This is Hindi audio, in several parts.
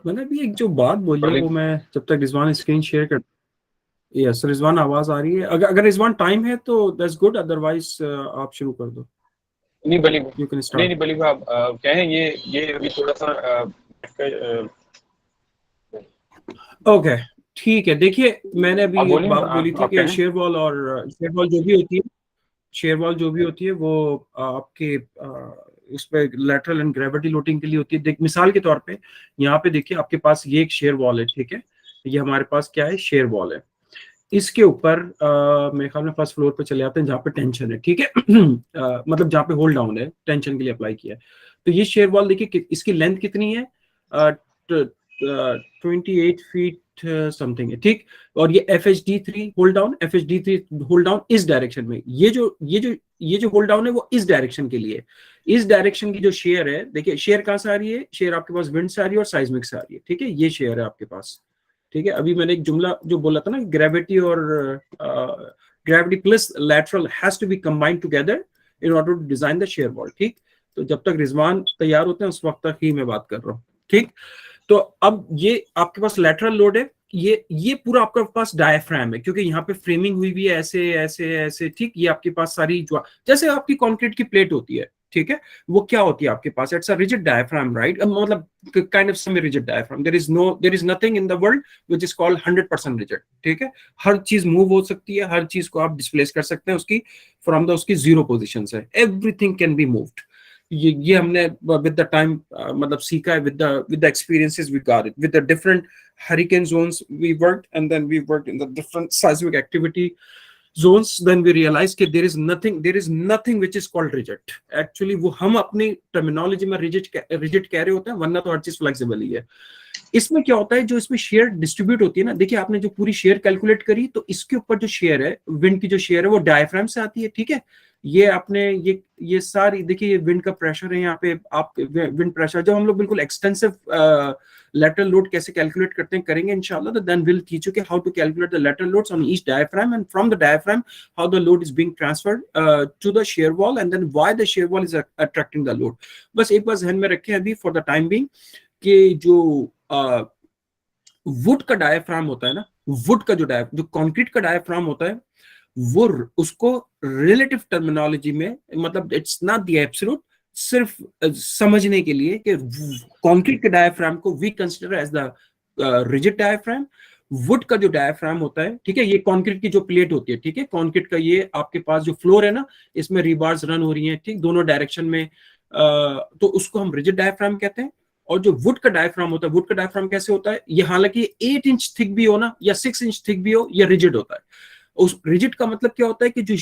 मैंने अभी एक जो बात बोली है वो मैं जब तक रिजवान स्क्रीन शेयर कर। यस रिजवान, आवाज आ रही है? अगर रिजवान टाइम है तो दैट्स गुड, अदरवाइज आप शुरू कर दो। नहीं बली यू कैन नहीं स्टार्ट। नहीं बली आप क्या है ये अभी थोड़ा सा ओके ठीक है। देखिए मैंने आप अभी एक बोलिए बात बोली थी आप कि कहें। शेयर वॉल जो भी होती है, शेयर वॉल जो भी होती है वो आपके उस पे लेटरल एंड ग्रेविटी लोडिंग के लिए होती है। देख मिसाल के तौर पे यहाँ पे देखिए आपके पास ये एक शेयर वॉल है, ठीक है। ये हमारे पास क्या है, शेयर वॉल है। इसके ऊपर मेरे ख्याल में फर्स्ट फ्लोर पे चले आते हैं जहाँ पे टेंशन है, ठीक है। मतलब जहाँ पे होल्ड डाउन है, टेंशन के लिए अप्लाई किया है। तो ये शेयर वॉल देखिए इसकी लेंथ कितनी है, 28 फीट समथिंग है, ठीक। और ये FHD3 hold down, FHD3 hold down इस डायरेक्शन में, ये जो होल्ड डाउन है वो इस डायरेक्शन के लिए। इस डायरेक्शन की जो शेयर है, देखिए शेयर कहां से आ रही है, शेयर आपके पास विंड से आ रही है और साइज्मिक से आ रही है, ठीक है। ये शेयर है आपके पास, ठीक है। अभी मैंने एक जुमला जो बोला था ना, ग्रेविटी और gravity plus lateral has to be combined together in order to design the shear wall, ठीक। तो जब तक रिजवान तैयार होते हैं उस वक्त तक ही मैं बात कर रहा हूँ, ठीक। तो अब ये आपके पास लैटरल लोड है, ये पूरा आपके पास डायफ्राम है, क्योंकि यहाँ पे फ्रेमिंग हुई भी है ऐसे ऐसे ऐसे, ठीक। ये आपके पास सारी जो जैसे आपकी कंक्रीट की प्लेट होती है, ठीक है, वो क्या होती है आपके पास, it's a rigid diaphragm, right. मतलब kind of semi rigid diaphragm. There is nothing in the world which is called 100% rigid, ठीक है। हर चीज मूव हो सकती है, हर चीज को आप डिस्प्लेस कर सकते हैं उसकी फ्रॉम द उसकी जीरो पोजिशन से। Everything can be moved. ये हमने विद द टाइम मतलब सीखा है, with the experiences we got it with the different hurricane zones we worked, and then we worked in the different seismic activity zones. Then we realized कि there is nothing which is called rigid. Actually वो हम अपनी टर्मिनोलॉजी में rigid कह रहे होते हैं, वरना तो हर चीज फ्लेक्सिबल ही है। इसमें क्या होता है, जो इसमें शेयर डिस्ट्रीब्यूट होती है ना, देखिए आपने जो पूरी शेयर कैलकुलेट करी, तो इसके ऊपर जो शेयर है, विंड की जो शेयर है वो डायफ्राम से आती है, ठीक है। ये आपने ये सारी देखिए, ये विंड का प्रेशर है यहाँ पे, आप विंड प्रेशर जब हम लोग बिल्कुल एक्सटेंसिव lateral लोड कैसे कैलकुलेट करते हैं करेंगे इंशाल्लाह, तो देन विल टीच यू कि how to calculate the lateral loads on each diaphragm, and from the diaphragm how the load is being transferred to the shear wall, and then why the shear wall is attracting the load। बस एक बार ध्यान में रखें अभी फॉर द टाइम बीइंग कि जो वुड का डायफ्राम होता है ना, वुड का जो कंक्रीट का डायफ्राम होता है, वो उसको रिलेटिव टर्मिनोलॉजी में, मतलब इट्स नॉट द एब्सोल्यूट, सिर्फ समझने के लिए कि कंक्रीट के डायफ्राम को we consider as the rigid diaphragm. Wood का जो डायफ्राम होता है, ठीक है, ये कंक्रीट की जो प्लेट होती है, ठीक है, कंक्रीट का ये आपके पास जो फ्लोर है ना, इसमें रीबार्स रन हो रही हैं, ठीक, दोनों डायरेक्शन में, तो उसको हम रिजिड डायफ्राम कहते हैं। और जो वुड का डायफ्राम होता है, वुड का डायफ्राम कैसे होता है, ये हालांकि 8 इंच थिक भी हो ना, या 6 इंच थिक भी हो, या रिजिड होता है। उस रिजिड का मतलब क्या होता है कि जो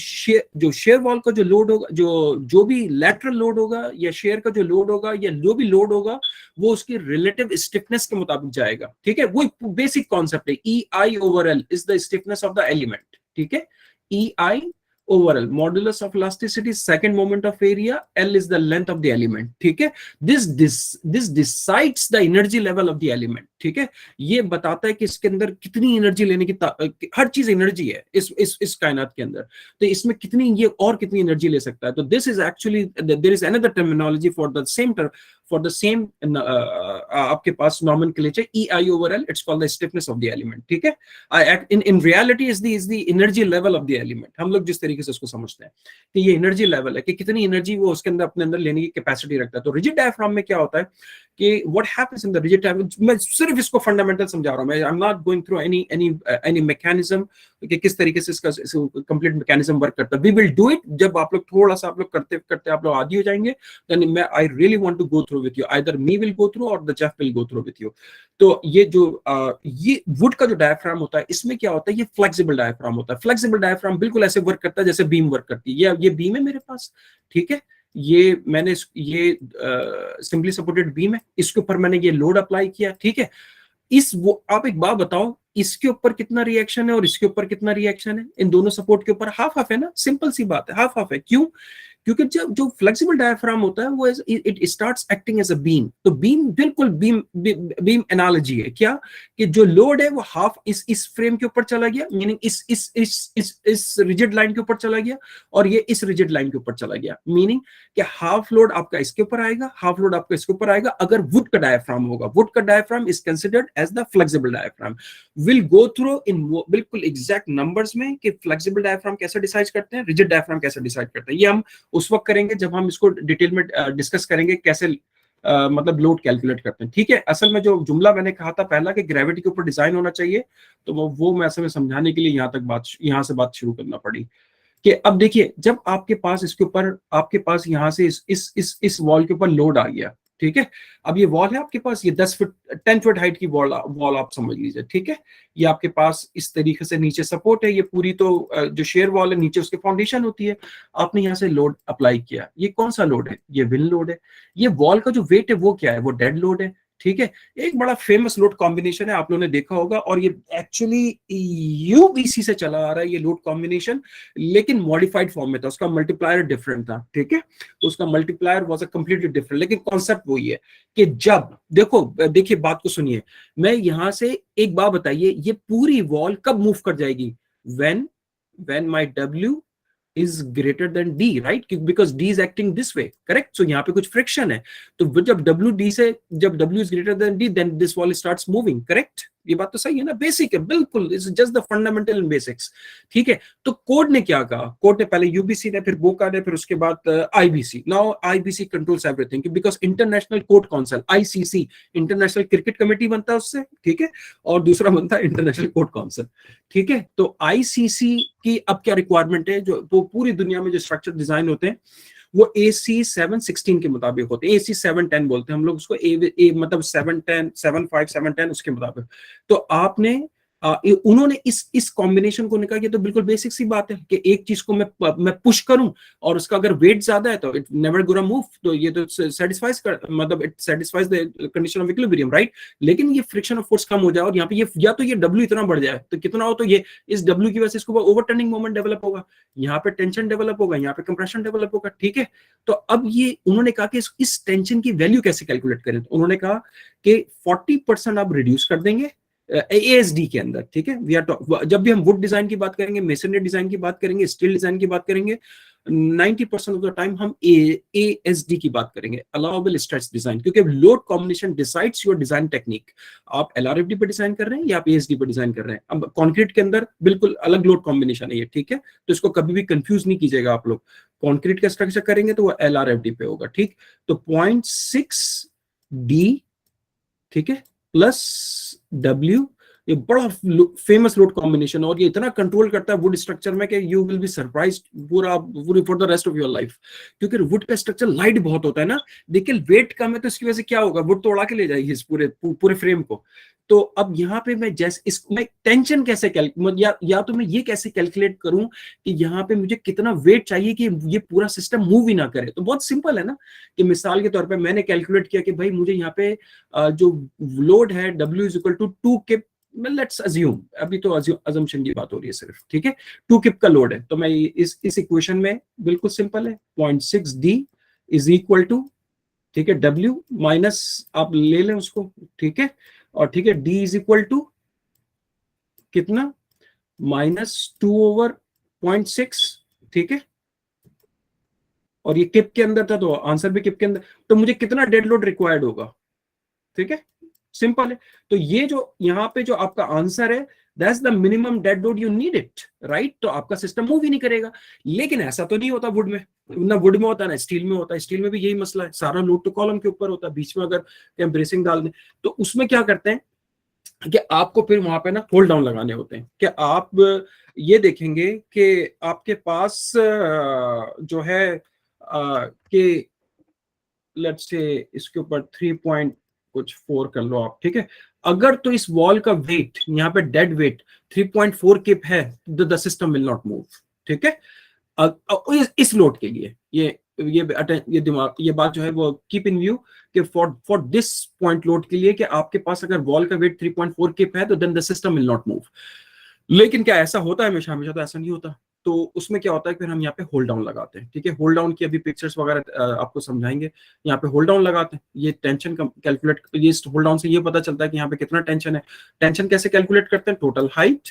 शेयर वॉल का जो लोड होगा, जो भी लैटरल लोड होगा, या शेयर का जो लोड होगा, या जो भी लोड होगा, वो उसकी रिलेटिव स्टिफनेस के मुताबिक जाएगा, ठीक है। वो बेसिक कॉन्सेप्ट है, EI/L is the stiffness of the element, ठीक है। EI over L, modulus of elasticity, second moment of area, L is the length of the element, ठीक है। this decides the energy level of the element, ठीक है। ये बताता है कि इसके अंदर कितनी एनर्जी लेने की, हर चीज एनर्जी है इस कायनात के अंदर, तो इसमें कितनी, ये और कितनी एनर्जी ले सकता है। तो this is actually, there is another terminology for the same आपके पास nomenclature, EI/L, it's called the stiffness of the element, ठीक है। In reality is the energy level of the element. हम लोग जिस तरीके से उसको समझते हैं कि ये एनर्जी लेवल है, कि कितनी एनर्जी वो उसके अंदर अपने अंदर लेने की कैपेसिटी रखता है। तो रिजिड डायफ्राम में क्या होता है कि what happens in the rigid diaphragm, मैं सिर्फ इसको फंडामेंटल समझा रहा हूं, मैं I am not going through any mechanism कि किस तरीके से इसका कंप्लीट मैकेनिज्म वर्क करता है। वी विल डू इट जब आप लोग थोड़ा सा आप लोग करते करते आप लोग आदी हो जाएंगे, देन मैं I really want to go through with you, either me will go through or the Jeff will go through with you. तो ये वुड का जो डायफ्राम होता है, इसमें क्या होता है, ये फ्लेक्सिबल डायफ्राम होता है। फ्लेक्सिबल डायफ्राम बिल्कुल ऐसे वर्क करता है जैसे बीम वर्क करती है। ये बीम है मेरे पास, ठीक है, ये मैंने ये सिंपली सपोर्टेड बीम है, इसके ऊपर मैंने ये लोड अप्लाई किया, ठीक है। आप एक बात बताओ, इसके ऊपर कितना रिएक्शन है और इसके ऊपर कितना रिएक्शन है, इन दोनों सपोर्ट के ऊपर हाफ हाफ है ना, सिंपल सी बात है, हाफ हाफ है। क्यों? क्योंकि जब जो फ्लेक्सिबल डायफ्राम होता है वो it starts acting as a beam. तो बीम बिल्कुल बीम एनालॉजी है क्या, कि जो लोड है वो हाफ इस फ्रेम के ऊपर चला गया, मीनिंग इस रिजिड लाइन के ऊपर चला गया, और ये इस रिजिड लाइन के ऊपर चला गया, मीनिंग कि हाफ लोड आपका इसके ऊपर आएगा, हाफ लोड आपका इसके ऊपर आएगा। अगर वुड का डायफ्राम होगा, वुड का diaphragm is considered as the flexible diaphragm. Will go through in बिल्कुल एग्जैक्ट नंबर्स में कि फ्लेक्सिबल डायफ्राम कैसे डिसाइड करते हैं, रिजिड डायफ्राम कैसे डिसाइड करते हैं। ये हम उस वक्त करेंगे जब हम इसको डिटेल में डिस्कस करेंगे कैसे मतलब लोड कैलकुलेट करते हैं, ठीक है। असल में जो जुमला मैंने कहा था पहला कि ग्रेविटी के ऊपर डिजाइन होना चाहिए, तो वो मैं असल में समझाने के लिए यहाँ से बात शुरू करना पड़ी कि अब देखिए, जब आपके पास इसके ऊपर, आपके पास यहां से इस वॉल के ऊपर लोड आ गया, ठीक है। अब ये वॉल है आपके पास, ये 10 फुट हाइट की वॉल आप समझ लीजिए, ठीक है। ये आपके पास इस तरीके से नीचे सपोर्ट है, ये पूरी तो जो शेयर वॉल है नीचे उसके फाउंडेशन होती है। आपने यहाँ से लोड अप्लाई किया, ये कौन सा लोड है, ये विंड लोड है। ये वॉल का जो वेट है वो क्या है, वो डेड लोड है, ठीक है। एक बड़ा फेमस लोड कॉम्बिनेशन है, आप लोगों ने देखा होगा, और ये एक्चुअली यूबीसी से चला आ रहा है ये लोड कॉम्बिनेशन, लेकिन मॉडिफाइड फॉर्म में था, उसका मल्टीप्लायर डिफरेंट था, ठीक है। तो उसका multiplier was a completely different, लेकिन कॉन्सेप्ट वही है कि जब देखिए बात को सुनिए, मैं यहां से एक बात बताइए, ये पूरी वॉल कब मूव कर जाएगी, when my W is greater than d, right? Because d is acting this way, correct? So यहाँ पे कुछ friction है, तो जब w is greater than d, then this wall starts moving, correct? ये बात तो सही है ना, बेसिक है बिल्कुल, it's just the fundamental and basics, ठीक है। तो कोड ने क्या कहा, कोड ने पहले यूबीसी ने, फिर बोका ने, फिर उसके बाद IBC. Now IBC controls everything because international court council ICC, international cricket committee बनता है उससे, ठीक है, और दूसरा बनता है इंटरनेशनल कोर्ट काउंसिल, ठीक है। तो आईसीसी की अब क्या रिक्वायरमेंट है, जो वो पूरी दुनिया में जो स्ट्रक्चर डिजाइन होते हैं वो AC 716 के मुताबिक होते हैं, AC 710 बोलते हैं हम लोग उसको, मतलब 710 75 710 उसके मुताबिक। तो आपने उन्होंने इस कॉम्बिनेशन को निकाला, ये तो बिल्कुल बेसिक सी बात है कि एक चीज को मैं पुश करूं और उसका अगर वेट ज्यादा है तो इट नेवर गोना मूव, तो ये तो सेटिस्फाइज मतलब it satisfies the condition of equilibrium, right. लेकिन ये फ्रिक्शन ऑफ फोर्स कम हो जाए और यहाँ पे ये या तो ये W इतना बढ़ जाए, तो कितना हो, तो ये इस W की वजह से इसको ओवरटर्निंग मोमेंट डेवलप होगा, यहाँ पे टेंशन डेवलप होगा, यहाँ पे कंप्रेशन डेवलप होगा, ठीक है। तो अब ये उन्होंने कहा कि इस टेंशन की वैल्यू कैसे कैलकुलेट करें, तो उन्होंने कहा कि 40% आप रिड्यूस कर देंगे ASD के अंदर, ठीक है। जब भी हम वुड डिजाइन की बात करेंगे, मेसनरी डिजाइन की बात करेंगे, स्टील डिजाइन की बात करेंगे, 90% ऑफ द टाइम हम ASD की बात करेंगे, अलाउएबल स्ट्रेच डिजाइन, क्योंकि load combination decides your design technique. आप LRFD पे डिजाइन कर रहे हैं या आप ASD पे डिजाइन कर रहे हैं। अब कंक्रीट के अंदर बिल्कुल अलग लोड कॉम्बिनेशन है ये, ठीक है, तो इसको कभी भी कंफ्यूज नहीं कीजिएगा आप लोग। कंक्रीट का स्ट्रक्चर करेंगे तो वो LRFD पे होगा, ठीक। तो 0.6D, ठीक है, प्लस W, ये बड़ा फेमस लोड कॉम्बिनेशन, और ये इतना कंट्रोल करता है वुड स्ट्रक्चर में कि यू विल बी सरप्राइज्ड पूरी for the rest of your life, क्योंकि वुड का स्ट्रक्चर लाइट बहुत होता है ना। देखिए वेट कम है तो इसकी वजह से क्या होगा, वुड तो उड़ा के ले जाएगी इस पूरे फ्रेम को। तो अब यहाँ पे मैं मैं टेंशन कैसे या तो मैं ये कैसे कैलकुलेट करूं कि यहाँ पे मुझे कितना वेट चाहिए कि ये पूरा सिस्टम मूव ही ना करे। तो बहुत सिंपल है ना, कि मिसाल के तौर पे मैंने कैलकुलेट किया कि भाई मुझे यहाँ पे जो लोड है W is equal to 2 kip, let's assume, अभी तो अजम्पशन की बात हो रही है सिर्फ, ठीक है, 2 किप का लोड है। तो मैं इस इक्वेशन में बिल्कुल सिंपल है, 0.6D इज इक्वल टू, ठीक है, W माइनस आप ले लें उसको, ठीक है, और ठीक है, D इज इक्वल टू कितना, -2/0.6, ठीक है, और ये किप के अंदर था तो आंसर भी किप के अंदर, तो मुझे कितना डेड लोड रिक्वायर्ड होगा, ठीक है, सिंपल है। तो ये जो यहाँ पे जो आपका आंसर है, that's the minimum dead load you need it, right. तो आपका सिस्टम मूव ही नहीं करेगा। लेकिन ऐसा तो नहीं होता वुड में, ना वुड में होता है ना स्टील में होता है। स्टील में भी यही मसला है, सारा लोड तो कॉलम के ऊपर होता है, बीच में अगर ब्रेसिंग डाल दें तो उसमें क्या करते हैं कि आपको फिर वहां पे ना होल्ड डाउन लगाने होते हैं। कि आप ये देखेंगे कि आपके पास जो है कि लेट्स से इसके ऊपर 3.4 कर लो आप, ठीक है। अगर तो इस वॉल का वेट यहाँ पे डेड वेट 3.4 किप है, the system will not move, ठीक है। इस लोड के लिए ये दिमाग, ये बात जो है वो कीप इन व्यू कि फॉर दिस पॉइंट लोड के लिए कि आपके पास अगर वॉल का वेट 3.4 किप है तो then the system will not move. लेकिन क्या ऐसा होता है हमेशा? हमेशा तो ऐसा नहीं होता। तो उसमें क्या होता है, फिर हम यहाँ पे होल्ड डाउन लगाते हैं, ठीक है। होल्ड डाउन की अभी पिक्चर्स वगैरह आपको समझाएंगे। यहाँ पे होल्ड डाउन लगाते हैं, ये टेंशन कैलकुलेट, ये होल्ड डाउन से ये पता चलता है कि यहाँ पे कितना टेंशन है। टेंशन कैसे कैलकुलेट करते हैं, टोटल हाइट,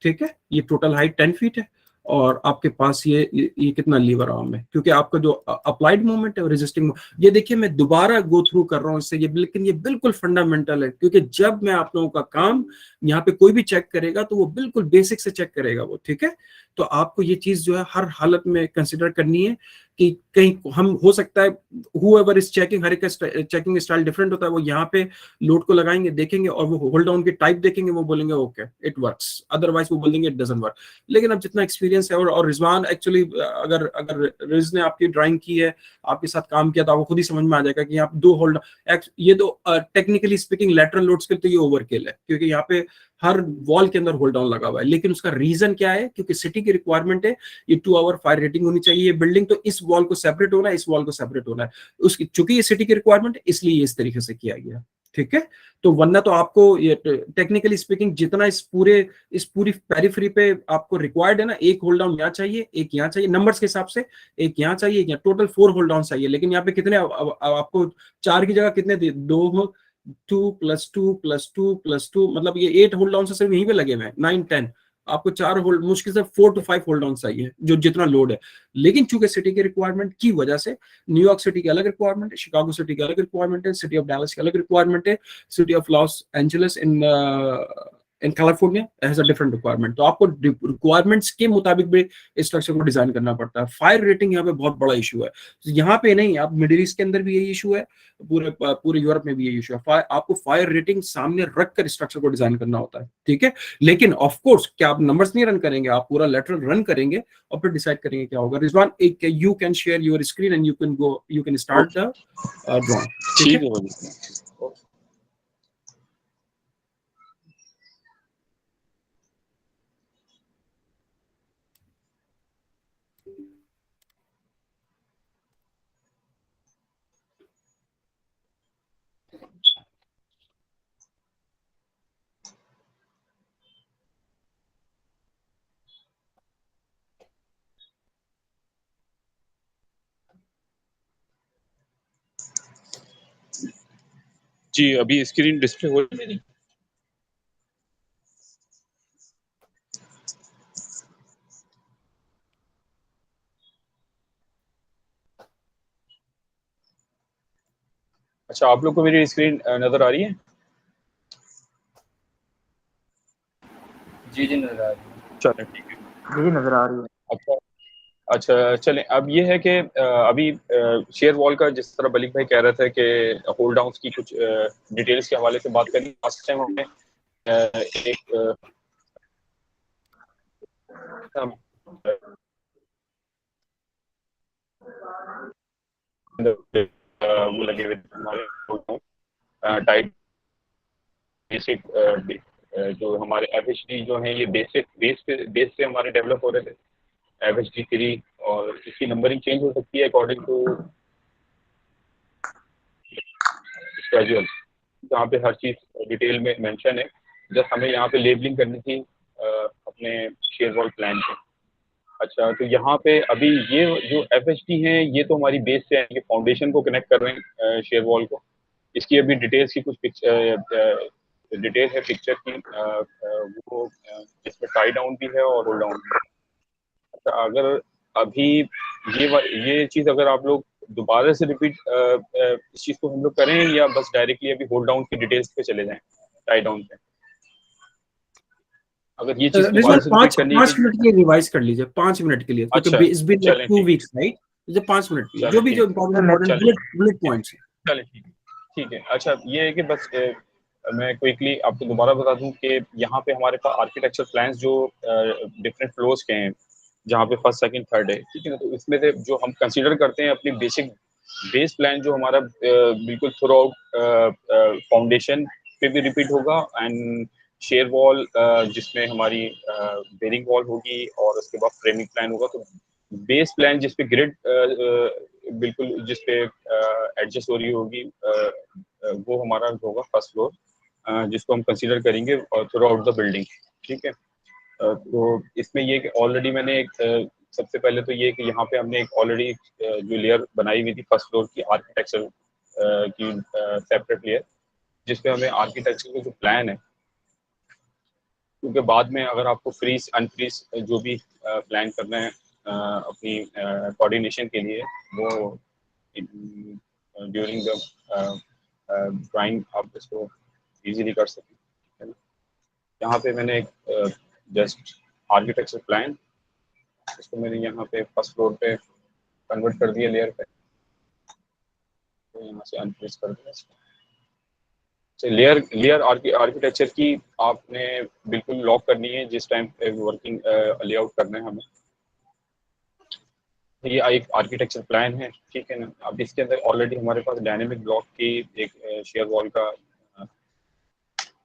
ठीक है, ये टोटल हाइट 10 फीट है, और आपके पास ये कितना लीवर आर्म है, क्योंकि आपका जो अप्लाइड मोमेंट है और रेजिस्टिंग, ये देखिए मैं दोबारा गो थ्रू कर रहा हूँ इससे, ये लेकिन ये बिल्कुल फंडामेंटल है, क्योंकि जब मैं आप लोगों का काम यहाँ पे कोई भी चेक करेगा तो वो बिल्कुल बेसिक से चेक करेगा वो, ठीक है। तो आपको ये चीज जो है हर हालत में कंसिडर करनी है कि कहीं हम, हो सकता है whoever is checking, हर एक चेकिंग स्टाइल डिफरेंट होता है, वो यहाँ पे लोड को लगाएंगे, देखेंगे, और वो होल्ड डाउन की टाइप देखेंगे, वो बोलेंगे ओके इट वर्क्स, अदरवाइज वो बोलेंगे इट डजंट वर्क। लेकिन अब जितना एक्सपीरियंस है, और रिजवान एक्चुअली, अगर अगर रिज ने आपकी ड्राइंग की है, आपके साथ काम किया, तो आपको खुद ही समझ में आ जाएगा कि यहाँ दो होल्ड, ये दो टेक्निकली स्पीकिंग लेटरल लोड्स के लिए तो ये ओवरकिल है, क्योंकि यहाँ पे हर वॉल के अंदर होल्ड डाउन लगा हुआ है। लेकिन उसका रीजन क्या है, क्योंकि सिटी की रिक्वायरमेंट है, ये 2 आवर फायर रेटिंग होनी चाहिए, ये बिल्डिंग, तो इस वॉल को सेपरेट होना है, इस वॉल को सेपरेट होना है, उसकी चूंकि ये सिटी की रिक्वायरमेंट है, इसलिए इस तरीके से किया गया, ठीक है। तो वरना तो आपको ये टेक्निकली स्पीकिंग जितना इस पूरी पेरिफेरी पे आपको रिक्वायर्ड है ना, एक होल्ड डाउन यहाँ चाहिए, एक यहाँ चाहिए, नंबर्स के हिसाब से एक यहाँ चाहिए, एक यहाँ, टोटल 4 होल्ड डाउन चाहिए। लेकिन यहाँ पे कितने आपको 4 की जगह कितने, 2, 2 + 2 + 2 + 2, मतलब ये 8 होल्ड डाउन से सिर्फ यहीं पे लगे हुए हैं, 9, 10, आपको 4 होल्ड, मुश्किल से 4 to 5 होल्ड डाउन चाहिए, जो जितना लोड है। लेकिन चूंकि सिटी के रिक्वायरमेंट की वजह से, न्यूयॉर्क सिटी की अलग रिक्वायरमेंट है, शिकागो सिटी की अलग रिक्वायरमेंट है, सिटी ऑफ डैलस की अलग रिक्वायरमेंट है, city of Los Angeles in California has a different requirement. तो आपको रिक्वायरमेंट्स के मुताबिक भी स्ट्रक्चर को डिजाइन करना पड़ता है। फायर रेटिंग यहाँ पे बहुत बड़ा इशू है, यहाँ पे नहीं, आप मिडिल ईस्ट के अंदर भी यही इशू है, पूरे यूरोप में भी यही इशू है। आपको फायर रेटिंग सामने रखकर स्ट्रक्चर को डिजाइन करना होता है, ठीक है। लेकिन ऑफ कोर्स क्या आप नंबर्स नहीं रन करेंगे, आप पूरा लेटरल रन करेंगे और फिर डिसाइड करेंगे क्या होगा। रिजवान, एक you can share your screen and you can start the drawing, ठीक है। जी अभी स्क्रीन डिस्प्ले हो रही है मेरी। अच्छा, आप लोग को मेरी स्क्रीन नजर आ रही है? जी नजर आ रही है। चलें ठीक है। जी नजर आ रही है। अच्छा अच्छा, चलें, अब ये है कि अभी शेयर वॉल का जिस तरह मलिक भाई कह रहे थे कि होल्ड डाउन्स की कुछ डिटेल्स के हवाले से बात करी। लास्ट टाइम हमने एक वो लगे हुए हमारे टाइप बेसिक जो हमारे एफएचडी जो है, ये बेस से हमारे डेवलप हो रहे थे, एफएचडी 3, और इसकी नंबरिंग चेंज हो सकती है अकॉर्डिंग टू स्केड्यूल, जहाँ पे हर चीज़ डिटेल में मेंशन है। जस्ट हमें यहाँ पे लेबलिंग करनी थी अपने शेयर वॉल प्लान पे। अच्छा, तो यहाँ पे अभी ये जो एफएचडी हैं, ये तो हमारी बेस से है, फाउंडेशन को कनेक्ट कर रहे हैं शेयर वॉल को। इसकी अभी डिटेल्स की कुछ डिटेल है पिक्चर की, वो इसमें टाई डाउन भी है और होल्ड डाउन भी है। अच्छा, अगर अभी ये चीज़ अगर आप लोग दोबारा से रिपीट इस चीज़ को हम लोग करें, या बस डायरेक्टली अभी होल्ड डाउन की डिटेल्स पे चले जाएं, टाई डाउन पे? अगर ये चीज़ दोबारा से रिपीट करनी है 5 मिनट के लिए रिवाइज कर लीजिए, 5 मिनट के लिए, अच्छा, क्योंकि इट्स बीन लाइक चलें 2 ठीक, वीक्स, राइट। जब 5 मिनट के लिए जो भी जो इंपॉर्टेंट चलें बुलेट पॉइंट्स है। चलें ठीक है। अच्छा, ये है कि बस मैं क्विकली आपको दोबारा बता दूं कि यहाँ पे हमारे पास आर्किटेक्चर प्लान्स जो डिफरेंट फ्लोर्स के हैं, जहाँ पे फर्स्ट सेकंड थर्ड है, ठीक है ना। तो इसमें से जो हम कंसीडर करते हैं अपनी बेस प्लान, जो हमारा बिल्कुल थ्रू आउट फाउंडेशन पे भी रिपीट होगा, एंड शेयर वॉल जिसमें हमारी बेरिंग वॉल होगी, और उसके बाद फ्रेमिंग प्लान होगा। तो बेस प्लान जिसपे ग्रिड बिल्कुल जिसपे एडजस्ट हो रही होगी, वो हमारा होगा फर्स्ट फ्लोर, जिसको हम कंसीडर करेंगे थ्रू आउट द बिल्डिंग, ठीक है। तो इसमें ये कि ऑलरेडी मैंने एक सबसे पहले तो ये कि यहाँ पे हमने एक ऑलरेडी जो लेयर बनाई हुई थी फर्स्ट फ्लोर की आर्किटेक्चर की सेपरेट लेयर, जिसपे हमें आर्किटेक्चर का जो प्लान है, क्योंकि बाद में अगर आपको फ्रीज अनफ्रीज जो भी प्लान करना है अपनी कोऑर्डिनेशन के लिए, वो ड्यूरिंग द ड्राइंग आप इसको इजीली कर सकें, है ना। यहाँ पे मैंने एक जस्ट आर्किटेक्चर प्लान, इसको मैंने यहाँ पे फर्स्ट फ्लोर पे कन्वर्ट कर दिया लेयर पे, तो यहाँ से अनफ्रीज कर दिया इसको। तो लेयर लेयर आर्किटेक्चर की आपने बिल्कुल लॉक करनी है जिस टाइम वर्किंग लेआउट करना है हमें। ये एक आर्किटेक्चर प्लान है, ठीक है ना। अब इसके अंदर ऑलरेडी हमारे पास डायनेमिक ब्लॉक की एक शेयर वॉल का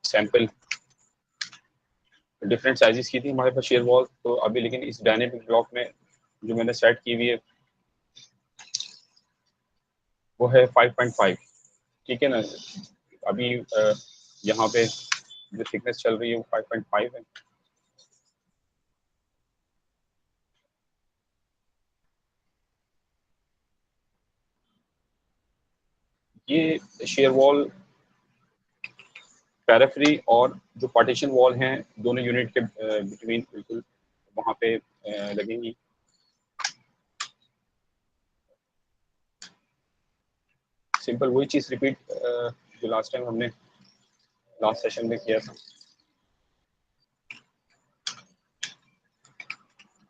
सैंपल डिफरेंट साइजेस की थी हमारे पास शेयर वॉल, तो अभी लेकिन इस डायनेमिक ब्लॉक में जो मैंने सेट की हुई है वो है 5.5, ठीक है ना। अभी यहाँ पे जो थिकनेस चल रही है वो 5.5 है। ये शेयर वॉल पैराफ्री और जो पार्टीशन वॉल हैं दोनों यूनिट के बिटवीन बिल्कुल वहाँ पे लगेंगी। सिंपल वही चीज़ रिपीट जो लास्ट टाइम हमने लास्ट सेशन में किया था।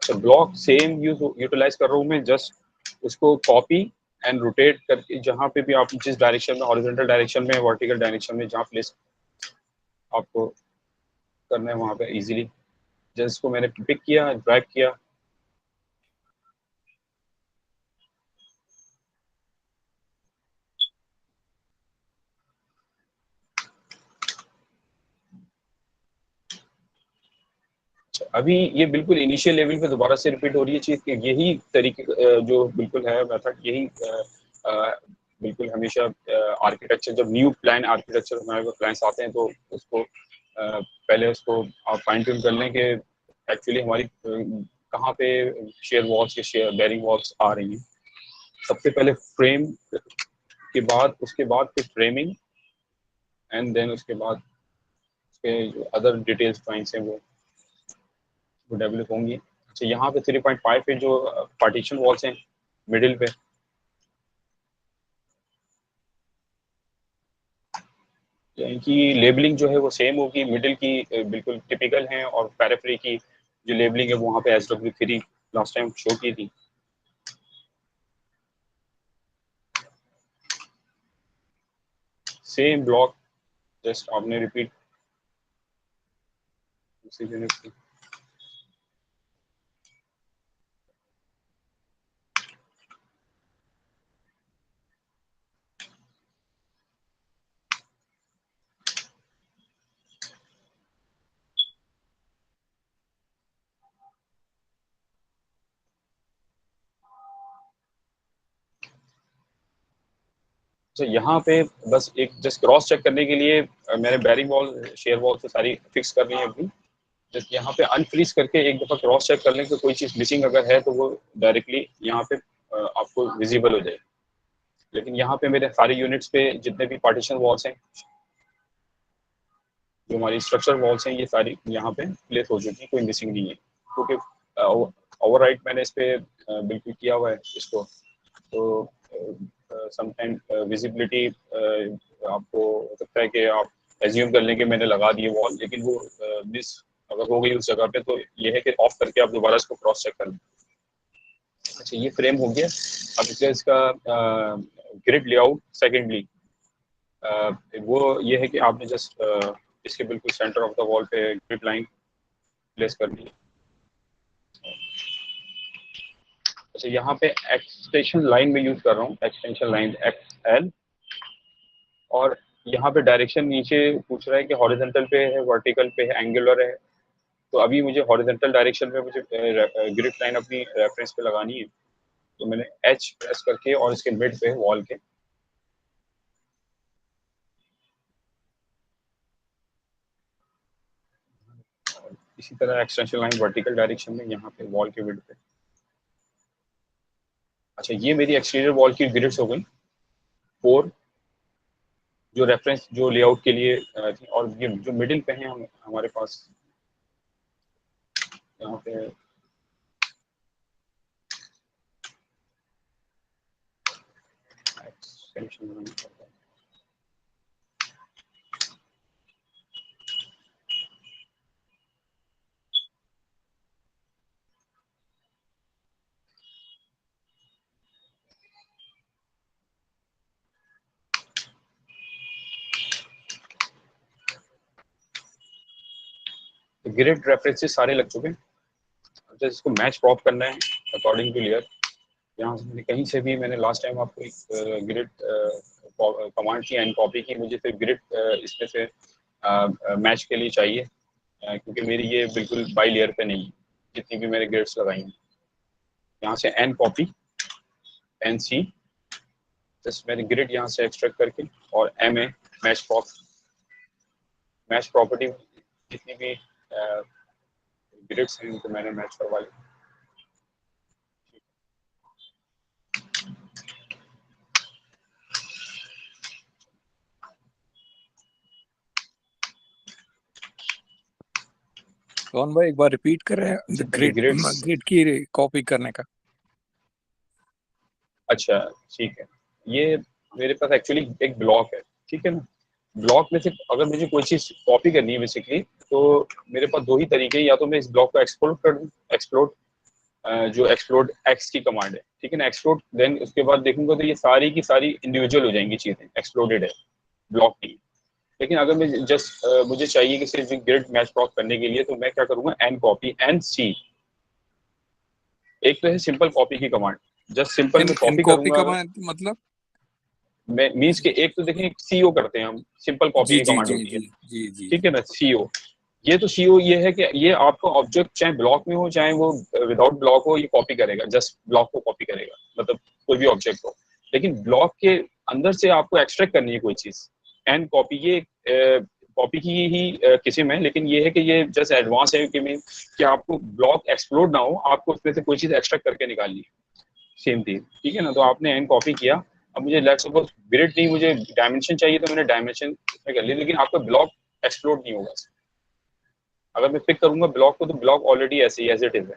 अच्छा, ब्लॉक सेम यूटिलाइज कर रहा हूँ मैं, जस्ट उसको कॉपी एंड रोटेट करके जहाँ पे भी आप जिस डायरेक्शन में, हॉरिजॉन्टल डायरेक्शन में, वर्टिकल डायरेक्शन में जहाँ प्लेस आपको करना है वहाँ पे इजीली जस्ट इसको मैंने पिक किया, ड्रैग किया, अभी ये बिल्कुल इनिशियल लेवल पे दोबारा से रिपीट हो रही है चीज़ कि यही तरीके जो बिल्कुल है मेथड, यही बिल्कुल हमेशा आर्किटेक्चर, जब न्यू प्लान आर्किटेक्चर हमारे पास प्लान्स आते हैं तो उसको पहले उसको आप फाइन ट्यून कर लें कि एक्चुअली हमारी कहाँ पे शेयर वॉल्स या शेयर बेरिंग वॉल्स आ रही हैं। सबसे पहले फ्रेम के बाद, उसके बाद फिर फ्रेमिंग, एंड देन उसके बाद उसके जो अदर डिटेल्स ड्राइंग्स हैं वो डेवलप होंगी। अच्छा, यहाँ पे 3.5 पे जो पार्टीशन वॉल्स हैं मिडिल पे, इनकी लेबलिंग जो है वो सेम होगी, मिडिल की बिल्कुल टिपिकल हैं और पैराफ्री की जो लेबलिंग है वहाँ पे SW3 लास्ट टाइम शो की थी। सेम ब्लॉक जस्ट आपने रिपीट उसी यूनिट की। तो यहाँ पे बस एक जस्ट क्रॉस चेक करने के लिए मैंने बेरिंग वॉल शेयर वॉल से सारी फिक्स करनी है अभी। जस्ट यहाँ पे अनफ्रीज करके एक दफ़ा क्रॉस चेक कर लें कि कोई चीज़ मिसिंग अगर है तो वो डायरेक्टली यहाँ पे आपको विजिबल हो जाए। लेकिन यहाँ पे मेरे सारे यूनिट्स पे जितने भी पार्टीशन वॉल्स हैं, जो हमारी स्ट्रक्चर वॉल्स हैं, ये सारी यहाँ पे प्लेस हो चुकी है, कोई मिसिंग नहीं है, क्योंकि ओवरराइट मैंने इस पे बिल्कुल किया हुआ है इसको। तो समटाइम विजिबिलिटी आपको हो सकता है कि आप एज्यूम कर लें कि मैंने लगा दिए वॉल, लेकिन वो मिस अगर हो गई उस जगह पे तो ये है कि ऑफ करके आप दोबारा इसको क्रॉस चेक कर लें। अच्छा, ये फ्रेम हो गया। अब इसका ग्रिड लेआउट सेकेंडली वो ये है कि आपने जस्ट इसके बिल्कुल सेंटर ऑफ द वॉल पे ग्रिड लाइन प्लेस करनी है। अच्छा, यहाँ पे एक्सटेंशन लाइन में यूज कर रहा हूँ, एक्सटेंशन लाइन XL, और यहाँ पे डायरेक्शन नीचे पूछ रहा है कि हॉरिजॉन्टल पे है, वर्टिकल पे है, एंगुलर है। तो अभी मुझे हॉरिजॉन्टल डायरेक्शन में मुझे ग्रिड लाइन अपनी रेफरेंस पे लगानी है, तो मैंने H प्रेस करके और इसके मिड पे वॉल के इसी तरह एक्सटेंशन लाइन वर्टिकल डायरेक्शन में यहाँ पे वॉल के विड्थ पे। अच्छा, ये मेरी एक्सटीरियर वॉल की ग्रिड्स हो गई 4 जो रेफरेंस जो लेआउट के लिए थी। और ये जो मिडिल पे हैं हमारे पास यहाँ पे एक्सटेंशन बनाना पड़ता है। तो ग्रिड रेफरेंसेस सारे लग चुके हैं। जैसे इसको मैच प्रॉप करना है अकॉर्डिंग टू लेयर। यहाँ से मैंने कहीं से भी, मैंने लास्ट टाइम आपको एक ग्रिड कमांड की एंड कॉपी की, मुझे फिर ग्रिड इसमें से मैच के लिए चाहिए क्योंकि मेरी ये बिल्कुल बाई लेयर पे नहीं है जितनी भी मैंने ग्रिड्स लगाई हैं। यहाँ से एन कॉपी एन सी, जस्ट मैंने ग्रिड यहाँ से एक्सट्रैक्ट करके और एम ए मैच प्रॉपर्टी जितनी भी ग्रिड्स हैं उनको मैंने मैच करवा लिया। कौन भाई एक बार रिपीट कर रहे हैं ग्रिड की कॉपी करने का? अच्छा ठीक है, ये मेरे पास एक्चुअली एक ब्लॉक है, ठीक है ना। ब्लॉक में से अगर मुझे कोई चीज कॉपी करनी है बेसिकली, तो मेरे पास दो ही तरीके हैं। या तो मैं इस ब्लॉक को एक्सप्लोड कर दूं, जो एक्सप्लोड एक्स की कमांड है, ठीक है ना, एक्सप्लोड। देन उसके बाद देखूंगा तो ये सारी की सारी इंडिविजुअल हो जाएंगी चीजें, एक्सप्लोडेड है, ब्लॉक नहीं। लेकिन अगर मैं जस्ट मुझे चाहिए कि सिर्फ ग्रिड मैच प्रॉप करने के लिए, तो मैं क्या करूंगा, एन कॉपी एन सी। एक तो है सिंपल कॉपी की कमांड, जस्ट सिंपल में कॉपी करूंगा। मतलब मैं मीन्स के एक तो देखिए सीओ करते हैं हम, सिंपल कॉपी की कमांड होती है, जी, ठीक है ना, सीओ। ये तो सीओ ये है कि ये आपको ऑब्जेक्ट चाहे ब्लॉक में हो चाहे वो विदाउट ब्लॉक हो, ये कॉपी करेगा, जस्ट ब्लॉक को कॉपी करेगा, मतलब कोई भी ऑब्जेक्ट हो। लेकिन ब्लॉक के अंदर से आपको एक्सट्रैक्ट करनी है कोई चीज, एंड कॉपी। ये कॉपी की ही किस्म है, लेकिन ये है कि ये जस्ट एडवांस है कि आपको ब्लॉक एक्सप्लोड ना हो, आपको उसमें से कोई चीज एक्सट्रैक्ट करके निकालनी है, सेम थी, ठीक है ना। तो आपने एंड कॉपी किया। अब मुझे लेट्स सपोज ग्रिड नहीं, मुझे डायमेंशन चाहिए, तो मैंने डायमेंशन इसमें कर लिया, लेकिन आपका ब्लॉक एक्सप्लोड नहीं होगा। अगर मैं पिक करूंगा ब्लॉक को, तो ब्लॉक ऑलरेडी ऐसे ही एज इट इज है,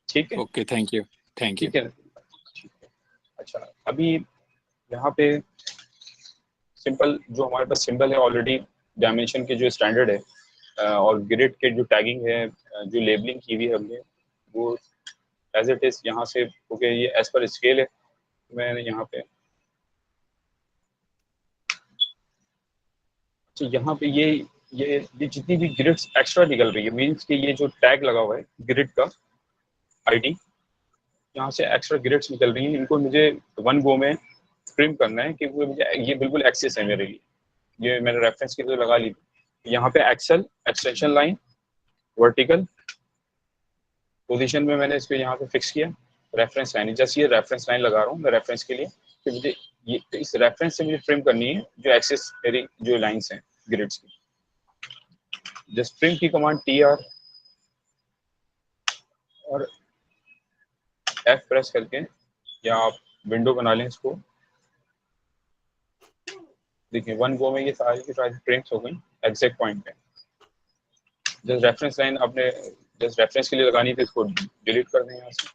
ठीक है। Okay, thank you. ठीक है, ठीक है। अच्छा, अभी यहाँ पे सिंपल जो हमारे पास सिंबल है ऑलरेडी डायमेंशन के जो स्टैंडर्ड है, और ग्रिड के जो टैगिंग है, जो लेबलिंग की हुई है हमने, वो एज इट इज यहाँ से, क्योंकि ये एज पर स्केल है, मैंने यहाँ पे, तो यहाँ पे ये जितनी भी ग्रिड्स एक्स्ट्रा निकल रही है, मीन्स कि ये जो टैग लगा हुआ है ग्रिड का आईडी, यहाँ से एक्स्ट्रा ग्रिड्स निकल रही हैं, इनको मुझे वन गो में ट्रिम करना है, क्योंकि मुझे ये बिल्कुल एक्सेस है मेरे लिए। ये मैंने रेफरेंस के लिए लगा ली। यहाँ पे Excel extension line vertical position में मैंने इसको यहाँ पे फिक्स किया। रेफरेंस लाइन, जस्ट ये रेफरेंस लाइन लगा रहा हूँ मैं रेफरेंस के लिए, कि मुझे ये इस रेफरेंस से मुझे ट्रिम करनी है जो एक्सेस मेरी जो लाइंस हैं ग्रिड्स की। जस्ट ट्रिम की कमांड TR और F प्रेस करके, या आप विंडो बना लें इसको। देखिए वन गो में ये सारी की सारी ट्रिम्स हो गई एग्जैक्ट पॉइंट पे। जस्ट रेफरेंस लाइन आपने जस्ट रेफरेंस के लिए लगानी थी, इसको डिलीट कर दें यहाँ से।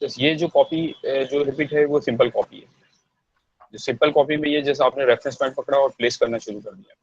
जस्ट ये जो कॉपी जो रिपीट है वो सिंपल कॉपी है। जो सिंपल कॉपी में ये जैसे आपने रेफरेंस पॉइंट पकड़ा और प्लेस करना शुरू कर दिया।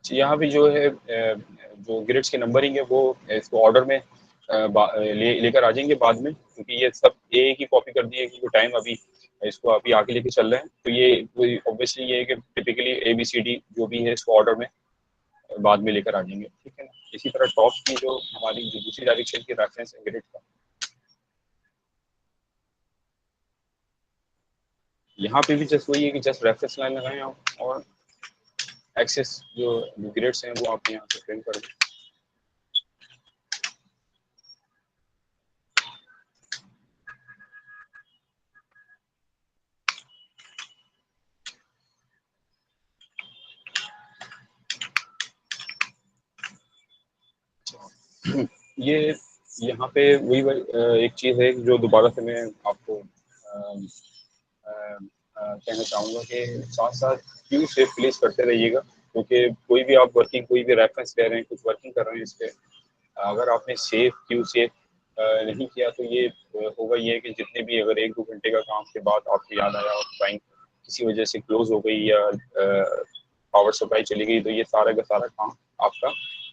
यहाँ भी जो है जो ग्रिड्स की नंबरिंग है वो इसको ऑर्डर में लेकर आ जाएंगे बाद में, क्योंकि ये सब एक ही कॉपी कर दिए क्योंकि टाइम अभी इसको अभी आगे लेके चल रहे हैं। तो ये ऑब्वियसली ये है कि टिपिकली ABCD जो भी है इसको ऑर्डर में बाद में लेकर आ जाएंगे, ठीक है ना। इसी तरह टॉप की जो हमारी जो दूसरी डायरेक्शन की रेफरेंस है ग्रिड का, यहाँ पे भी जस्ट वही है कि जस्ट रेफरेंस लाइन लगाएं आप और एक्सेस जो ग्रिड्स हैं वो आप यहाँ से प्रिंट कर दें। ये यहाँ पे वही एक चीज़ है जो दोबारा से मैं आपको कहना चाहूँगा कि साथ साथ क्यू सेव प्लेस करते रहिएगा, क्योंकि कोई भी आप वर्किंग कोई भी रेफरेंस ले रहे हैं, कुछ वर्किंग कर रहे हैं इस पर, अगर आपने सेव क्यू सेव नहीं किया तो ये होगा ये कि जितने भी अगर 1-2 घंटे का काम के बाद आपको याद आया और ड्राइंग किसी वजह से क्लोज हो गई या पावर सप्लाई चली गई, तो ये सारा का सारा काम आपका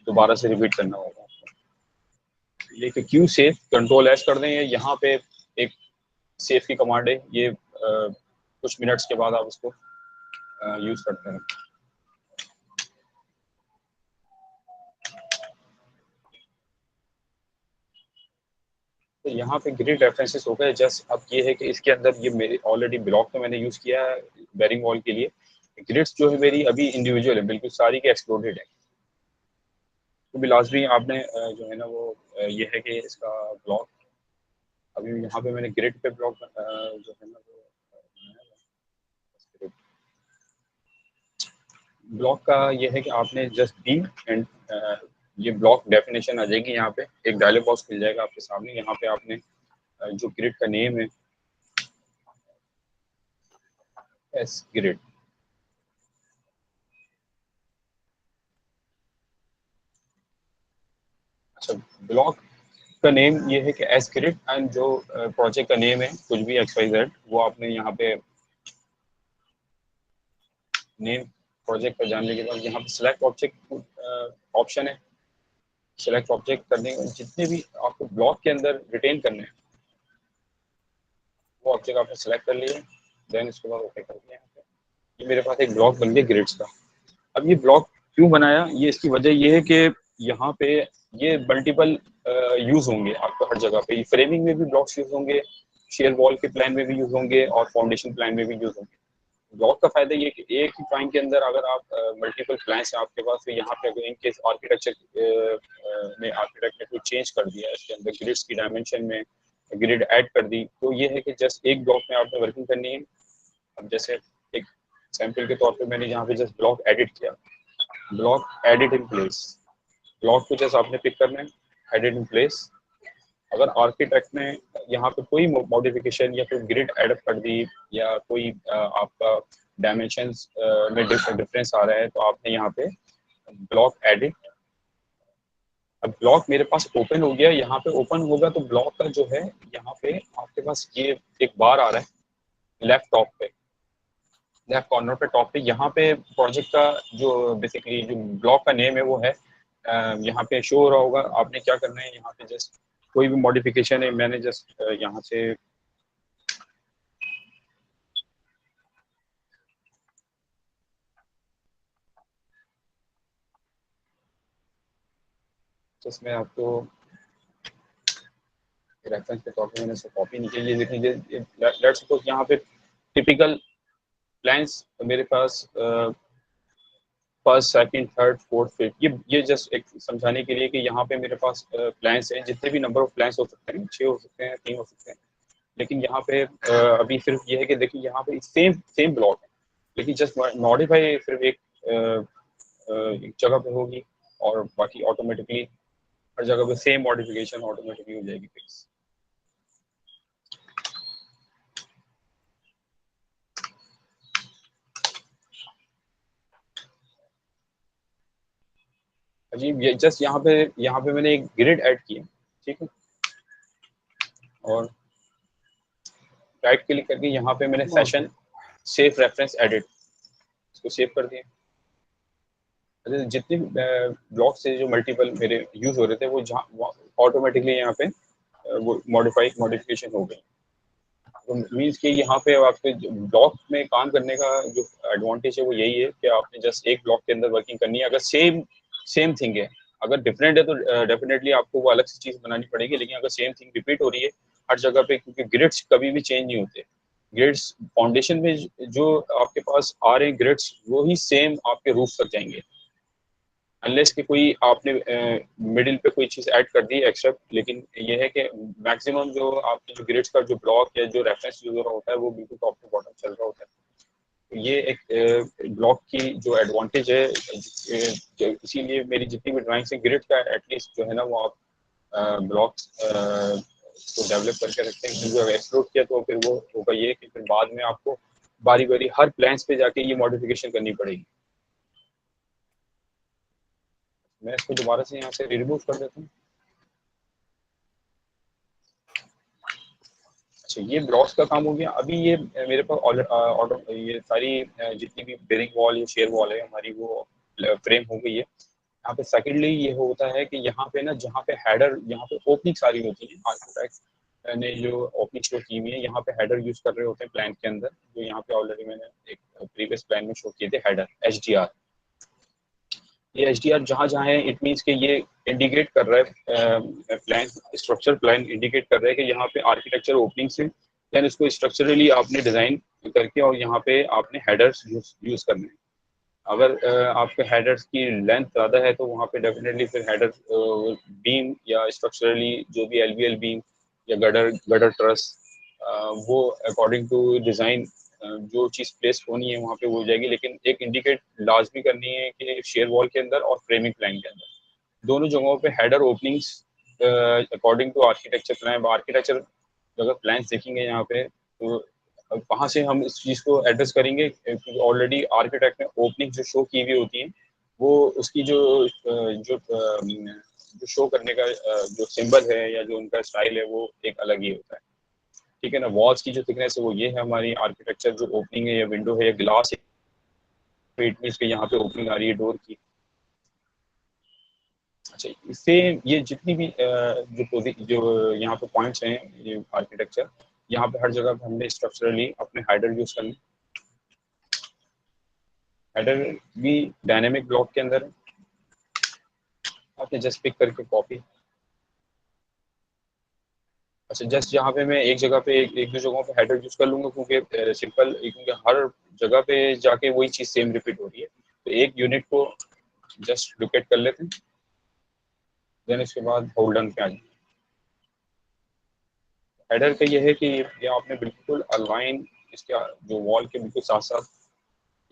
दोबारा से रिपीट करना होगा। ये क्यू सेव कंट्रोल एस कर दें, यहाँ पे एक सेव की कमांड है, ये कुछ मिनट्स के बाद आप उसको यूज करते हैं। तो यहाँ पे ग्रिड रेफरेंसेस हो गए। जस्ट अब ये है कि इसके अंदर ये मेरे ऑलरेडी ब्लॉक तो मैंने यूज किया है बेरिंग वॉल के लिए, ग्रिड्स जो है मेरी अभी इंडिविजुअल है, बिल्कुल सारी के एक्सप्लोडेड है। तो भी लाजमी आपने जो है ना वो ये है कि इसका ब्लॉक अभी यहाँ पे मैंने ग्रिड पे ब्लॉक जो है ना वो ब्लॉक का ये है कि आपने जस्ट बीम एंड ये ब्लॉक डेफिनेशन आ जाएगी, यहाँ पे एक डायलॉग बॉक्स खुल जाएगा आपके सामने। यहाँ पे आपने जो ग्रिड का नेम है एस ग्रिड, अच्छा ब्लॉक का नेम ये है कि एस ग्रिड एंड जो प्रोजेक्ट का नेम है कुछ भी XYZ वो आपने यहाँ पे नेम प्रोजेक्ट पर जानने के बाद यहाँ पे सिलेक्ट ऑब्जेक्ट ऑप्शन है। सिलेक्ट ऑब्जेक्ट करने के जितने भी आपको ब्लॉक के अंदर रिटेन करने हैं वो ऑब्जेक्ट आपने सेलेक्ट कर लिए, देन इसके बाद ओके कर दिया। ये मेरे पास एक ब्लॉक बन गया ग्रिड्स का। अब ये ब्लॉक क्यों बनाया, ये इसकी वजह ये है कि यहाँ पे ये मल्टीपल यूज होंगे आपको हर जगह पे, फ्रेमिंग में भी ब्लॉक्स यूज होंगे, शेयर वॉल के प्लान में भी यूज होंगे और फाउंडेशन प्लान में भी यूज होंगे। ब्लॉक का फायदा ये कि एक ही ड्राइंग के अंदर अगर आप मल्टीपल प्लान्स हैं आपके पास, तो यहाँ पे अगर इनके आर्किटेक्चर में आर्किटेक्ट ने कुछ चेंज कर दिया इसके अंदर ग्रिड्स की डायमेंशन में ग्रिड ऐड कर दी, तो ये है कि जस्ट एक ब्लॉक में आपने वर्किंग करनी है। अब जैसे एक सैंपल के तौर पे मैंने यहाँ पे जस्ट ब्लॉक एडिट किया, block edit in place, block को जस्ट आपने पिक करना है, एडिट इन प्लेस। अगर आर्किटेक्ट ने यहाँ पे कोई मॉडिफिकेशन या फिर ग्रिड एडअप कर दी या कोई आपका डायमेंशंस में डिफरेंस आ रहा है, तो आपने यहाँ पे ब्लॉक एडिट, अब ब्लॉक मेरे पास ओपन हो गया, यहाँ पे ओपन होगा तो ब्लॉक का जो है यहाँ पे आपके पास ये एक बार आ रहा है लेफ्ट टॉप पे, लेफ्ट कॉर्नर पे टॉप पे, यहाँ पे प्रोजेक्ट का जो बेसिकली जो ब्लॉक का नेम है वो है यहाँ पे शो हो रहा होगा। आपने क्या करना है, यहाँ पे जस्ट कोई भी मॉडिफिकेशन है, मैंने जस्ट यहाँ से जस्ट मैं आपको रेफरेंस के तौर पे मैंने इसे कॉपी नहीं किया, ये देखिए लेट्स सपोज यहाँ पे टिपिकल प्लान्स मेरे पास first second third fourth fifth, ये जस्ट एक समझाने के लिए कि यहाँ पे मेरे पास प्लान्स हैं, जितने भी नंबर ऑफ प्लान्स हो सकते हैं, 6 हो सकते हैं, 3 हो सकते हैं, लेकिन यहाँ पे अभी सिर्फ ये है कि देखिए यहाँ पे सेम ब्लॉक है, लेकिन जस्ट मॉडिफाई सिर्फ एक जगह पे होगी और बाकी ऑटोमेटिकली हर जगह पे सेम मॉडिफिकेशन ऑटोमेटिकली हो जाएगी फिक्स। अजीब, ये जस्ट यहाँ पे मैंने एक ग्रिड ऐड किया, ठीक है, और राइट क्लिक करके यहाँ पे मैंने सेशन सेव रेफरेंस एडिट इसको सेव कर दिया। जितने ब्लॉक से जो मल्टीपल मेरे यूज हो रहे थे वो जहाँ ऑटोमेटिकली यहाँ पे वो मॉडिफिकेशन हो गई। तो मीन्स कि यहाँ पे आपके ब्लॉक में काम करने का जो एडवांटेज है वो यही है कि आपने जस्ट एक ब्लॉक के अंदर वर्किंग करनी है। अगर सेम सेम थिंग है। अगर डिफरेंट है तो डेफिनेटली आपको वो अलग सी चीज बनानी पड़ेगी, लेकिन अगर सेम थिंग रिपीट हो रही है हर जगह पे, क्योंकि ग्रिड्स कभी भी चेंज नहीं होते। ग्रिड्स फाउंडेशन में जो आपके पास आ रहे हैं ग्रिड्स, वो ही सेम आपके रूफ तक जाएंगे, अनलेस कि कोई आपने मिडिल पे कोई चीज ऐड कर दी एक्स्ट्रा। लेकिन ये है कि मैक्सिमम जो आपके जो ग्रिड्स का जो ब्लॉक या जो रेफरेंस यूज हो रहा होता है वो बिल्कुल टॉप टू बॉटम चल रहा होता है। ये एक ब्लॉक की जो एडवांटेज है, इसीलिए मेरी जितनी भी ड्राइंग्स है ग्रिड का एटलीस्ट जो है ना वो आप ब्लॉक्स को डेवलप करके रखते हैं, क्योंकि अगर एक्सप्लोर किया तो फिर वो होगा ये कि फिर बाद में आपको बारी बारी हर प्लान्स पे जाके ये मॉडिफिकेशन करनी पड़ेगी। मैं इसको दोबारा से यहाँ से रिमूव कर देता हूँ। अच्छा, ये ब्लॉक्स का काम हो गया। अभी ये मेरे पास ऑर्डर ये सारी जितनी भी बेरिंग वॉल या शेयर वॉल है हमारी वो फ्रेम हो गई है। यहाँ पे सेकेंडली ये होता है कि यहाँ पे ना जहाँ पे हेडर, यहाँ पे ओपनिंग सारी होती है, आर्किटेक्ट ने जो ओपनिंग शो की हुई है यहाँ पे हेडर यूज कर रहे होते हैं प्लान के अंदर, जो यहाँ पे ऑलरेडी मैंने एक प्रीवियस प्लान में शो किए थे हेडर HDR। ये HDR जहाँ जहाँ है इट मीन्स कि ये इंडिकेट कर रहा है प्लान, स्ट्रक्चर प्लान इंडिकेट कर रहा है कि यहाँ पे आर्किटेक्चर ओपनिंग से देन उसको स्ट्रक्चरली आपने डिजाइन करके और यहाँ पे आपने हेडर्स यूज करने हैं। अगर आपके हेडर्स की लेंथ ज़्यादा है तो वहाँ पे डेफिनेटली फिर हेडर बीम या स्ट्रक्चरली जो भी LVL बीम या गडर ट्रस वो अकॉर्डिंग टू डिज़ाइन जो चीज़ प्लेस होनी है वहाँ पे वो हो जाएगी। लेकिन एक इंडिकेट लाजमी करनी है कि शेयर वॉल के अंदर और फ्रेमिंग प्लान के अंदर दोनों जगहों पे header openings according to architecture plan. Architecture अगर प्लान देखेंगे यहाँ पे तो वहाँ से हम इस चीज़ को एड्रेस करेंगे, क्योंकि ऑलरेडी आर्किटेक्ट ने ओपनिंग जो शो की हुई होती है वो उसकी जो शो करने का जो सिंबल है या जो उनका स्टाइल है वो एक अलग ही होता है। ठीक है ना। वॉल्स की जो थिकनेस है वो ये है हमारी, आर्किटेक्चर जो ओपनिंग है या विंडो है या ग्लास है, इट मींस कि यहाँ पे ओपनिंग आ रही है डोर की। अच्छा, इससे ये जितनी भी जो यहाँ पे पॉइंट्स हैं ये आर्किटेक्चर, यहाँ पे हर जगह पे हमने स्ट्रक्चरली अपने हेडर यूज करने। हेडर भी डायनेमिक ब्लॉक के अंदर है, आपने जस्ट पिक करके कॉपी। अच्छा, जस्ट यहाँ पे मैं एक जगह पे एक दो जगहों पे हेडर यूज कर लूंगा क्योंकि सिंपल, क्योंकि हर जगह पे जाके वही चीज सेम रिपीट हो रही है। तो एक यूनिट को जस्ट लोकेट कर लेते हैं, देन इसके बाद होल्ड डन पे आ जाए। हेडर का ये है कि ये आपने बिल्कुल अलाइन इसके जो वॉल के बिल्कुल साथ साथ,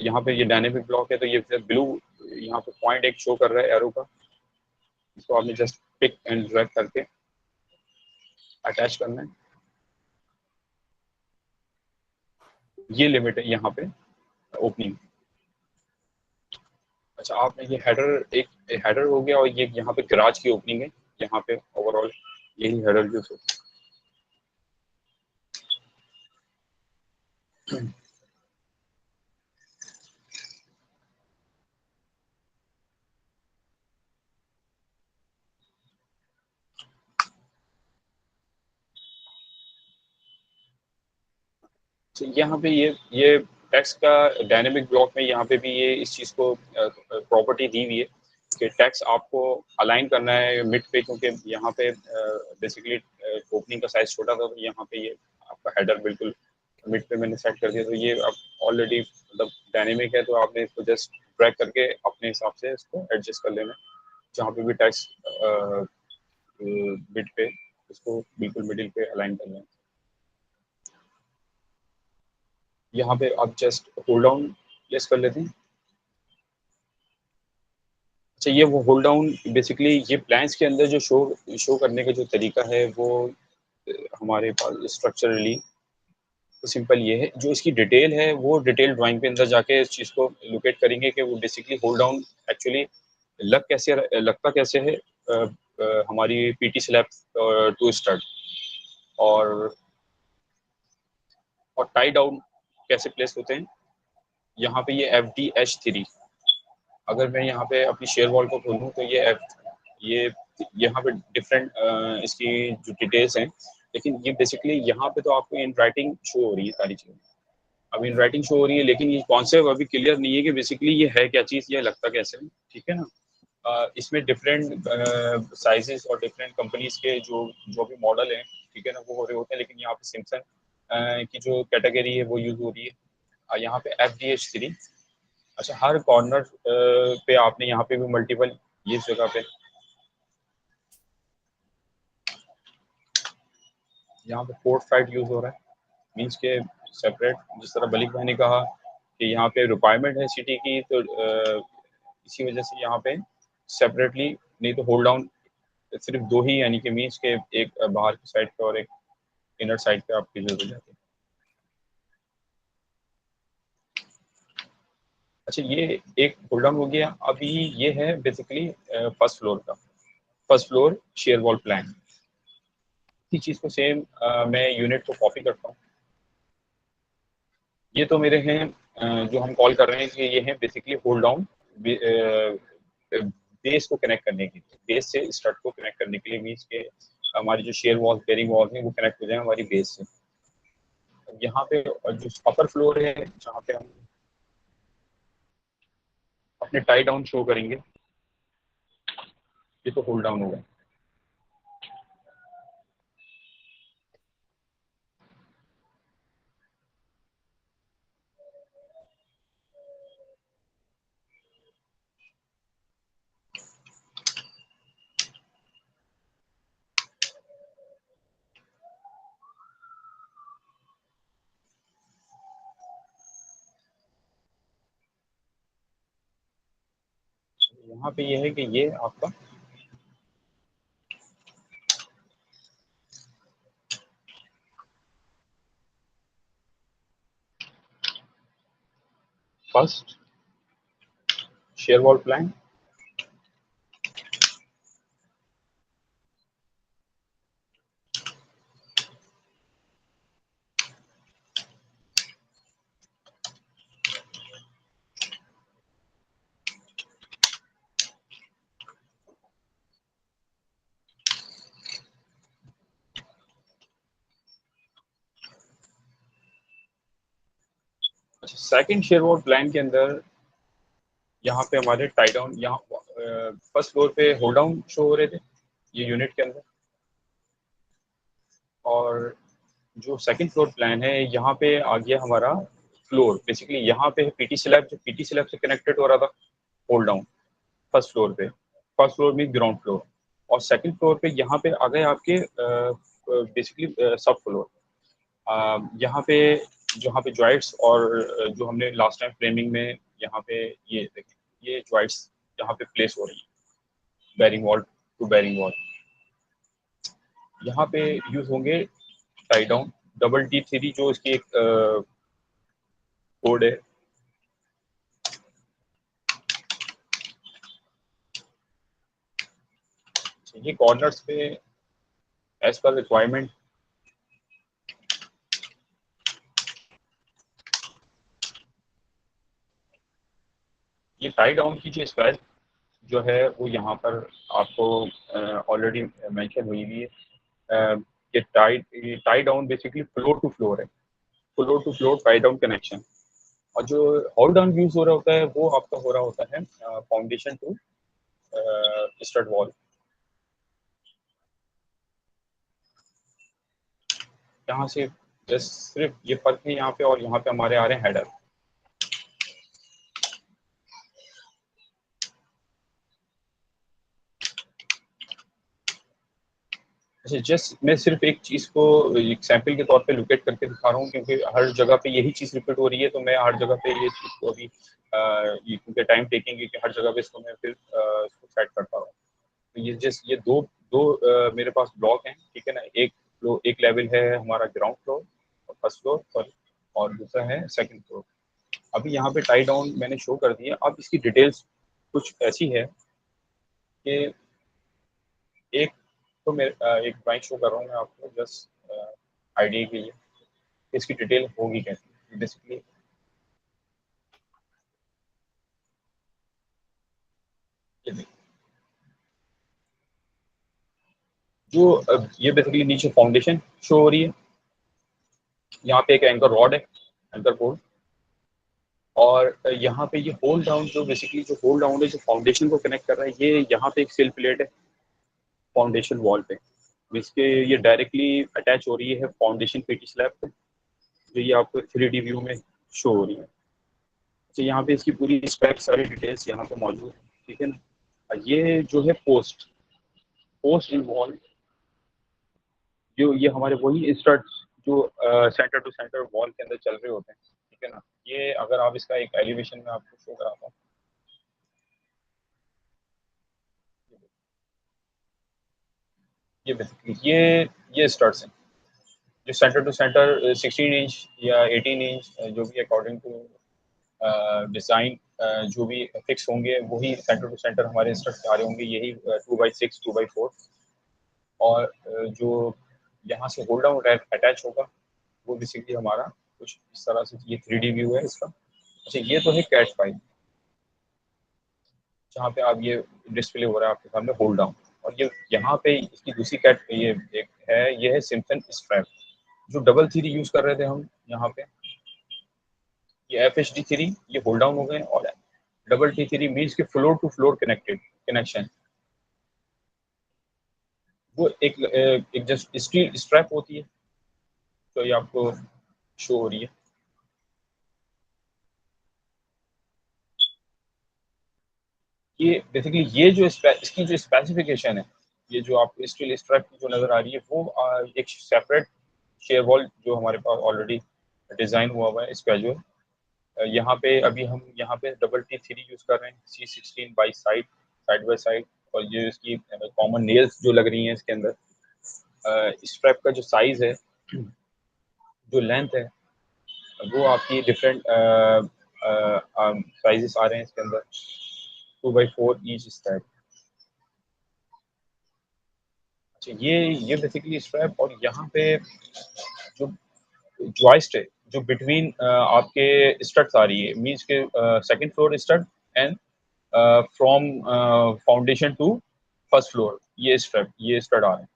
यहाँ पे ये डायनेमिक ब्लॉक है तो ये ब्लू यहाँ पे पॉइंट एक शो कर रहा है एरो का, इसको आपने जस्ट पिक एंड ड्रैग करके अटैच करना है। ये लिमिट है यहाँ पे ओपनिंग। अच्छा, आपने ये हेडर एक हेडर हो गया और ये यहाँ पे गराज की ओपनिंग है, यहाँ पे ओवरऑल यही हेडर यूज होता है। तो यहाँ पे ये टेक्स्ट का डायनेमिक ब्लॉक में यहाँ पे भी ये इस चीज़ को प्रॉपर्टी दी हुई है कि टेक्स्ट आपको अलाइन करना है मिड पे, क्योंकि यहाँ पे बेसिकली ओपनिंग का साइज छोटा था तो यहाँ पे ये आपका हेडर बिल्कुल मिड पे मैंने सेट कर दिया। तो ये अब ऑलरेडी मतलब डायनेमिक है तो आपने इसको जस्ट ड्रैग करके अपने हिसाब से इसको एडजस्ट कर लेना। जहाँ पे भी टेक्स्ट मिड पे इसको बिल्कुल मिडिल पे अलाइन कर लेना। यहाँ पे आप जस्ट होल्ड डाउन प्लेस कर लेते हैं। अच्छा, ये वो होल्ड डाउन बेसिकली ये प्लान्स के अंदर जो शो करने का जो तरीका है वो हमारे पास स्ट्रक्चरली तो सिंपल ये है। जो इसकी डिटेल है वो डिटेल ड्राइंग पे अंदर जाके इस चीज़ को लोकेट करेंगे कि वो बेसिकली होल्ड डाउन एक्चुअली लगता कैसे है हमारी PT स्लैब टू स्टड और टाई डाउन कैसे प्लेस होते हैं। यहाँ पे ये FDH3, अगर मैं यहाँ पे अपनी शेयर वॉल को खोलूँ तो ये यहाँ पे डिफरेंट इसकी जो डिटेल्स हैं, लेकिन ये बेसिकली यहाँ पे तो आपको इन राइटिंग शो हो रही है सारी चीज़ें। अब इन राइटिंग शो हो रही है लेकिन ये कॉन्सेप्ट अभी क्लियर नहीं है कि बेसिकली ये है क्या चीज़, ये लगता कैसे है। ठीक है ना। इसमें डिफरेंट साइजेस और डिफरेंट कंपनीज के जो भी मॉडल हैं, ठीक है ना, वो हो रहे होते हैं, लेकिन यहाँ पे सैमसंग की जो कैटेगरी है वो यूज हो रही है। यहाँ पे FDH3। अच्छा, हर कॉर्नर पे आपने यहाँ पे भी मल्टीपल, ये इस जगह पे यहाँ पे पोर्ट साइड यूज हो रहा है, मीन्स के सेपरेट, जिस तरह मलिक भाई ने कहा कि यहाँ पे रिक्वायरमेंट है सिटी की, तो इसी वजह से यहाँ पे सेपरेटली, नहीं तो होल्ड डाउन सिर्फ दो ही, यानी कि मीन्स के एक बाहर की साइड पे और एक इनर साइड पे आपकी यूज हो जाती है। अच्छा, ये एक होल्ड डाउन हो गया। अभी ये है बेसिकली फर्स्ट फ्लोर का, first floor share wall plan. इसी चीज को सेम मैं यूनिट को कॉपी करता हूँ। ये तो मेरे हैं जो हम कॉल कर रहे हैं कि ये है बेसिकली होल्ड डाउन बेस को कनेक्ट करने के लिए, बेस से स्टड को कनेक्ट करने के लिए, मीन्स के हमारी जो शेयर वॉल, बेरिंग वॉल है, वो कनेक्ट हो जाए हमारी बेस से। यहाँ पे जो अपर फ्लोर है, जहाँ पे हम अपने टाई डाउन शो करेंगे, ये तो होल्ड डाउन होगा। यहाँ पे ये है कि ये आपका फर्स्ट शेयर वॉल प्लान, अच्छा सेकंड शेयर वॉल प्लान के अंदर यहाँ पे हमारे टाई डाउन, यहाँ फर्स्ट फ्लोर पे होल्ड डाउन शो हो रहे थे ये यूनिट के अंदर, और जो सेकंड फ्लोर प्लान है यहाँ पे आ गया हमारा फ्लोर। बेसिकली यहाँ पे पीटी स्लैब, जो पीटी स्लैब से कनेक्टेड हो रहा था होल्ड डाउन फर्स्ट फ्लोर पे, फर्स्ट फ्लोर में ग्राउंड फ्लोर, और सेकंड फ्लोर पे यहाँ पे आ गए आपके बेसिकली सब फ्लोर। यहाँ पे जहाँ पे जॉइंट्स और जो हमने लास्ट टाइम फ्रेमिंग में यहाँ पे ये देखें, ये जॉइंट्स यहाँ पे प्लेस हो रही है bearing wall to bearing wall. यहाँ पे यूज होंगे टाई डाउन DD3, जो इसकी एक कोड है। ये कॉर्नर्स पे एज पर रिक्वायरमेंट ये टाई डाउन की जो स्क्वायर जो है वो यहाँ पर आपको ऑलरेडी मेंशन हुई हुई है। ये tie down basically floor to floor है, floor to floor tie down connection. और जो होल्ड डाउन यूज हो रहा होता है वो आपका हो रहा होता है फाउंडेशन टू स्टड वॉल। यहाँ से जस्ट सिर्फ ये फर्क है यहाँ पे, और यहाँ पे हमारे आ रहे हैं हेडर। अच्छा, जस्ट मैं सिर्फ एक चीज़ को एक सैंपल के तौर पे लोकेट करके दिखा रहा हूँ, क्योंकि हर जगह पे यही चीज़ रिपीट हो रही है, तो मैं हर जगह पे ये चीज़ को अभी क्योंकि टाइम टेकिंग है कि हर जगह पे इसको मैं फिर इसको सेट करता हूँ। तो ये जस्ट ये दो दो मेरे पास ब्लॉक हैं, ठीक है ना। एक लेवल है हमारा ग्राउंड फ्लोर और फर्स्ट फ्लोर, और दूसरा है सेकंड फ्लोर। अभी यहाँ पे टाई डाउन मैंने शो कर दिया। अब इसकी डिटेल्स कुछ ऐसी है कि एक तो मैं एक ड्राइंग शो कर रहा हूँ मैं आपको जस्ट आइडिया के लिए, इसकी डिटेल होगी कैसे। बेसिकली जो ये बेसिकली नीचे फाउंडेशन शो हो रही है, यहाँ पे एक एंकर रॉड है, एंकर बोर्ड, और यहाँ पे ये होल्ड डाउन, जो बेसिकली जो होल्ड डाउन है जो फाउंडेशन को कनेक्ट कर रहा है, ये यहाँ पे एक सिल प्लेट है फाउंडेशन वॉल पे, जिसके ये डायरेक्टली अटैच हो रही है फाउंडेशन पीटी स्लैब पे, जो ये आपको 3D व्यू में शो हो रही है। तो यहाँ पे इसकी पूरी स्पेक सारी डिटेल्स यहाँ पे मौजूद है, ठीक है ना। ये जो है पोस्ट इन वॉल, जो ये हमारे वही स्टड्स जो सेंटर टू सेंटर वॉल के अंदर चल रहे होते हैं, ठीक है ना। ये अगर आप इसका एक एलिवेशन में आपको शो कराता हूँ, ये बेसिकली ये स्टड्स हैं जो सेंटर टू सेंटर 16 इंच या 18 इंच जो भी अकॉर्डिंग टू डिज़ाइन जो भी फिक्स होंगे वही सेंटर टू सेंटर हमारे स्टड्स आ रहे होंगे, यही 2x6 2x4। और जो यहाँ से होल्ड डाउन अटैच होगा वो बेसिकली हमारा कुछ इस तरह से, ये 3D व्यू है इसका। अच्छा, ये तो है कैट फाइल, जहाँ पे आप ये डिस्प्ले हो रहा है आपके सामने होल्ड डाउन। और ये यहाँ पे इसकी दूसरी कैट ये एक है, ये है सिम्पसन स्ट्रैप, जो डबल 3D यूज कर रहे थे हम यहाँ पे। ये FHD3 ये होल्ड डाउन हो गए, और डबल T3 मीन्स के फ्लोर टू फ्लोर कनेक्शन। वो एक जस्ट स्टील स्ट्रैप होती है, तो ये आपको शो हो रही है। ये बेसिकली ये जो इसकी जो स्पेसिफिकेशन है, ये जो आपको स्टील स्ट्रैप की जो नज़र आ रही है, वो एक सेपरेट शेयर वॉल जो हमारे पास ऑलरेडी डिज़ाइन हुआ है स्केजुअल। यहाँ पे अभी हम यहाँ पे डबल T3 यूज़ कर रहे हैं, C16 by side by side. और ये इसकी कॉमन नेल्स जो लग रही हैं इसके अंदर, स्ट्रैप का जो साइज़ है, जो लेंथ है, वो आपकी डिफरेंट साइजेस आ रहे हैं इसके अंदर, 2x4 ईच स्ट्रैप। अच्छा, ये बेसिकली स्ट्रैप, और यहाँ पे जो जॉइस्ट है जो बिटवीन आपके स्टड्स आ रही है, मीन्स के second floor stud end from foundation to first floor, ये स्टड आ रहे हैं।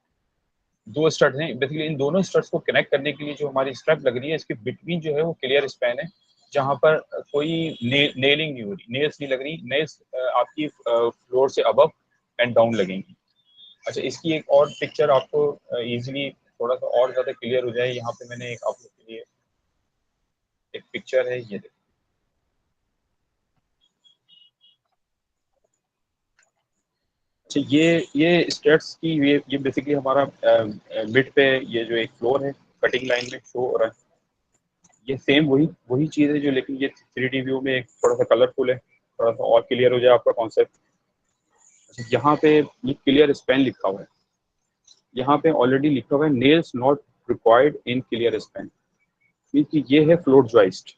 दो स्टड हैं बेसिकली, इन दोनों स्टड्स को कनेक्ट करने के लिए जो हमारी स्ट्रैप लग रही है, इसके बिटवीन जो है वो क्लियर स्पैन है, जहाँ पर कोई नेलिंग नहीं हो रही, नेल्स नहीं लग रही। नेल्स आपकी फ्लोर से अबव एंड डाउन लगेंगी। अच्छा, इसकी एक और पिक्चर आपको इजीली थोड़ा सा और ज़्यादा क्लियर हो जाए, यहाँ पे मैंने एक आप लोग के लिए एक पिक्चर है, ये देखो। अच्छा, ये स्टेट्स की ये बेसिकली हमारा मिड पे ये जो एक फ्लोर है कटिंग लाइन में शो हो रहा है, ये सेम वही चीज़ है जो, लेकिन ये 3D व्यू में एक थोड़ा सा कलरफुल है, थोड़ा सा और क्लियर हो जाए आपका कॉन्सेप्ट। अच्छा, यहाँ पे ये क्लियर स्पैन लिखा हुआ है, यहाँ पे ऑलरेडी लिखा हुआ है nails not required in clear span, क्योंकि ये है फ्लोर जॉइस्ट।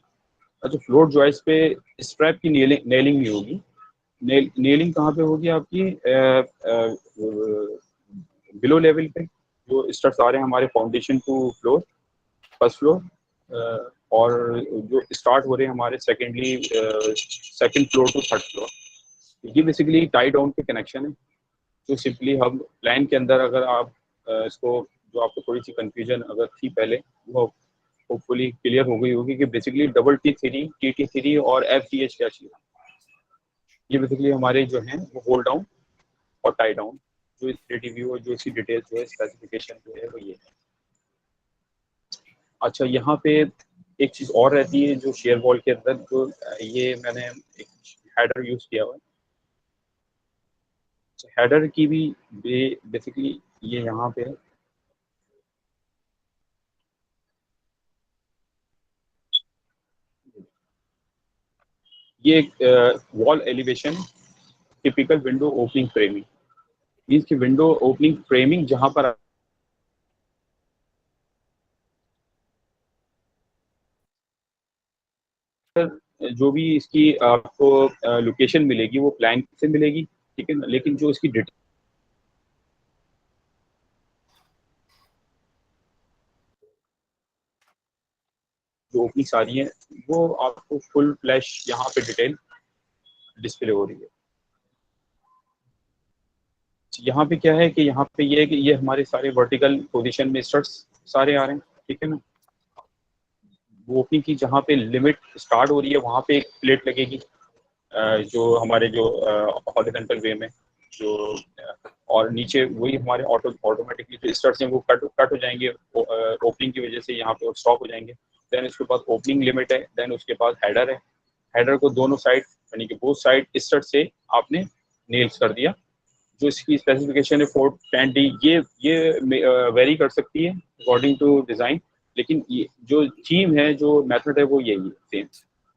अच्छा, फ्लोर जॉइस्ट पे स्ट्रैप की नेलिंग नहीं होगी। नेलिंग कहाँ पे होगी आपकी, बिलो लेवल पे, जो स्टड्स आ रहे हैं हमारे foundation to floor first floor, और जो स्टार्ट हो रहे हैं हमारे second floor to third floor. ये बेसिकली टाई डाउन के कनेक्शन है, जो सिंपली हम प्लान के अंदर, अगर आप इसको, जो आपको थोड़ी सी कंफ्यूजन अगर थी पहले, वो होपफुली क्लियर हो गई होगी कि बेसिकली डबल T3 TT3 और FTH क्या चीज़ है। ये बेसिकली हमारे जो हैं वो होल्ड डाउन और टाई डाउन, जो इस 3D व्यू और जो इसकी डिटेल्स जो है स्पेसिफिकेशन जो है वो ये है। अच्छा, यहाँ पे एक चीज़ और रहती है जो शेयर वॉल के अंदर, जो ये मैंने एक हेडर यूज़ किया हुआ है। हेडर की भी बेसिकली ये यहाँ पे है, ये एक wall elevation, typical window opening framing, means की विंडो ओपनिंग फ्रेमिंग जहाँ पर जो भी इसकी आपको लोकेशन मिलेगी वो प्लान से मिलेगी, ठीक है ना, लेकिन जो इसकी डिटेल जो ओपनिंग्स आ रही है वो आपको फुल फ्लैश यहाँ पे डिटेल डिस्प्ले हो रही है। यहाँ पे क्या है कि यहाँ पे ये है कि ये हमारे सारे वर्टिकल पोजीशन में स्टड्स सारे आ रहे हैं, ठीक है ना। वो ओपनिंग की जहाँ पे लिमिट स्टार्ट हो रही है वहाँ पे एक प्लेट लगेगी, जो हमारे जो हॉरिजॉन्टल वे में जो और नीचे वही हमारे ऑटोमेटिकली जो स्टड्स हैं वो कट हो जाएंगे ओपनिंग की वजह से, यहाँ पे स्टॉप हो जाएंगे। देन उसके बाद ओपनिंग लिमिट है, देन उसके बाद हेडर है। हेडर को दोनों साइड यानी कि बोथ साइड स्टड से आपने नेल्स कर दिया। जो इसकी स्पेसिफिकेशन है 410D, ये वेरी कर सकती है अकॉर्डिंग टू डिज़ाइन, लेकिन ये जो थीम है, जो मेथड है, वो यही है सेम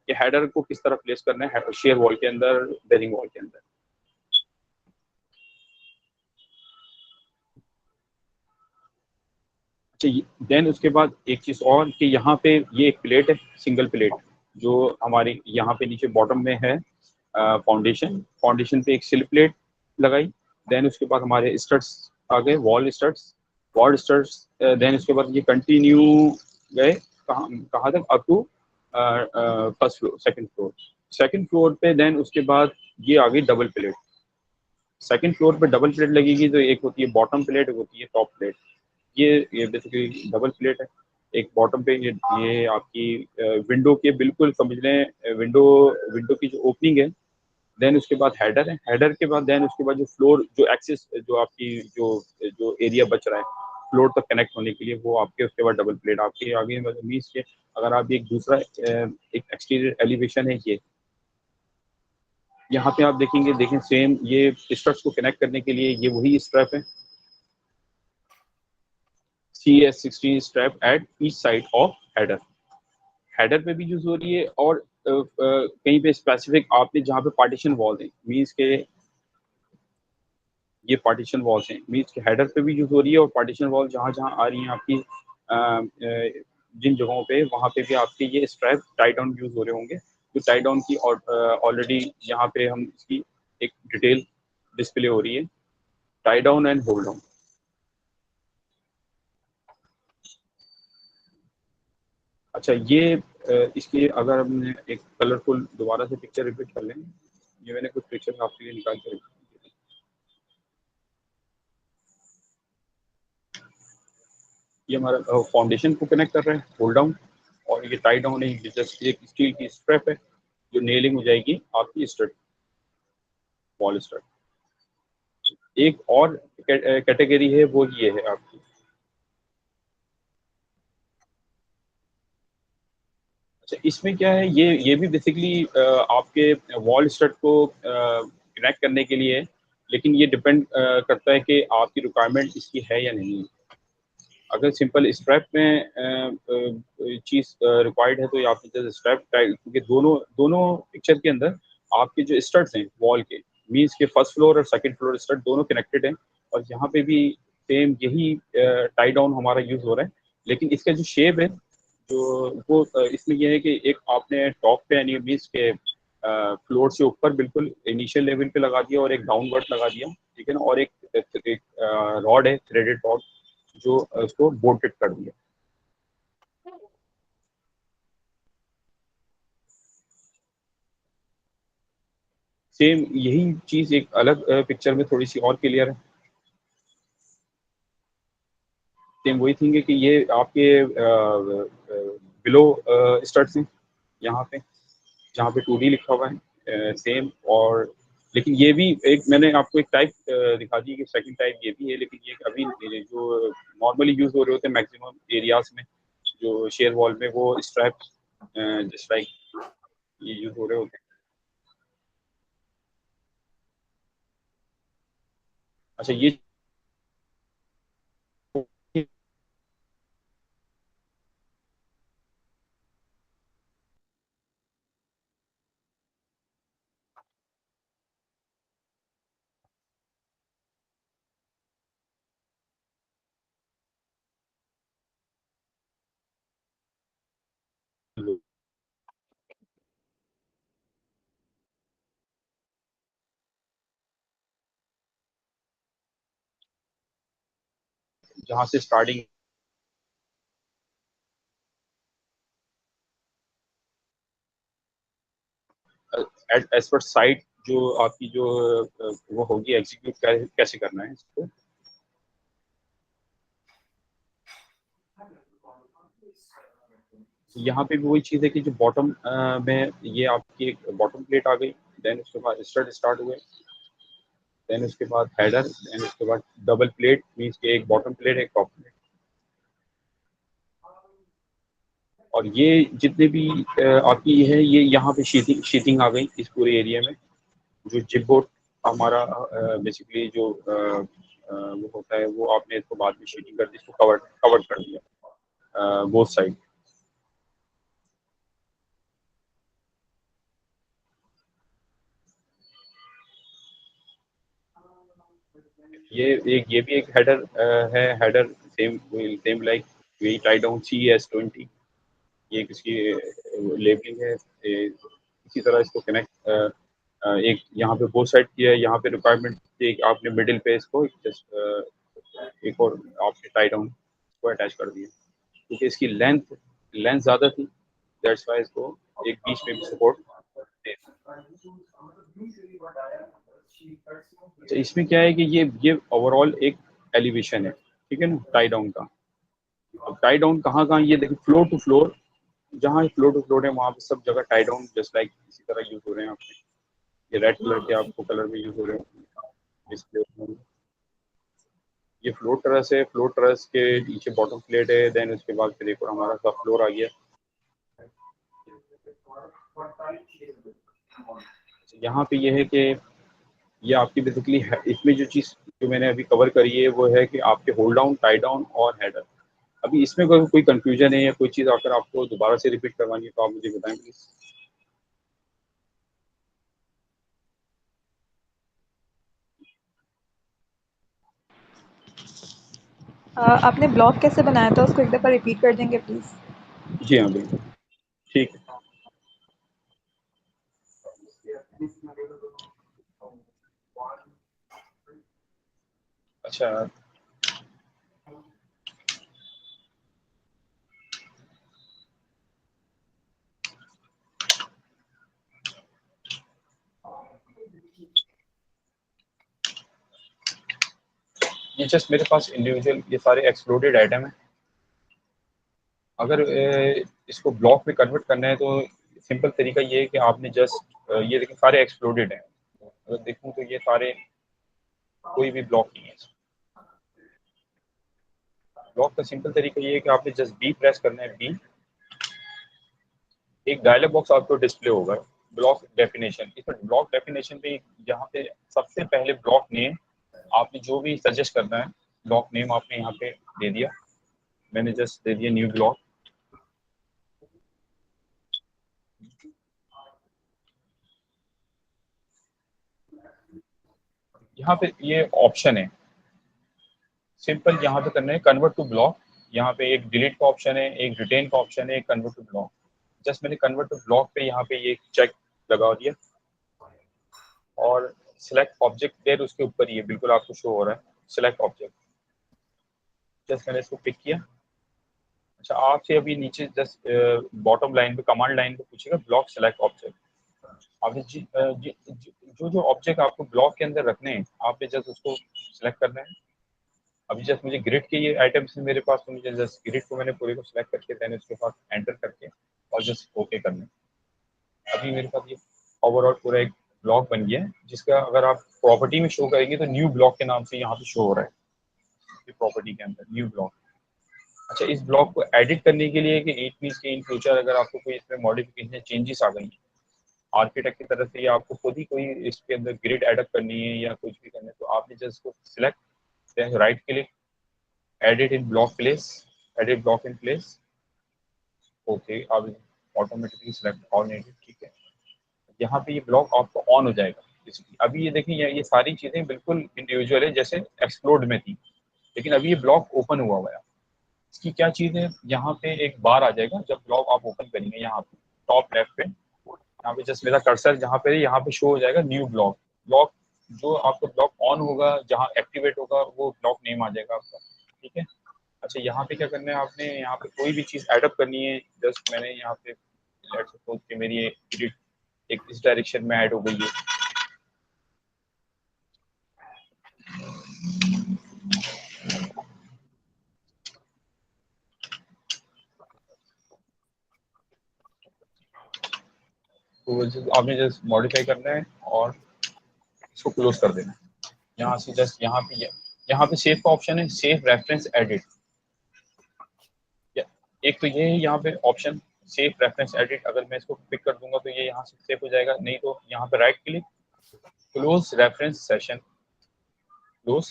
कि हेडर को किस तरह प्लेस करना है शेयर वॉल के अंदर, बेरिंग वॉल के अंदर। अच्छा, देन उसके बाद एक चीज़ और कि यहाँ पे ये एक प्लेट है, सिंगल प्लेट, जो हमारी यहाँ पे नीचे बॉटम में है फाउंडेशन पे एक सिल प्लेट लगाई। देन उसके बाद हमारे स्टड्स आ गए, वॉल स्टड्स। देन उसके बाद ये कंटिन्यू गए कहाँ तक, up to first floor, second floor पे। देन उसके बाद ये आ गई डबल प्लेट। सेकंड फ्लोर पे डबल प्लेट लगेगी, तो एक होती है बॉटम प्लेट, एक होती है टॉप प्लेट। ये बेसिकली डबल प्लेट है। एक बॉटम पे ये आपकी विंडो के बिल्कुल समझ लें, विंडो की जो ओपनिंग है। देन उसके बाद हेडर है, हेडर के बाद देन उसके बाद जो फ्लोर, जो एक्सेस, जो आपकी जो एरिया बच रहा है फ्लोर तक कनेक्ट होने के लिए, वो आपके उसके बाद डबल प्लेट आपके आगे मीन्स के अगर आप एक दूसरा एक एक्सटीरियर एलिवेशन है ये, यहाँ पे आप देखें सेम ये स्ट्रक्स को कनेक्ट करने के लिए ये वही स्ट्रैप है, CS16 strap at each side of header. Header पे भी यूज हो रही है, और कहीं पे स्पेसिफिक आपने जहाँ पे पार्टीशन वॉल है, मीन्स के ये पार्टीशन वॉल्स हैं, मीन्स के हेडर पे भी यूज हो रही है, और पार्टीशन वॉल जहाँ जहाँ आ रही हैं आपकी जिन जगहों पे, वहाँ पे भी आपके ये स्ट्रैप टाई डाउन यूज हो रहे होंगे। तो टाई डाउन की ऑलरेडी यहाँ पे हम इसकी एक डिटेल डिस्प्ले हो रही है, tie down and hold down. अच्छा, ये इसकी अगर हमने एक कलरफुल दोबारा से पिक्चर रिपीट कर लें, ये मैंने कुछ पिक्चर आपके लिए निकाल के रखी। ये हमारा फाउंडेशन को कनेक्ट कर रहा है, होल्ड डाउन, और ये टाई डाउन है, ये जस्ट एक स्टील की स्ट्रैप है जो नेलिंग हो जाएगी आपकी स्टड, वॉल स्टड। एक और कैटेगरी है, वो ये है आपकी। अच्छा, इसमें क्या है, ये भी बेसिकली आपके वॉल स्टड को कनेक्ट करने के लिए है, लेकिन ये डिपेंड करता है कि आपकी रिक्वायरमेंट इसकी है या नहीं। अगर सिंपल स्ट्रैप में चीज़ रिक्वायर्ड है, तो ये आपकी जैसे स्ट्रैप टाइप, क्योंकि दोनों दोनों पिक्चर के अंदर आपके जो स्टड्स हैं वॉल के, मीन्स के फर्स्ट फ्लोर और सेकंड फ्लोर स्टड दोनों कनेक्टेड हैं, और यहाँ पे भी सेम यही टाई डाउन हमारा यूज हो रहा है। लेकिन इसका जो शेप है, जो वो इसमें यह है कि एक आपने टॉप पे यानी मीन्स के फ्लोर से ऊपर बिल्कुल इनिशियल लेवल पे लगा दिया, और एक डाउनवर्ड लगा दिया, ठीक है ना, और एक रॉड है, थ्रेडेड रॉड, जो उसको बोल्टेड कर दिया। सेम यही चीज एक अलग पिक्चर में थोड़ी सी और क्लियर है। सेम वही थिंग है कि ये आपके बिलो स्टड्स हैं यहाँ पे, जहाँ पे 2D लिखा हुआ है सेम। और लेकिन ये भी एक मैंने आपको एक टाइप दिखा दी कि सेकंड टाइप ये भी है, लेकिन ये अभी जो नॉर्मली यूज हो रहे होते हैं मैक्सिमम एरियाज में, जो शेयर वॉल में, वो स्ट्रैप जस्ट लाइक ये यूज हो रहे होते हैं। अच्छा, ये जहाँ से स्टार्टिंग एज पर साइट, जो आपकी जो वो होगी एग्जीक्यूट कैसे करना है इसको। यहाँ पे भी वही चीज़ है कि जो बॉटम में ये आपकी एक बॉटम प्लेट आ गई, देन उसके बाद स्टड स्टार्ट हुए, देन उसके बाद हेडर, देन उसके बाद डबल प्लेट, मीन्स कि एक बॉटम प्लेट एक टॉप प्लेट। और ये जितने भी आपकी है, ये यहाँ पे शीटिंग आ गई इस पूरे एरिया में। जो जिप बोर्ड हमारा बेसिकली जो वो होता है, वो आपने इसको बाद में शीटिंग कर दी, इसको कवर कर दिया बोथ साइड। ये भी एक हेडर है, header same like we tie down CS20, ये किसकी लेबलिंग है। इसी तरह इसको कनेक्ट एक यहाँ पे बोथ साइड की है, यहाँ पे रिक्वायरमेंट थी आपने मिडिल पे इसको जस्ट एक और आपने टाई डाउन को अटैच कर दिया, क्योंकि इसकी लेंथ ज़्यादा थी, दैट्स वाई इसको एक बीच में भी सपोर्ट दे। अच्छा, इसमें क्या है कि ये ओवरऑल एक एलिवेशन है, ठीक है ना, टाई डाउन का। अब टाई डाउन कहाँ कहाँ, ये देखिए फ्लोर टू फ्लोर, जहाँ फ्लोर टू फ्लोर है वहाँ पे सब जगह टाई डाउन जस्ट लाइक इसी तरह यूज हो रहे हैं आपके। ये रेड कलर के आपको कलर में यूज हो रहे हैं डिस्प्ले। ये फ्लोर ट्रस है, फ्लोर ट्रस के नीचे बॉटम प्लेट है, देन उसके बाद फिर एक और हमारा सब फ्लोर आ गया। यहाँ पे ये है कि ये आपकी बेसिकली इसमें जो चीज़ जो मैंने अभी कवर करी है वो है कि आपके होल्ड डाउन, टाई डाउन और हेडर। अभी इसमें कोई कंफ्यूजन है या कोई चीज़ अगर आपको दोबारा से रिपीट करवानी है तो आप मुझे बताएं प्लीज। आपने ब्लॉग कैसे बनाया था, उसको एक दफ़ा रिपीट कर देंगे प्लीज़? जी हाँ, बिल्कुल, ठीक है। अच्छा, ये जस्ट मेरे पास इंडिविजुअल ये सारे एक्सप्लोडेड आइटम है। अगर इसको ब्लॉक में कन्वर्ट करना है तो सिंपल तरीका ये है कि आपने जस्ट ये देखिए सारे एक्सप्लोडेड हैं। अगर देखूं तो ये सारे कोई भी ब्लॉक नहीं है। ब्लॉक का सिंपल तरीका ये है कि आपने जस्ट बी प्रेस करना है, बी, एक डायलॉग बॉक्स आपको डिस्प्ले होगा ब्लॉक डेफिनेशन। इसमें ब्लॉक डेफिनेशन पे यहाँ पे सबसे पहले ब्लॉक नेम आपने जो भी सजेस्ट करना है, ब्लॉक नेम आपने यहाँ पे दे दिया। मैंने जस्ट दे दिया न्यू ब्लॉक। यहाँ पे ये ऑप्शन है सिंपल, यहाँ पे करना है कन्वर्ट टू ब्लॉक। यहाँ पे एक डिलीट का ऑप्शन है, एक रिटेन का ऑप्शन है, एक कन्वर्ट टू ब्लॉक। जस्ट मैंने कन्वर्ट टू ब्लॉक पे यहाँ पे ये चेक लगा दिया और सिलेक्ट ऑब्जेक्ट देर उसके ऊपर ये बिल्कुल आपको शो हो रहा है सिलेक्ट ऑब्जेक्ट। जस्ट मैंने इसको पिक किया। अच्छा, आपसे अभी नीचे जस्ट बॉटम लाइन पे कमांड लाइन पे पूछेगा ब्लॉक सेलेक्ट ऑब्जेक्ट। आपने जो जो ऑब्जेक्ट आपको ब्लॉक के अंदर रखने हैं आपने जस्ट उसको सिलेक्ट करना है। अभी जस्ट मुझे ग्रिड के ये आइटम्स मेरे पास, तो मुझे जस्ट ग्रिड को मैंने पूरे को सिलेक्ट करके देन उसके बाद एंटर करके और जस्ट ओके करना है। अभी मेरे पास ये ओवरऑल पूरा एक ब्लॉक बन गया है, जिसका अगर आप प्रॉपर्टी में शो करेंगे तो न्यू ब्लॉक के नाम से यहाँ पे शो हो रहा है प्रॉपर्टी के अंदर न्यू ब्लॉक। अच्छा, इस ब्लॉक को एडिट करने के लिए कि इट मींस कि इन फ्यूचर अगर आपको कोई इसमें मॉडिफिकेशन चेंजेस आ गई आर्किटेक्ट की तरफ से या आपको खुद ही कोई इसके अंदर ग्रिड एडअप करनी है या कुछ भी करना है, तो आपने जस्ट को select, then right click, edit in block place, edit block in place, okay. अब ऑटोमेटिकली सिलेक्ट ऑल एडिट, ठीक है। यहाँ पे ये ब्लॉक आपको ऑन हो जाएगा। अभी ये देखिए ये सारी चीजें बिल्कुल इंडिविजुअल है जैसे एक्सप्लोड में थी, लेकिन अभी ये ब्लॉक ओपन हुआ है। इसकी क्या चीज है, यहाँ पे एक बार आ जाएगा जब ब्लॉक आप ओपन करेंगे, यहाँ पे टॉप लेफ्ट पे यहाँ पे जस्ट मेरा कर्सर जहाँ पे यहाँ पे शो हो जाएगा न्यू ब्लॉक। ब्लॉक जो आपका ब्लॉक ऑन होगा जहाँ एक्टिवेट होगा वो ब्लॉक नेम आ जाएगा आपका, ठीक है। अच्छा, यहाँ पे क्या करना है आपने, यहाँ पे कोई भी चीज एडअप करनी है, जस्ट मैंने यहाँ पे लेट्स सपोज कि मेरी एक इस डायरेक्शन में ऐड हो गई है। तो आपने जस्ट मॉडिफाई करना है और इसको क्लोज कर देना है। यहाँ से जस्ट यहाँ पे सेव का ऑप्शन है, सेव रेफरेंस एडिट। एक तो ये है यहाँ पे ऑप्शन सेव रेफरेंस एडिट, अगर मैं इसको पिक कर दूंगा तो ये यहाँ से सेव हो जाएगा, नहीं तो यहाँ पे right click, close reference session, close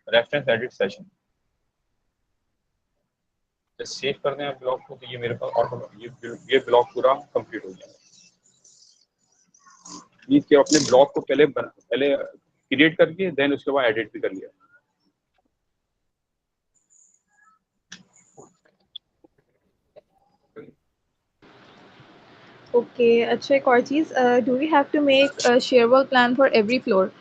reference edit session, just save कर दें ब्लॉक को, तो ये मेरे पास और ये ब्लॉक पूरा कंप्लीट हो जाएगा। मीन्स कि अपने ब्लॉक को पहले क्रिएट करके देन उसके बाद एडिट भी कर लिया। ओके अच्छा, एक और चीज़, do we have to make shear wall plan for every floor?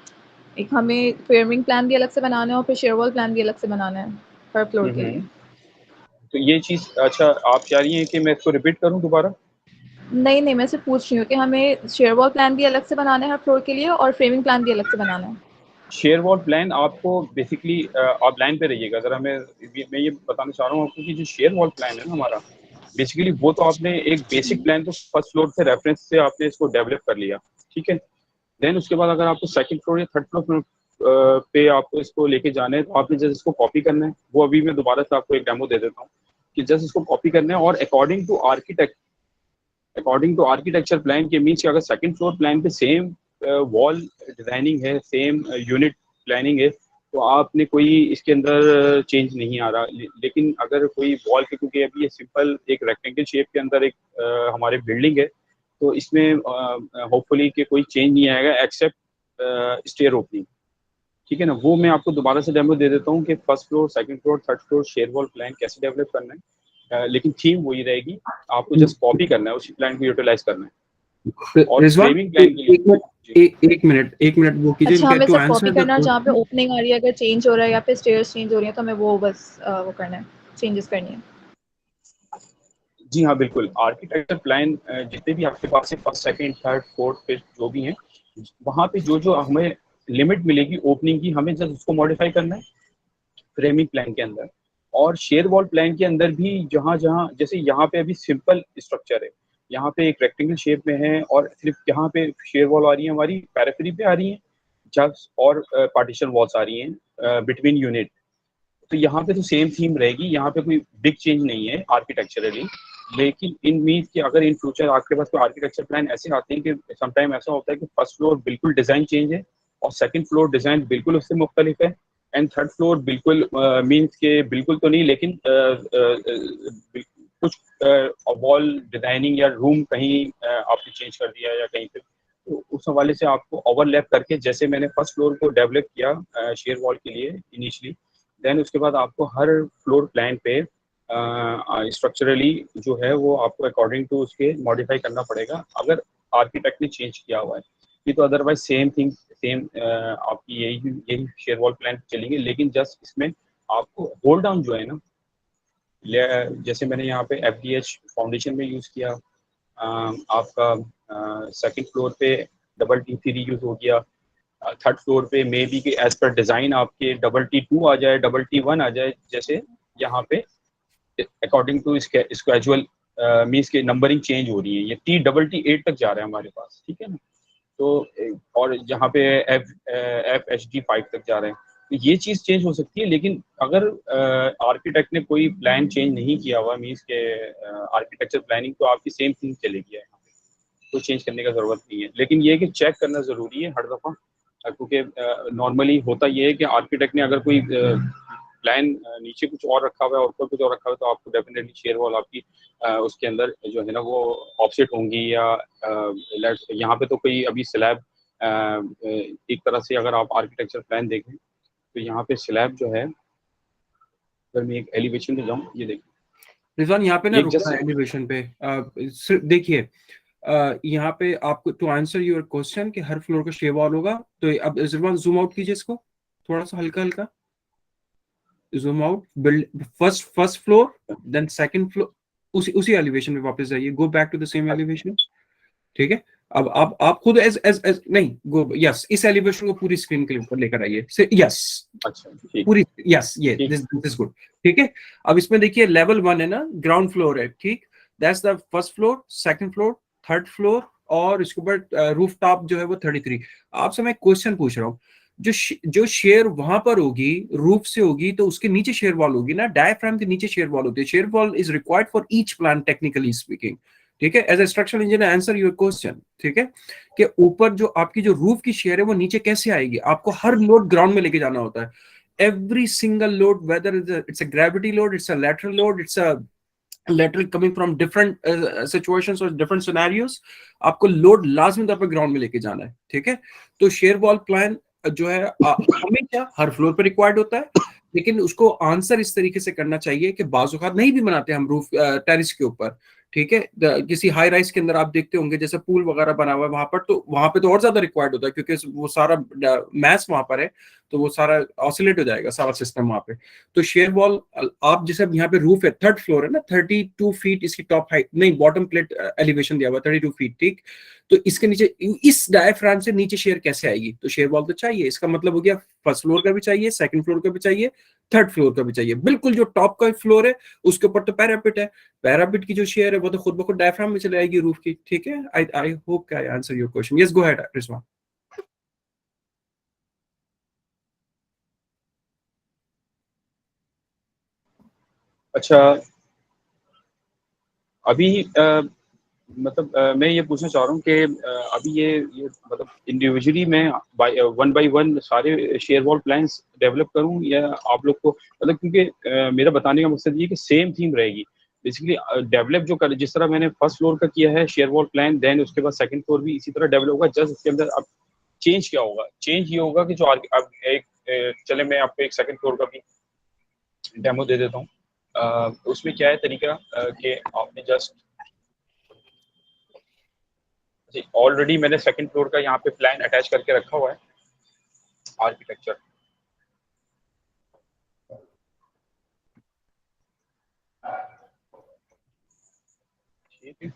एक हमें फ्रेमिंग प्लान भी अलग से बनाना है और फिर शेयर वॉल प्लान भी अलग से बनाना है हर फ्लोर के लिए। तो ये चीज़ अच्छा आप चाह रही हैं कि मैं इसको रिपीट करूं दोबारा? नहीं, मैं सिर्फ पूछ रही हूँ कि हमें शेयर वॉल प्लान भी अलग से बनाना है हर फ्लोर के लिए और फ्रेमिंग प्लान भी अलग से बनाना है। शेयर वॉल प्लान आपको बेसिकली आप लाइन पे रहिएगा, अगर मैं ये बताना चाह रहा हूँ आपको कि जो शेयर वॉल प्लान है ना हमारा, बेसिकली वो तो आपने एक बेसिक प्लान तो फर्स्ट फ्लोर से रेफरेंस से आपने इसको डेवलप कर लिया, ठीक है। देन उसके बाद अगर आपको सेकंड फ्लोर या थर्ड फ्लोर पे आपको इसको लेके जाना है तो आपने जस्ट इसको कॉपी करना है। वो अभी मैं दोबारा से आपको एक डेमो दे देता हूँ कि जस्ट इसको कॉपी करना है और अकॉर्डिंग टू आर्किटेक्चर प्लान के मीन्स कि अगर सेकंड फ्लोर प्लान पे सेम वॉल डिजाइनिंग है, सेम यूनिट प्लानिंग है, तो आपने कोई इसके अंदर चेंज नहीं आ रहा। लेकिन अगर कोई वॉल के, क्योंकि अभी ये सिंपल एक रेक्टेंगल शेप के अंदर एक हमारे बिल्डिंग है, तो इसमें होपफुली कि कोई चेंज नहीं आएगा एक्सेप्ट स्टेयर ओपनिंग, ठीक है ना। वो मैं आपको दोबारा से डेमो दे देता हूँ कि first floor, second floor, third floor share wall plan कैसे डेवलप करना है। लेकिन थीम वही रहेगी, आपको जस्ट कॉपी करना है, उसी प्लान को यूटिलाइज करना है। और फ्रेमिंग प्लान के लिए एक मिनट वो कीजिए। अच्छा, हमें सिर्फ कॉपी करना है, जहाँ पे ओपनिंग आ रही है अगर चेंज हो रहा है या फिर स्टेयर्स चेंज हो रही है तो हमें वो बस वो करना है, चेंजेस करनी है। जी हाँ बिल्कुल, आर्किटेक्चर प्लान जितने भी आपके पास है फर्स्ट, सेकंड, थर्ड, फोर्थ पे जो भी हैं, वहाँ पे जो हमें लिमिट मिलेगी ओपनिंग की, हमें जस्ट उसको मॉडिफाई करना है फ्रेमिंग प्लान के अंदर। और शेयर वॉल प्लान के अंदर भी जहाँ जैसे यहाँ पे अभी सिंपल स्ट्रक्चर है, यहाँ पे एक रेक्टेंगल शेप में है और सिर्फ यहाँ पे शेयर वॉल आ रही है हमारी पैराफेरी पे आ रही है जस्ट, और पार्टीशन वॉल्स आ रही हैं बिटवीन यूनिट। तो यहाँ पे तो सेम थीम रहेगी, यहाँ पे कोई बिग चेंज नहीं है आर्किटेक्चरली। लेकिन इन मीन्स कि अगर इन फ्यूचर आपके पास कोई आर्किटेक्चर प्लान ऐसे आते हैं कि समटाइम ऐसा होता है कि फर्स्ट फ्लोर बिल्कुल डिजाइन चेंज है और सेकंड फ्लोर डिजाइन बिल्कुल उससे मुख्तलिफ है एंड थर्ड फ्लोर बिल्कुल मीन्स के बिल्कुल तो नहीं, लेकिन कुछ वॉल डिजाइनिंग या रूम कहीं आपने चेंज कर दिया या कहीं पे, तो उस हवाले से आपको ओवरलैप करके, जैसे मैंने फर्स्ट फ्लोर को डेवलप किया शेयर वॉल के लिए इनिशियली, देन उसके बाद आपको हर फ्लोर प्लान पे स्ट्रक्चरली जो है वो आपको अकॉर्डिंग टू उसके मॉडिफाई करना पड़ेगा अगर आर्किटेक्ट ने चेंज किया हुआ है। ये तो अदरवाइज सेम आपकी यही शेयर वॉल प्लान चलेंगे, लेकिन जस्ट इसमें आपको होल्ड डाउन जो है ना, जैसे मैंने यहाँ पे FDH फाउंडेशन में यूज़ किया, आपका सेकंड फ्लोर पे डबल T3 यूज़ हो गया, थर्ड फ्लोर पे मे बी कि एज पर डिज़ाइन आपके डबल T2 आ जाए, डबल T1 आ जाए, जैसे यहाँ पे अकॉर्डिंग टू स्केजुअल मीन्स के नंबरिंग चेंज हो रही है, ये T8 तक जा रहा है हमारे पास, ठीक है ना। तो और यहाँ पे FHD5 तक जा रहे हैं, तो ये चीज़ चेंज हो सकती है। लेकिन अगर आर्किटेक्ट ने कोई प्लान चेंज नहीं किया हुआ मीन्स के आर्किटेक्चर प्लानिंग, तो आपकी सेम थिंग चलेगी, यहाँ पे तो चेंज करने का ज़रूरत नहीं है। लेकिन ये कि चेक करना ज़रूरी है हर दफ़ा, क्योंकि नॉर्मली होता ये है कि आर्किटेक्ट ने अगर कोई प्लान नीचे कुछ और रखा हुआ है और ऊपर कुछ और रखा हुआ है, तो आपको डेफिनेटली शेयर वॉल आपकी उसके अंदर जो है ना वो ऑफसेट होंगी, या यहाँ पे तो कोई अभी स्लैब एक तरह से अगर आप आर्किटेक्चर प्लान देखें तो यहाँ पे स्लैब जो है, अगर मैं एक एलिवेशन पे जाऊँ, ये देखिए रिजवान यहाँ पे ना रुकना है एलिवेशन पे, सिर्फ देखिए यहाँ पे आपको टू आंसर योर क्वेश्चन कि हर फ्लोर का शेयर वॉल होगा। तो अब रिजवान जूम आउट कीजिए इसको थोड़ा सा, हल्का zoom out, build first floor then second floor, उसी एलिवेशन में वापस जाइए, go back to the same elevation, ठीक है। अब आप खुद एज नहीं गो, यस, इस एलिवेशन को पूरी स्क्रीन के ऊपर लेकर आइए, यस, अच्छा पूरी, यस, ये दिस इज गुड, ठीक है। अब इसमें देखिए लेवल 1 है ना, ग्राउंड फ्लोर है, ठीक, that's the first floor, second floor, third floor, और इसके ऊपर रूफ टॉप जो है वो 33। आपसे मैं क्वेश्चन पूछ रहा हूँ, जो शेयर वहां पर होगी रूफ से होगी तो उसके नीचे शेयर वॉल होगी ना, डायफ्राम के नीचे शेयर वॉल होती है। Share wall is required for each plan technically speaking, ठीक है, as a structural engineer answer your question, ठीक है, कि ऊपर जो आपकी जो रूफ की शेयर है वो नीचे कैसे आएगी। आपको हर लोड ग्राउंड में लेके जाना होता है, every single load, whether it's a gravity load, it's a lateral load, it's a lateral coming from different situations or different scenarios, आपको लोड लाजमी तौर पर ग्राउंड में लेके जाना है, ठीक है। तो शेयर वॉल प्लान जो है हमेशा हर फ्लोर पर रिक्वायर्ड होता है, लेकिन उसको आंसर इस तरीके से करना चाहिए कि बाज़ औक़ात नहीं भी बनाते हम रूफ टेरिस के ऊपर, ठीक है। किसी हाई राइज के अंदर आप देखते होंगे जैसे पूल वगैरह बना हुआ है वहां पर, तो वहां पे तो और ज्यादा रिक्वायर्ड होता है क्योंकि वो सारा मैस वहां पर है, तो वो सारा ऑसिलेट हो जाएगा सारा सिस्टम वहां पे। तो शेयर वॉल आप जैसे यहाँ पे रूफ है, 3rd फ्लोर है ना, 32 फीट इसकी टॉप हाइट, नहीं बॉटम प्लेट एलिवेशन दिया हुआ 32 फीट, ठीक। तो इसके नीचे इस डायफ्राम से नीचे शेयर कैसे आएगी, तो शेयर वॉल तो चाहिए। इसका मतलब हो गया 1st फ्लोर का भी चाहिए, 2nd फ्लोर का भी चाहिए, 3rd फ्लोर का भी चाहिए। बिल्कुल जो टॉप का फ्लोर है उसके ऊपर तो पैरापिट है, पैरापिट की जो शेयर है वो तो खुद ब खुद डायफ्राम में चले आएगी रूफ की, ठीक है। I hope I answer your question. Yes, go ahead Rizwan. अच्छा, अभी मतलब मैं ये पूछना चाह रहा हूँ कि अभी ये मतलब इंडिविजुअली मैं वन बाय वन सारे शेयर वॉल प्लान्स डेवलप करूँ या आप लोग को, मतलब क्योंकि मेरा बताने का मकसद ये कि सेम थीम रहेगी बेसिकली डेवलप जो कर, जिस तरह मैंने 1st फ्लोर का किया है शेयर वॉल प्लान, देन उसके बाद 2nd फ्लोर भी इसी तरह डेवलप होगा। जस्ट इसके अंदर अब चेंज क्या होगा, चेंज ये होगा कि जो अब एक चले मैं आपको एक 2nd फ्लोर का भी डेमो दे देता हूँ। उसमें क्या है तरीका कि आपने जस्ट ऑलरेडी मैंने 2nd फ्लोर का यहाँ पे प्लान अटैच करके रखा हुआ है आर्किटेक्चर, ठीक है।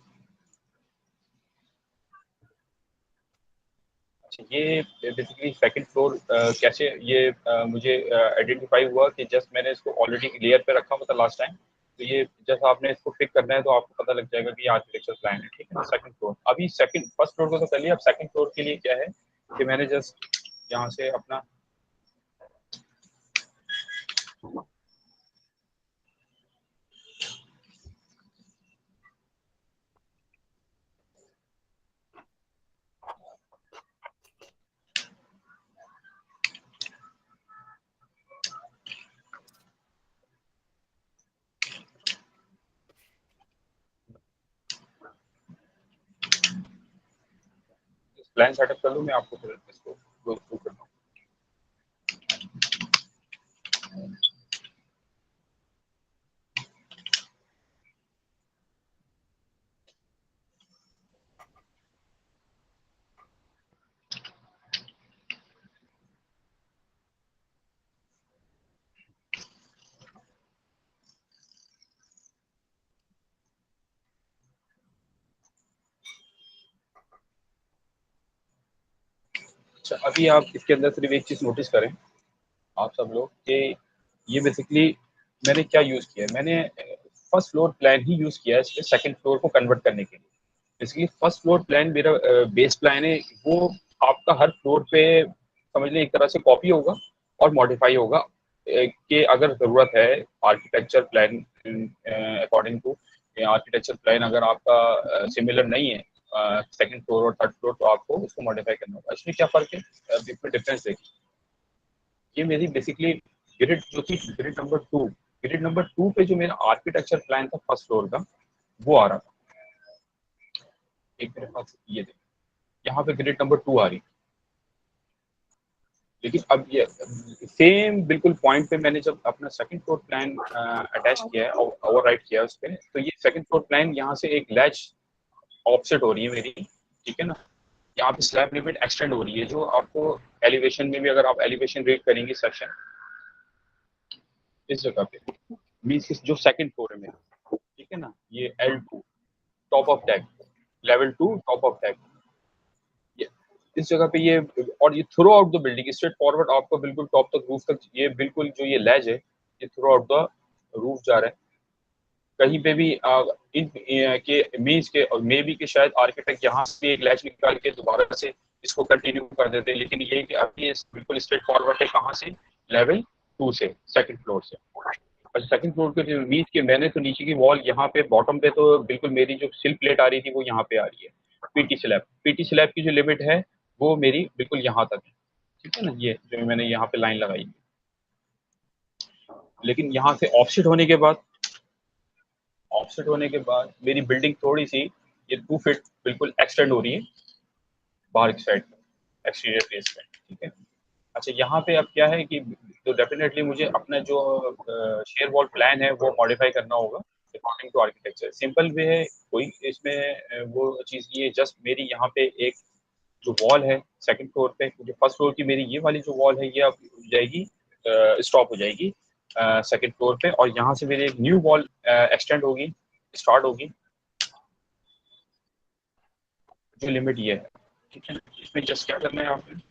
अच्छा, ये बेसिकली 2nd फ्लोर कैसे ये मुझे आइडेंटिफाई हुआ कि जस्ट मैंने इसको ऑलरेडी लेयर पे रखा हुआ था लास्ट टाइम, तो ये जस्ट आपने इसको पिक करना है तो आपको पता लग जाएगा कि ये आर्किटेक्चर प्लान है, ठीक है ना। 2nd फ्लोर अभी 1st फ्लोर को तो कर लिया, अब 2nd फ्लोर के लिए क्या है कि मैंने जस्ट यहाँ से अपना प्लान सेटअप कर लूँ, मैं आपको फिर इसको गो थ्रू करता हूँ। अच्छा, अभी आप इसके अंदर सिर्फ एक चीज़ नोटिस करें आप सब लोग कि ये बेसिकली मैंने क्या यूज़ किया है, मैंने 1st फ्लोर प्लान ही यूज़ किया है इसलिए 2nd फ्लोर को कन्वर्ट करने के लिए। बेसिकली 1st फ्लोर प्लान मेरा बेस प्लान है, वो आपका हर फ्लोर पे समझ लें एक तरह से कॉपी होगा और मॉडिफाई होगा कि अगर ज़रूरत है architecture plan according to architecture plan अगर आपका सिमिलर नहीं है 2nd फ्लोर और 3rd फ्लोर, तो आपको उसको मॉडिफाई करना होगा। इसमें क्या फ़र्क है, इसमें डिफरेंस देखिए। ये मेरी बेसिकली ग्रिड जो थी ग्रिड नंबर 2 पे जो मेरा आर्किटेक्चर प्लान था 1st फ्लोर का वो आ रहा था। एक मेरे पास ये देखिए यहाँ पे ग्रिड नंबर 2 आ रही, लेकिन अब ये सेम बिल्कुल पॉइंट पे मैंने जब अपना 2nd फ्लोर प्लान अटैच किया है और ओवरराइट किया है उस पे, तो ये 2nd फ्लोर प्लान यहाँ से एक लैच ऑफसेट हो रही है मेरी, ठीक है ना। यहाँ पे स्लैब लिमिट एक्सटेंड हो रही है, जो आपको एलिवेशन में भी अगर आप एलिवेशन रीड करेंगे सेक्शन इस जगह पे मीन्स जो 2nd फ्लोर है मेरा, ठीक है ना, ये L2 top of tag, level 2 top of tag, इस जगह पे ये, और ये through out the building straight forward आपको बिल्कुल टॉप तक रूफ तक, ये बिल्कुल जो ये लैज है ये थ्रू आउट द रूफ जा रहा है, कहीं पे भी इन के मीन्स के और मे बी के शायद आर्किटेक्ट यहाँ से एक लैच निकाल के दोबारा से इसको कंटिन्यू कर देते हैं, लेकिन ये कि अभी ये बिल्कुल स्ट्रेट फॉरवर्ड है। कहाँ से? लेवल 2 से, सेकंड फ्लोर से। और सेकंड फ्लोर के जो नीचे के, मैंने तो नीचे की वॉल यहाँ पे बॉटम पे तो बिल्कुल मेरी जो सिल प्लेट आ रही थी वो यहाँ पे आ रही है। पीटी स्लैब की जो लिमिट है वो मेरी बिल्कुल यहाँ तक है, ठीक है ना, ये जो मैंने यहाँ पे लाइन लगाई। लेकिन यहाँ से ऑफसेट होने के बाद मेरी बिल्डिंग थोड़ी सी ये 2 फीट बिल्कुल एक्सटेंड हो रही है बाहर की साइड पे, एक्सटीरियर फेस पे, ठीक है। अच्छा, यहाँ पे अब क्या है कि तो डेफिनेटली मुझे अपना जो शेयर वॉल प्लान है वो मॉडिफाई करना होगा according to architecture. Simple way है, कोई इसमें वो चीज़ नहीं है। जस्ट मेरी यहाँ पे एक जो वॉल है सेकंड फ्लोर पे, जो फर्स्ट फ्लोर की मेरी ये वाली जो वॉल है ये अब जाएगी, स्टॉप हो जाएगी सेकंड फ्लोर पे, और यहाँ से मेरी एक न्यू वॉल एक्सटेंड होगी, स्टार्ट होगी, जो लिमिट ये है, ठीक है। इसमें जस्ट क्या करना है आपने,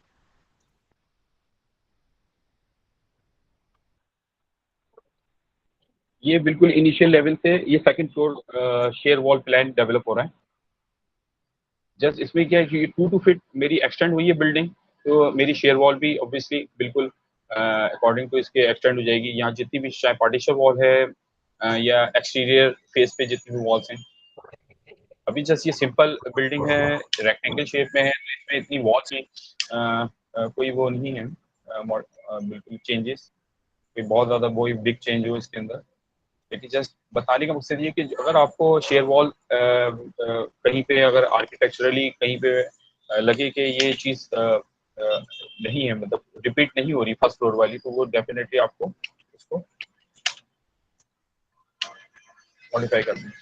ये बिल्कुल इनिशियल लेवल से ये second floor share wall plan develop हो रहा है। जस्ट इसमें क्या है कि 2 फीट मेरी एक्सटेंड हुई है बिल्डिंग, तो मेरी शेयर वॉल भी ऑब्वियसली बिल्कुल अकॉर्डिंग टू इसके एक्सटेंड हो जाएगी। यहाँ जितनी भी चाहे पार्टीशन वॉल है या एक्सटीरियर फेस पे जितनी भी वॉल्स हैं, अभी जस्ट ये सिंपल बिल्डिंग है, रेक्टेंगल शेप में है, इसमें इतनी वॉल्स की कोई वो नहीं है, बिल्कुल चेंजेस कोई बहुत ज़्यादा वो बिग चेंज हो इसके अंदर। लेकिन जस्ट बताने का मकसद ये कि अगर आपको शेयर वॉल कहीं पे अगर आर्किटेक्चरली कहीं पे लगे कि ये चीज़ नहीं है, मतलब रिपीट नहीं हो रही फर्स्ट फ्लोर वाली, तो वो डेफिनेटली आपको उसको मॉडिफाई करना है।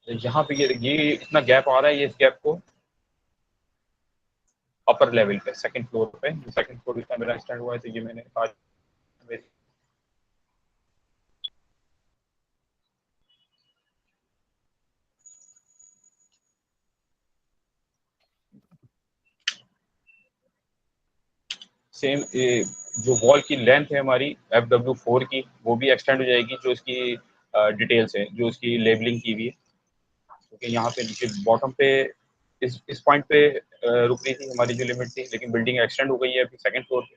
यहाँ पे ये इतना गैप आ रहा है, ये इस गैप को अपर लेवल पे सेकंड फ्लोर पे, सेकंड फ्लोर इतना मेरा स्टैंड हुआ है, तो ये मैंने आज सेम जो वॉल की लेंथ है हमारी FW4 की, वो भी एक्सटेंड हो जाएगी, जो इसकी डिटेल्स है, जो इसकी लेबलिंग की हुई है, क्योंकि यहाँ पे नीचे बॉटम पे इस पॉइंट पे रुक रही थी हमारी जो लिमिट थी, लेकिन बिल्डिंग एक्सटेंड हो गई है अभी सेकंड फ्लोर पे,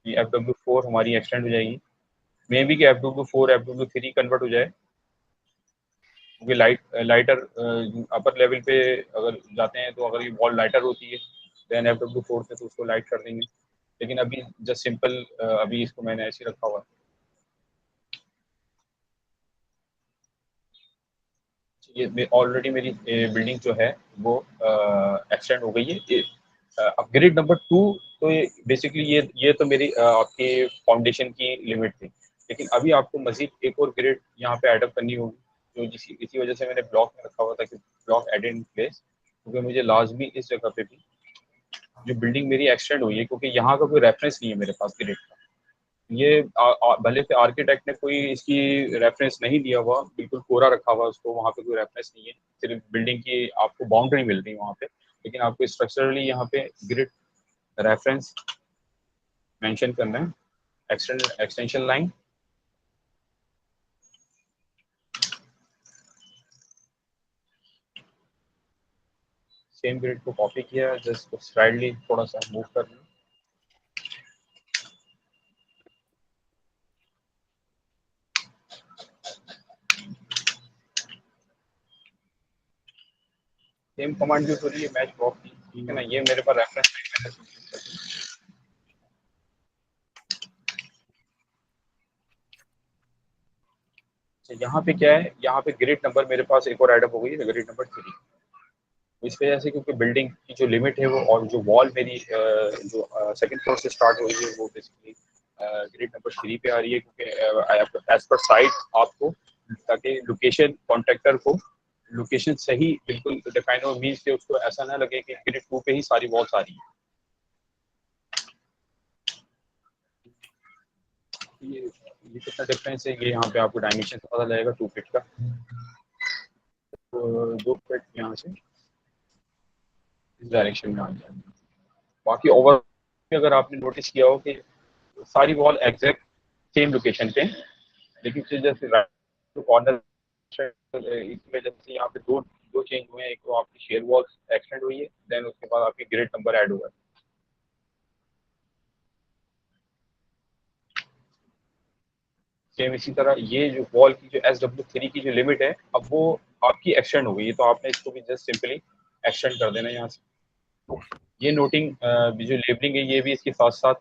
ये FW4 हमारी एक्सटेंड हो जाएगी। मे बी कि FW4 FW3 कन्वर्ट हो जाए, क्योंकि लाइटर अपर लेवल पे अगर जाते हैं तो अगर ये वॉल लाइटर होती है देन FW4 से तो उसको लाइट कर देंगे, लेकिन अभी जस्ट सिंपल अभी इसको मैंने ऐसे रखा हुआ है। ये ऑलरेडी मेरी बिल्डिंग जो है वो एक्सटेंड हो गई है। अपग्रेड नंबर 2, तो ये बेसिकली ये तो मेरी आपके फाउंडेशन की लिमिट थी, लेकिन अभी आपको मजीद एक और ग्रेड यहाँ पे एडअप करनी होगी, जो इसी वजह से मैंने ब्लॉक में रखा हुआ था कि ब्लॉक एड इन प्लेस, क्योंकि मुझे लाजमी इस जगह पे भी जो बिल्डिंग मेरी एक्सटेंड हुई है, क्योंकि यहाँ का कोई रेफरेंस नहीं है मेरे पास ग्रेड का। ये भले से आर्किटेक्ट ने कोई इसकी रेफरेंस नहीं दिया हुआ, बिल्कुल कोरा रखा हुआ उसको, वहाँ पे कोई रेफरेंस नहीं है, सिर्फ बिल्डिंग की आपको बाउंड्री मिल रही है वहाँ पे, लेकिन आपको स्ट्रक्चरली यहाँ पे ग्रिड रेफरेंस मेंशन करना है, एक्सटेंशन लाइन। सेम ग्रिड को कॉपी किया, जस्ट स्लाइडली थोड़ा सा मूव करना, सेम कमांड यूज हो रही है, मैच ड्रॉप की, ठीक है ना। ये मेरे पास रेफरेंस यहाँ पे क्या है, यहाँ पे ग्रिड नंबर मेरे पास एक और एडअप हो गई है, ग्रिड नंबर 3। इस वजह से क्योंकि बिल्डिंग की जो लिमिट है वो, और जो वॉल मेरी जो सेकंड फ्लोर से स्टार्ट हो रही है, वो बेसिकली ग्रिड नंबर 3 पे आ रही है, क्योंकि एज पर साइट आपको, ताकि लोकेशन कॉन्ट्रैक्टर को लोकेशन सही बिल्कुल डिफाइन हो, मीन्स कि उसको ऐसा ना लगे कि ग्रिड 2 पे ही सारी वॉल्स आ रही है। ये कितना डिफरेंस है, ये यहाँ पे आपको डायमेंशन पता लगेगा 2 फीट का, तो 2 फीट यहाँ से इस डायरेक्शन में आ जाएगा। बाकी ओवर अगर आपने नोटिस किया हो कि सारी वॉल एग्जैक्ट सेम लोकेशन पे, लेकिन फिर जैसे राइट कॉर्नर इसमें जैसे यहाँ पे दो दो चेंज हुए हैं। एक तो आपकी शेयर वॉल्स एक्सटेंड हुई है, देन उसके बाद आपकी ग्रिड नंबर ऐड हुआ है। सेम इसी तरह ये जो वॉल की जो SW3 की जो लिमिट है, अब वो आपकी एक्सटेंड हो गई है, तो आपने इसको भी जस्ट सिंपली एक्सटेंड कर देना यहाँ से। ये नोटिंग जो लेबलिंग है ये भी इसके साथ साथ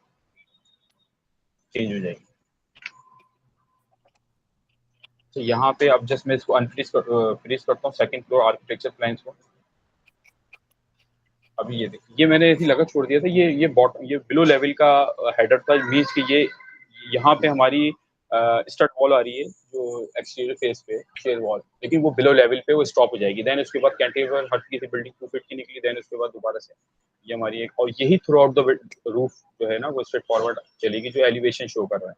चेंज हो जाएगी। तो यहाँ पे अब जस्ट मैं इसको अनफ्रीज फ्रीज करता हूँ सेकंड फ्लोर आर्किटेक्चर प्लान्स को। अभी ये देखिए, ये मैंने ऐसे लगा छोड़ दिया था, ये बॉटम, ये बिलो लेवल का हेडर था, मीन्स कि ये यहाँ पे हमारी स्टड वॉल आ रही है जो एक्सटीरियर फेस पे शेयर वॉल, लेकिन वो बिलो लेवल पे वो स्टॉप हो जाएगी। देन उसके बाद कैंटिलीवर हट की बिल्डिंग 2 फीट की निकली, देन उसके बाद दोबारा से ये हमारी एक, और यही थ्रू आउट द रूफ जो है ना वो स्ट्रेट फॉरवर्ड चलेगी, जो एलिवेशन शो कर रहा है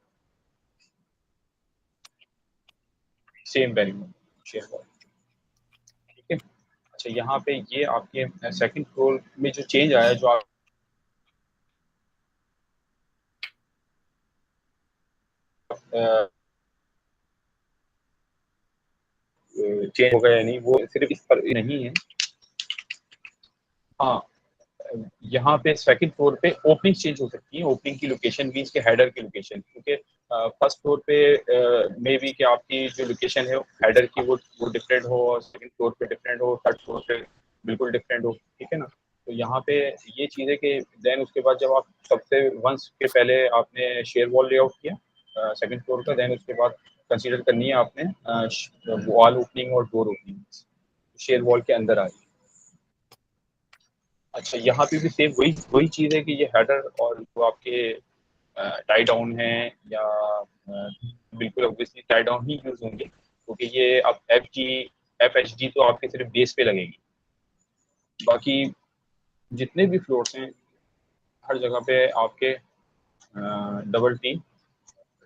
सेम वैल्यू शेयर वॉल। ठीक है, अच्छा यहाँ पे ये आपके सेकंड फ्लोर में जो चेंज आया, जो आप चेंज हो गया या नहीं, वो सिर्फ इस पर नहीं है। हाँ, यहाँ पे सेकंड फ्लोर पे ओपनिंग चेंज हो सकती है। ओपनिंग की लोकेशन मींस के हेडर की लोकेशन, क्योंकि फर्स्ट फ्लोर पे मे बी कि आपकी जो लोकेशन है हेडर की वो डिफरेंट हो, और सेकंड फ्लोर पे डिफरेंट हो, थर्ड फ्लोर पे बिल्कुल डिफरेंट हो। ठीक है ना, तो यहाँ पे ये चीज़ है कि देन उसके बाद जब आप सबसे वंस के पहले आपने शेयर वॉल लेआउट किया सेकंड फ्लोर का, देन उसके बाद कंसीडर करनी है आपने वॉल ओपनिंग और डोर ओपनिंग शेयर वॉल के अंदर आ रही है। अच्छा, यहाँ पे भी सेम वही वही चीज़ है कि ये हेडर और जो आपके टाई डाउन है या बिल्कुल ऑब्वियसली टाई डाउन ही यूज होंगे, क्योंकि ये अब FHD तो आपके सिर्फ बेस पे लगेगी। बाकी जितने भी फ्लोर्स हैं हर जगह पे आपके डबल टी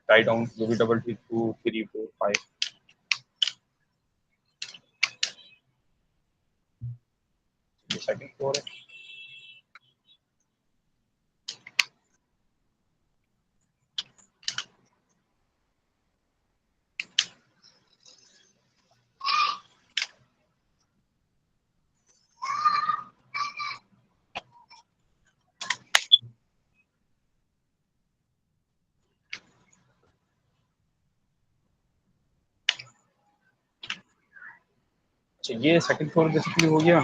टाई डाउन, जो भी डबल टी 2 3 4 5 ये सेकंड फ्लोर है। अच्छा, ये सेकंड फ्लोर बेसिकली हो गया।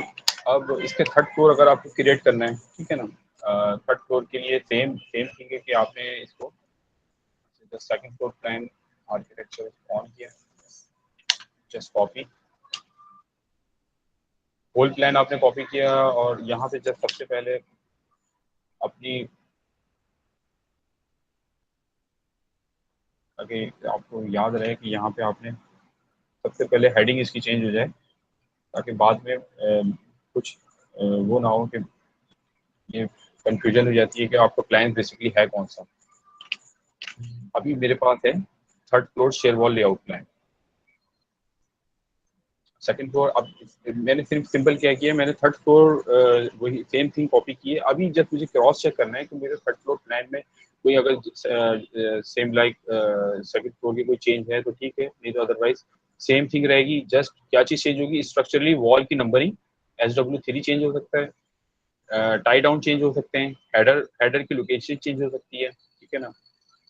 अब इसके थर्ड फ्लोर अगर आपको क्रिएट करना है, ठीक है ना, थर्ड फ्लोर के लिए सेम थिंग है कि आपने इसको second floor plan architecture on किया, जस्ट कॉपी होल प्लान आपने कॉपी किया, और यहाँ पे जस्ट सबसे पहले अपनी, अगर आपको याद रहे कि यहाँ पे आपने सबसे पहले हेडिंग इसकी चेंज हो जाए, ताकि बाद में कुछ वो ना हो कि ये कंफ्यूजन हो जाती है कि आपका प्लान बेसिकली है कौन सा। अभी मेरे पास है third floor share wall layout plan. Second floor अब मैंने सिर्फ सिंपल क्या किया, मैंने थर्ड फ्लोर वही सेम थिंग कॉपी की है। अभी जब मुझे क्रॉस चेक करना है कि मेरे थर्ड फ्लोर प्लान में कोई अगर सेम लाइक सेकंड फ्लोर की कोई चेंज है तो ठीक है, नहीं तो अदरवाइज सेम थिंग रहेगी। जस्ट क्या चीज़ चेंज होगी, स्ट्रक्चरली वॉल की नंबरिंग SW3 चेंज हो सकता है, टाई डाउन चेंज हो सकते हैं, हेडर की लोकेशन चेंज हो सकती है। ठीक है ना,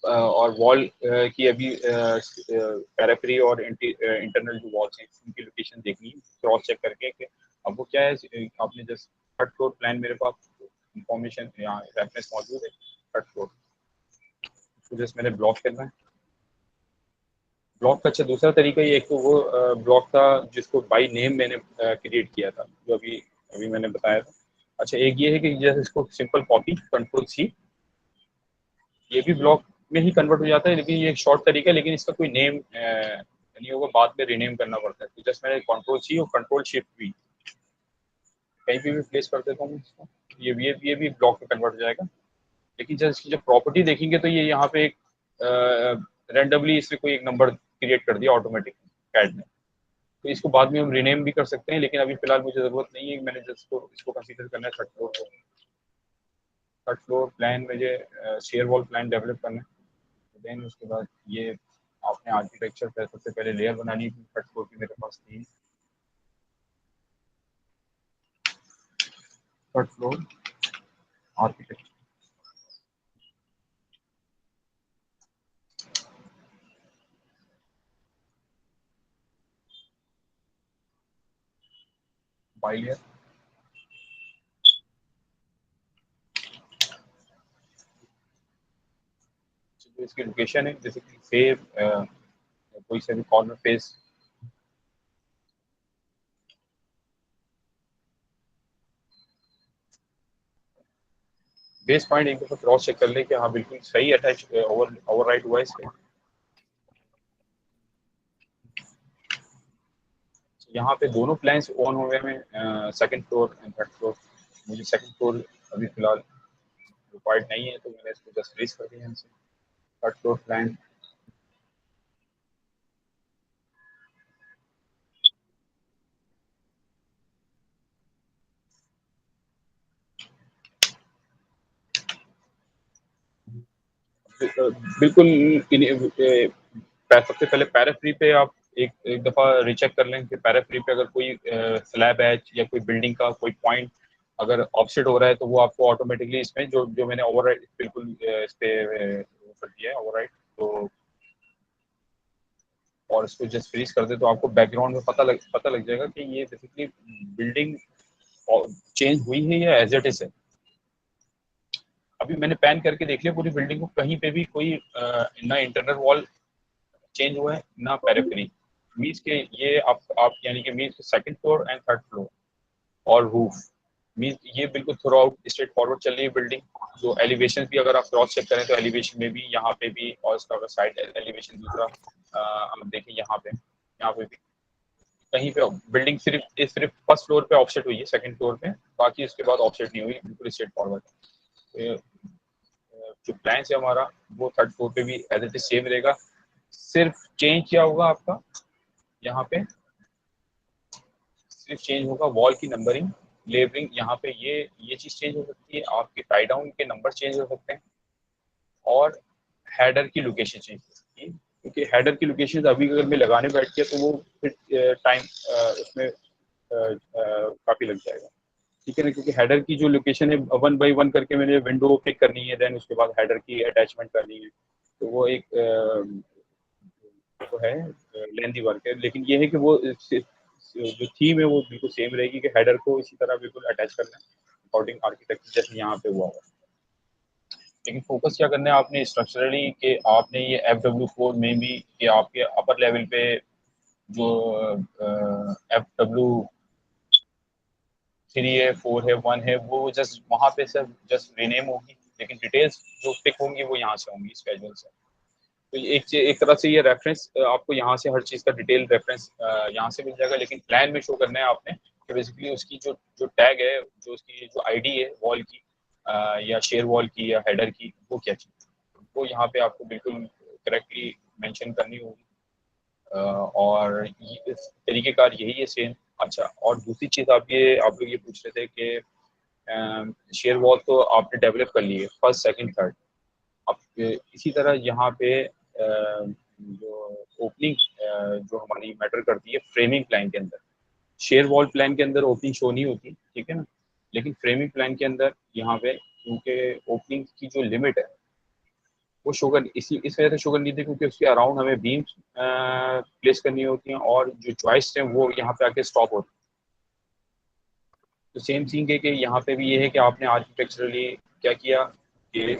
और वॉल की अभी पेरिफेरी और इंटरनल जो वॉल्स हैं उनकी लोकेशन देखनी है क्रॉस चेक करके कि अब वो क्या है। आपने जस्ट थर्ड फ्लोर प्लान मेरे पास इंफॉर्मेशन यहाँ रेफरेंस मौजूद है थर्ड फ्लोर, तो जस्ट मैंने ब्लॉक करना है। ब्लॉक का अच्छा दूसरा तरीका ये, एक तो वो ब्लॉक था जिसको बाय नेम मैंने क्रिएट किया था, जो अभी अभी मैंने बताया था। अच्छा, एक ये है कि जैसे इसको सिंपल कॉपी कंट्रोल-C, ये भी ब्लॉक में ही कन्वर्ट हो जाता है, लेकिन ये एक शॉर्ट तरीका है, लेकिन इसका कोई नेम नहीं होगा, बाद में रीनेम करना पड़ता है। तो जस्ट मैंने कंट्रोल-C और कंट्रोल-Shift-V कहीं पे भी प्लेस कर देता हूँ इसको, ये भी ब्लॉक में कन्वर्ट हो जाएगा। लेकिन जब इसकी जब प्रॉपर्टी देखेंगे तो ये यहाँ पे एक रैंडमली इसने कोई एक नंबर क्रिएट कर दिया ऑटोमेटिक कैड ने, तो इसको बाद में हम रीनेम भी कर सकते हैं, लेकिन अभी फिलहाल मुझे ज़रूरत नहीं है। मैंने जस्ट इसको कंसीडर करना है थर्ड फ्लोर प्लान, मुझे शेयर वॉल प्लान डेवलप करना है। देन उसके बाद ये आपने आर्किटेक्चर पे सबसे पहले लेयर बनानी थी, थर्ड फ्लोर की मेरे पास थी, थर्ड फ्लोर आर्किटेक्चर। बाइलियर जो इसकी लोकेशन है बेसिकली सेव कोई से भी कॉर्नर फेस बेस पॉइंट एक दफा क्रॉस चेक कर ले कि हाँ बिल्कुल सही अटैच ओवरराइट हुआ है इस पे। यहाँ पे दोनों प्लान्स ऑन हो गए हैं, second floor and third floor. मुझे सेकंड फ्लोर अभी फिलहाल रिक्वायर्ड नहीं है तो मैंने इसको जस्ट रिलीज कर दिया इनसे। थर्ड फ्लोर प्लान बिल्कुल सबसे पहले पैराफ्री पे आप एक दफा रीचेक कर लें कि पैराफ्री पे अगर कोई स्लैब है या कोई बिल्डिंग का कोई पॉइंट अगर ऑफसेट हो रहा है तो वो आपको ऑटोमेटिकली इसमें जो जो मैंने ओवरराइट बिल्कुल इस पे कर दिया है ओवरराइट तो, और इसको जस्ट फ्रीज कर दे तो आपको बैकग्राउंड में पता लग जाएगा कि ये बेसिकली बिल्डिंग चेंज हुई है या एज इट इज है। अभी मैंने पैन करके देख लिया पूरी बिल्डिंग को, कहीं पे भी कोई ना इंटरनल वॉल चेंज हुआ है ना पेरिफेरी। मीन्स के ये आप यानी कि means second floor and third floor और रूफ मीन्स ये बिल्कुल थ्रू आउट स्ट्रेट फॉरवर्ड चल रही है बिल्डिंग। जो एलिवेशन भी अगर आप क्रॉस चेक करें तो एलिवेशन में भी यहाँ पे भी और इसका अगर साइड एलिवेशन दूसरा आप देखें यहाँ पे भी कहीं पे बिल्डिंग सिर्फ फर्स्ट फ्लोर पे ऑफसेट हुई है, सेकंड फ्लोर पे बाकी उसके बाद ऑफसेट नहीं हुई, बिल्कुल स्ट्रेट फॉरवर्ड। जो प्लान है हमारा वो थर्ड फ्लोर पे भी एज इट इज सेम रहेगा। सिर्फ चेंज क्या होगा आपका यहाँ पे, सिर्फ चेंज होगा वॉल की नंबरिंग लेबलिंग। यहाँ पे ये चीज चेंज हो सकती है, आपके टाई डाउन के नंबर चेंज हो सकते हैं और हेडर की लोकेशन चेंज हो सकती है। क्योंकि हेडर की लोकेशन अभी अगर मैं लगाने बैठ गया तो वो फिर टाइम उसमें काफी लग जाएगा, ठीक है ना। क्योंकि हेडर की जो लोकेशन है 1 बाई 1 करके मैंने विंडो पिक करनी है, देन उसके बाद हेडर की अटैचमेंट करनी है, तो वो एक वो है लेंथी वर्क है। लेकिन ये है कि वो जो थीम है वो बिल्कुल सेम रहेगी कि हेडर को इसी तरह बिल्कुल अटैच करना है अकॉर्डिंग आर्किटेक्चर जैसे यहाँ पे हुआ है। लेकिन फोकस क्या करना है आपने स्ट्रक्चरली कि आपने ये FW4 में भी कि आपके अपर लेवल पे जो FW3 है 4 है 1 है वो जस्ट वहाँ पे सर जस्ट रीनेम होगी, लेकिन डिटेल्स जो पिक होंगी वो यहाँ से होंगी स्केड्यूल से। तो एक तरह से ये रेफरेंस आपको यहाँ से हर चीज़ का डिटेल रेफरेंस यहाँ से मिल जाएगा। लेकिन प्लान में शो करना है आपने कि बेसिकली उसकी जो जो टैग है, जो उसकी जो आईडी है वॉल की या शेयर वॉल की या हेडर की, वो क्या चीज़ वो यहाँ पे आपको बिल्कुल करेक्टली मेंशन करनी होगी। और इस तरीकेकार यही है सेम। अच्छा, और दूसरी चीज़ आप लोग ये पूछ रहे थे कि शेयर वॉल तो आपने डेवलप कर ली है फर्स्ट सेकंड थर्ड। अब इसी तरह यहाँ पे जो ओपनिंग जो हमारी मैटर करती है फ्रेमिंग प्लान के अंदर, शेयर वॉल प्लान के अंदर ओपनिंग शो नहीं होती, ठीक है ना। लेकिन फ्रेमिंग प्लान के अंदर यहाँ पे क्योंकि ओपनिंग की जो लिमिट है वो शो कर इस वजह से शो करनी थी क्योंकि उसके अराउंड हमें बीम प्लेस करनी होती हैं और जो जॉइस्ट हैं वो यहाँ पे आके स्टॉप होती है। तो सेम थिंग है कि यहाँ पे भी ये है कि आपने आर्किटेक्चरली क्या किया कि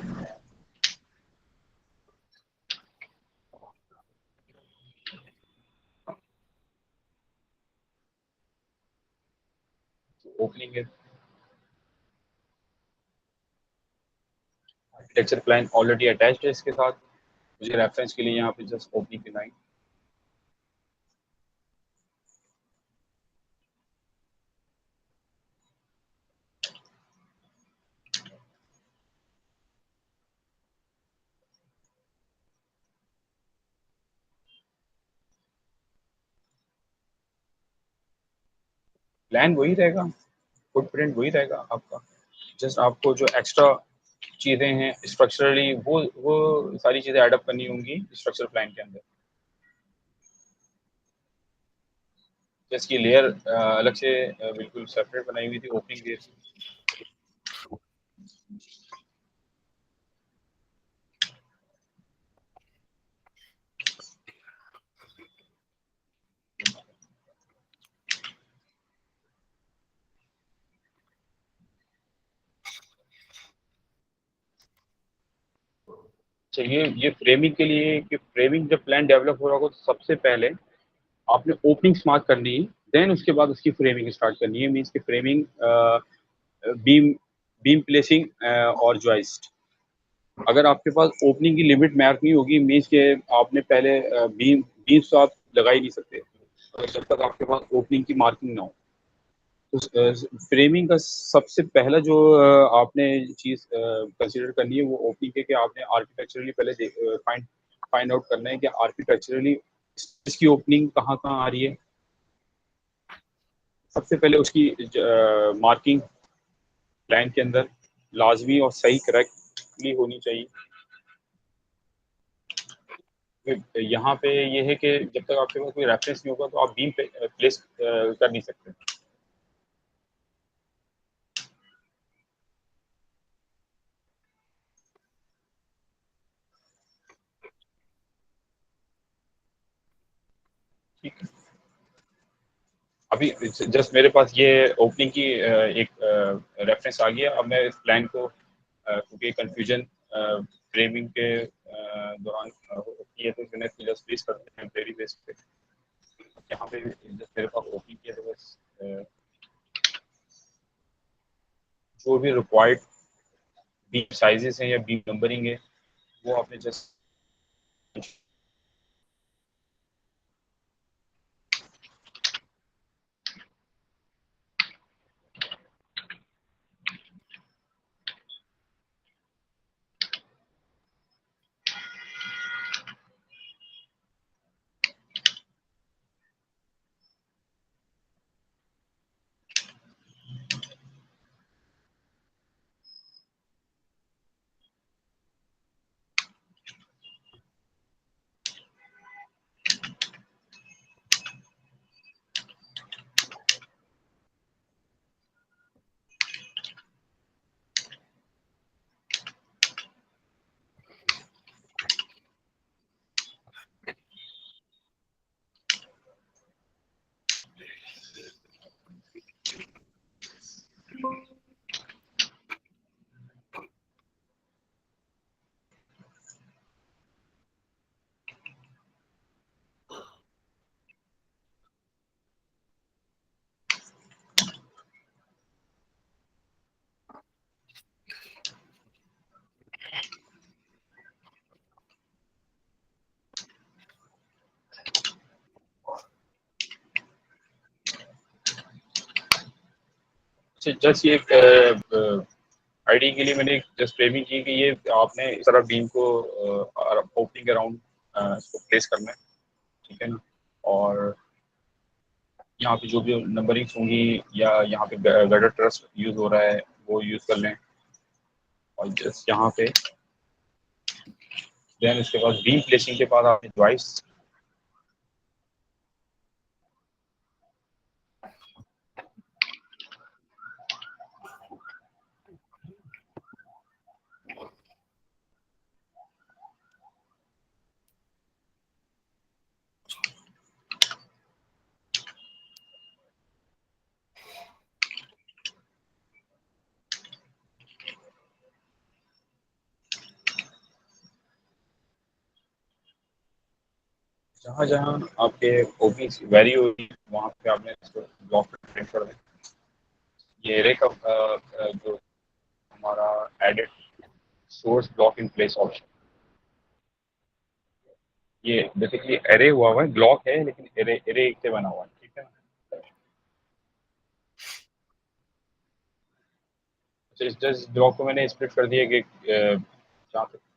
ओपनिंग है आर्किटेक्चर प्लान ऑलरेडी अटैच्ड है इसके साथ। मुझे रेफरेंस के लिए यहाँ पे जस्ट ओपनिंग की लाइन प्लान वही रहेगा, फुटप्रिंट वही रहेगा आपका। जस्ट आपको जो एक्स्ट्रा चीज़ें हैं स्ट्रक्चरली, वो सारी चीज़ें एडअप करनी होंगी स्ट्रक्चर प्लान के अंदर। जैसे कि लेयर अलग से बिल्कुल सेपरेट बनाई हुई थी ओपनिंग लेयर। चाहिए ये फ्रेमिंग के लिए कि फ्रेमिंग जब प्लान डेवलप हो रहा हो तो सबसे पहले आपने ओपनिंग्स मार्क करनी है, देन उसके बाद उसकी फ्रेमिंग स्टार्ट करनी है। मींस की फ्रेमिंग बीम बीम प्लेसिंग और जॉइस्ट। अगर आपके पास ओपनिंग की लिमिट मार्क नहीं होगी, मींस के आपने पहले बीम्स तो आप लगा ही नहीं सकते जब तक आपके पास ओपनिंग की मार्किंग ना हो। तो फ्रेमिंग का सबसे पहला जो आपने चीज़ कंसीडर करनी है वो ओपनिंग है कि आपने आर्किटेक्चरली पहले फाइंड आउट करना है कि आर्किटेक्चरली इसकी ओपनिंग कहाँ कहाँ आ रही है। सबसे पहले उसकी मार्किंग प्लान के अंदर लाजमी और सही करेक्टली होनी चाहिए। यहाँ पे ये है कि जब तक आपके पास कोई रेफरेंस नहीं होगा तो आप बीम प्लेस कर नहीं सकते। ठीक है, अभी जस्ट मेरे पास ये ओपनिंग की एक रेफरेंस आ गया। अब मैं इस प्लान को क्योंकि कंफ्यूजन फ्रेमिंग के दौरान होती है तो मैंने जस्ट प्लेस करते हैं टेम्परेरी बेस पे। यहाँ पे जस्ट मेरे पास ओपनिंग किया तो बस जो भी रिक्वायर्ड बीम साइजेस हैं या बीम नंबरिंग है वो आपने जस्ट ये आईडी के लिए मैंने जस्ट फ्रेमिंग की कि ये आपने इस तरह बीम को ओपनिंग अराउंड इसको प्लेस करना है। ठीक है ना, और यहाँ पे जो भी नंबरिंग्स होंगी या यहाँ पे गटर ट्रस्ट यूज हो रहा है वो यूज कर लें। और जस्ट यहाँ पे देन उसके बाद बीम प्लेसिंग के बाद आपने जॉइस जहाँ जहाँ आपके ओपनिंग्स वेरी होगी वहाँ पे आपने इसको ब्लॉक प्रिंट कर दें। ये एरे का जो हमारा edit source block in place option, ये बेसिकली एरे हुआ है, ब्लॉक है लेकिन एरे एरे एक से बना हुआ है। ठीक है ना, तो इस ब्लॉक को मैंने स्प्लिट कर दिया कि जहाँ पे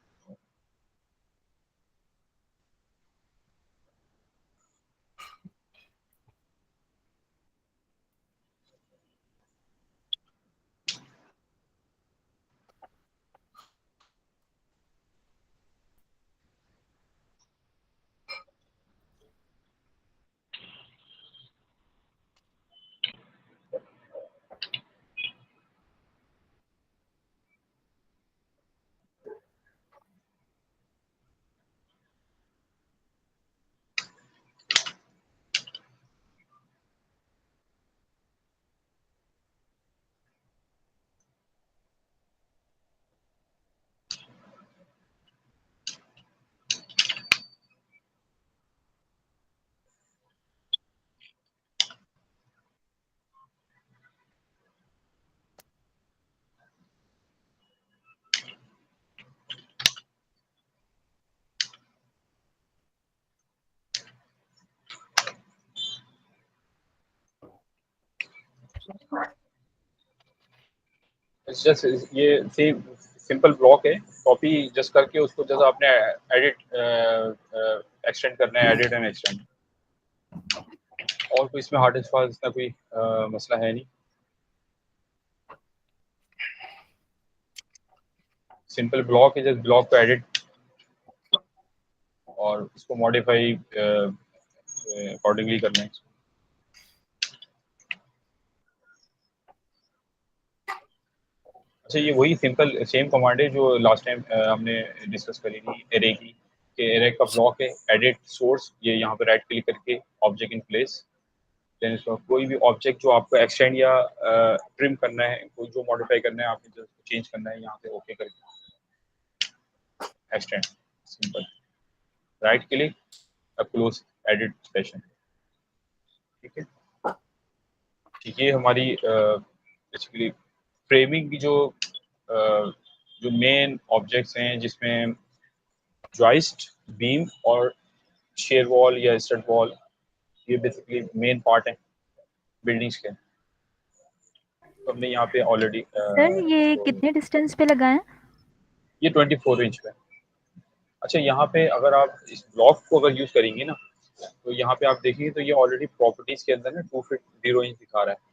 जस्ट ये सेम सिंपल ब्लॉक है, कॉपी जस्ट करके उसको जैसा आपने एडिट एक्सटेंड करना है, एडिट एंड एक्सटेंड, और कोई इसमें हार्ड एंड फास्ट का कोई मसला है नहीं। सिंपल ब्लॉक है, जस्ट ब्लॉक को एडिट और उसको मॉडिफाई अकॉर्डिंगली करना है। अच्छा, ये वही सिंपल सेम कमांड है जो लास्ट टाइम हमने डिस्कस करी थी एरे की, कि एरे का ब्लॉक है एडिट सोर्स, ये यहाँ पे राइट क्लिक करके ऑब्जेक्ट इन प्लेस, देन इसको कोई भी ऑब्जेक्ट जो आपको एक्सटेंड या ट्रिम करना है, कोई जो मॉडिफाई करना है, आपने जस्ट चेंज करना है, यहाँ पे ओके करके extend, simple right click, close edit session. ठीक है, ठीक है, हमारी बेसिकली फ्रेमिंग की जो मेन ऑब्जेक्ट्स हैं, जिसमें जॉइस्ट, बीम और शेयर वॉल या स्टड वॉल, ये बेसिकली मेन पार्ट है बिल्डिंग्स के। तो हमने यहाँ पे ऑलरेडी सर ये कितने डिस्टेंस पे लगा है? ये 24 इंच पे। अच्छा, यहाँ पे अगर आप इस ब्लॉक को अगर यूज करेंगे ना, तो यहाँ पे आप देखेंगे तो ये ऑलरेडी प्रॉपर्टीज के अंदर ना 2 फीट 0 इंच दिखा रहा है।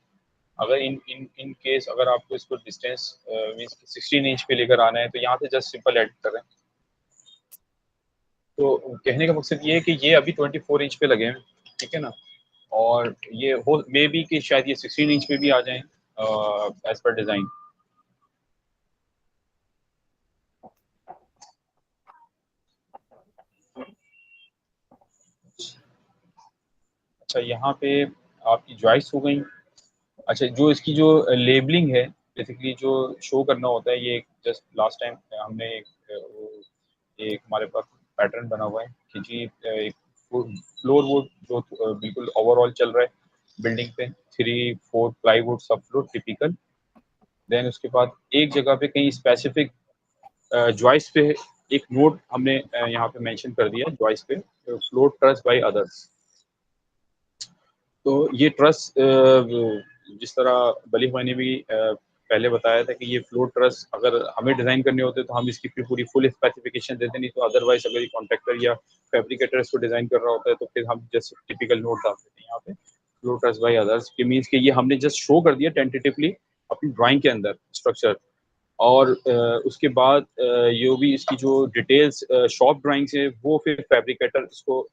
अगर इन केस अगर आपको इसको डिस्टेंस मींस 16 इंच पे लेकर आना है, तो यहाँ से जस्ट सिंपल ऐड करें। तो कहने का मकसद ये है कि ये अभी 24 इंच पे लगे हैं, ठीक है ना, और ये हो मे बी कि शायद ये 16 इंच पे भी आ जाएं एज पर डिजाइन। अच्छा, यहाँ पे आपकी जॉइस हो गई। अच्छा, जो इसकी जो लेबलिंग है, बेसिकली जो शो करना होता है, ये जस्ट लास्ट टाइम हमने एक हमारे पास पैटर्न बना हुआ है कि जी एक फ्लोर वुड जो बिल्कुल ओवरऑल चल रहा है बिल्डिंग पे, 3-4 प्लाईवुड सब फ्लोर टिपिकल। देन उसके बाद एक जगह पे कहीं स्पेसिफिक जॉइस पे एक नोट हमने यहाँ पे मेंशन कर दिया, जॉइस पे फ्लोर ट्रस बाय अदर्स। तो ये ट्रस जिस तरह बली भाई ने भी पहले बताया था कि ये फ्लोर ट्रस अगर हमें डिजाइन करने होते तो हम इसकी पूरी फुल स्पेसिफिकेशन देते, नहीं तो अदरवाइज अगर ये कॉन्ट्रैक्टर या फैब्रिकेटर इसको डिजाइन कर रहा होता है तो फिर हम जस्ट टिपिकल नोट डाल देते हैं यहाँ पे फ्लोर ट्रस बाय अदर्स, के मीन्स कि ये हमने जस्ट शो कर दिया टेंटेटिवली अपनी ड्राइंग के अंदर स्ट्रक्चर, और उसके बाद ये भी इसकी जो डिटेल्स शॉप ड्राइंग्स है वो फिर फैब्रिकेटर इसको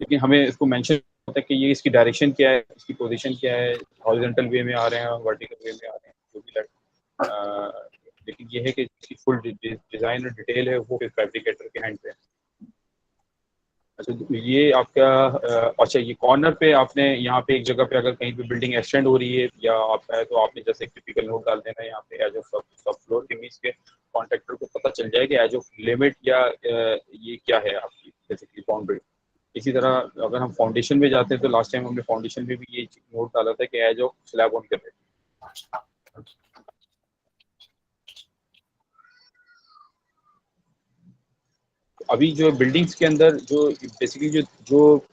लेकिन हमें इसको मेंशन होता है कि ये इसकी डायरेक्शन क्या है, इसकी पोजीशन क्या है, हॉरिजॉन्टल वे में आ रहे हैं, वर्टिकल वे में आ रहे हैं, जो भी लेकिन ये है कि इसकी फुल डिजाइन और डिटेल है वो फिर फैब्रिकेटर के हैंड पे है। अच्छा, ये आपका अच्छा, ये कॉर्नर पे आपने यहाँ पे एक जगह पे अगर कहीं पे बिल्डिंग एक्सटेंड हो रही है या आपका है, तो आपने जैसे टिपिकल नोट डाल देना है यहाँ पे एज ऑफ सब फ्लोर के, मींस के कॉन्ट्रैक्टर को पता चल जाए कि एज ऑफ लिमिट या ये क्या है आपकी बेसिकली बाउंड्री। इसी तरह अगर हम फाउंडेशन में जाते हैं तो लास्ट टाइम हमने फाउंडेशन में भी ये नोट डाला था कि एज ऑफ स्लैब ऑन कर रहे हैं। अभी जो बिल्डिंग्स के अंदर जो बेसिकली जो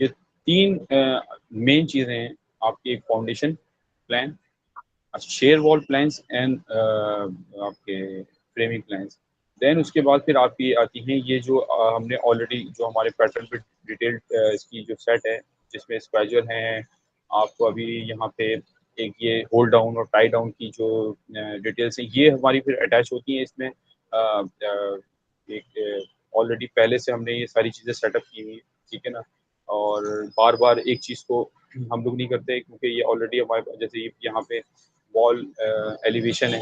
ये 3 मेन चीजें हैं आपकी, एक foundation plan, share wall plans and आपके फ्रेमिंग प्लान्स। देन उसके बाद फिर आपकी आती हैं ये जो हमने ऑलरेडी जो हमारे पैटर्न पे डिटेल्ड इसकी जो सेट है, जिसमें स्क्वायर हैं आपको अभी यहाँ पे एक ये होल्ड डाउन और टाई डाउन की जो डिटेल्स हैं, ये हमारी फिर अटैच होती हैं इसमें। एक ऑलरेडी पहले से हमने ये सारी चीज़ें सेटअप की हुई, ठीक है ना, और बार बार एक चीज़ को हम लोग नहीं करते क्योंकि ये ऑलरेडी हमारे जैसे यहाँ पे वॉल एलिवेशन है,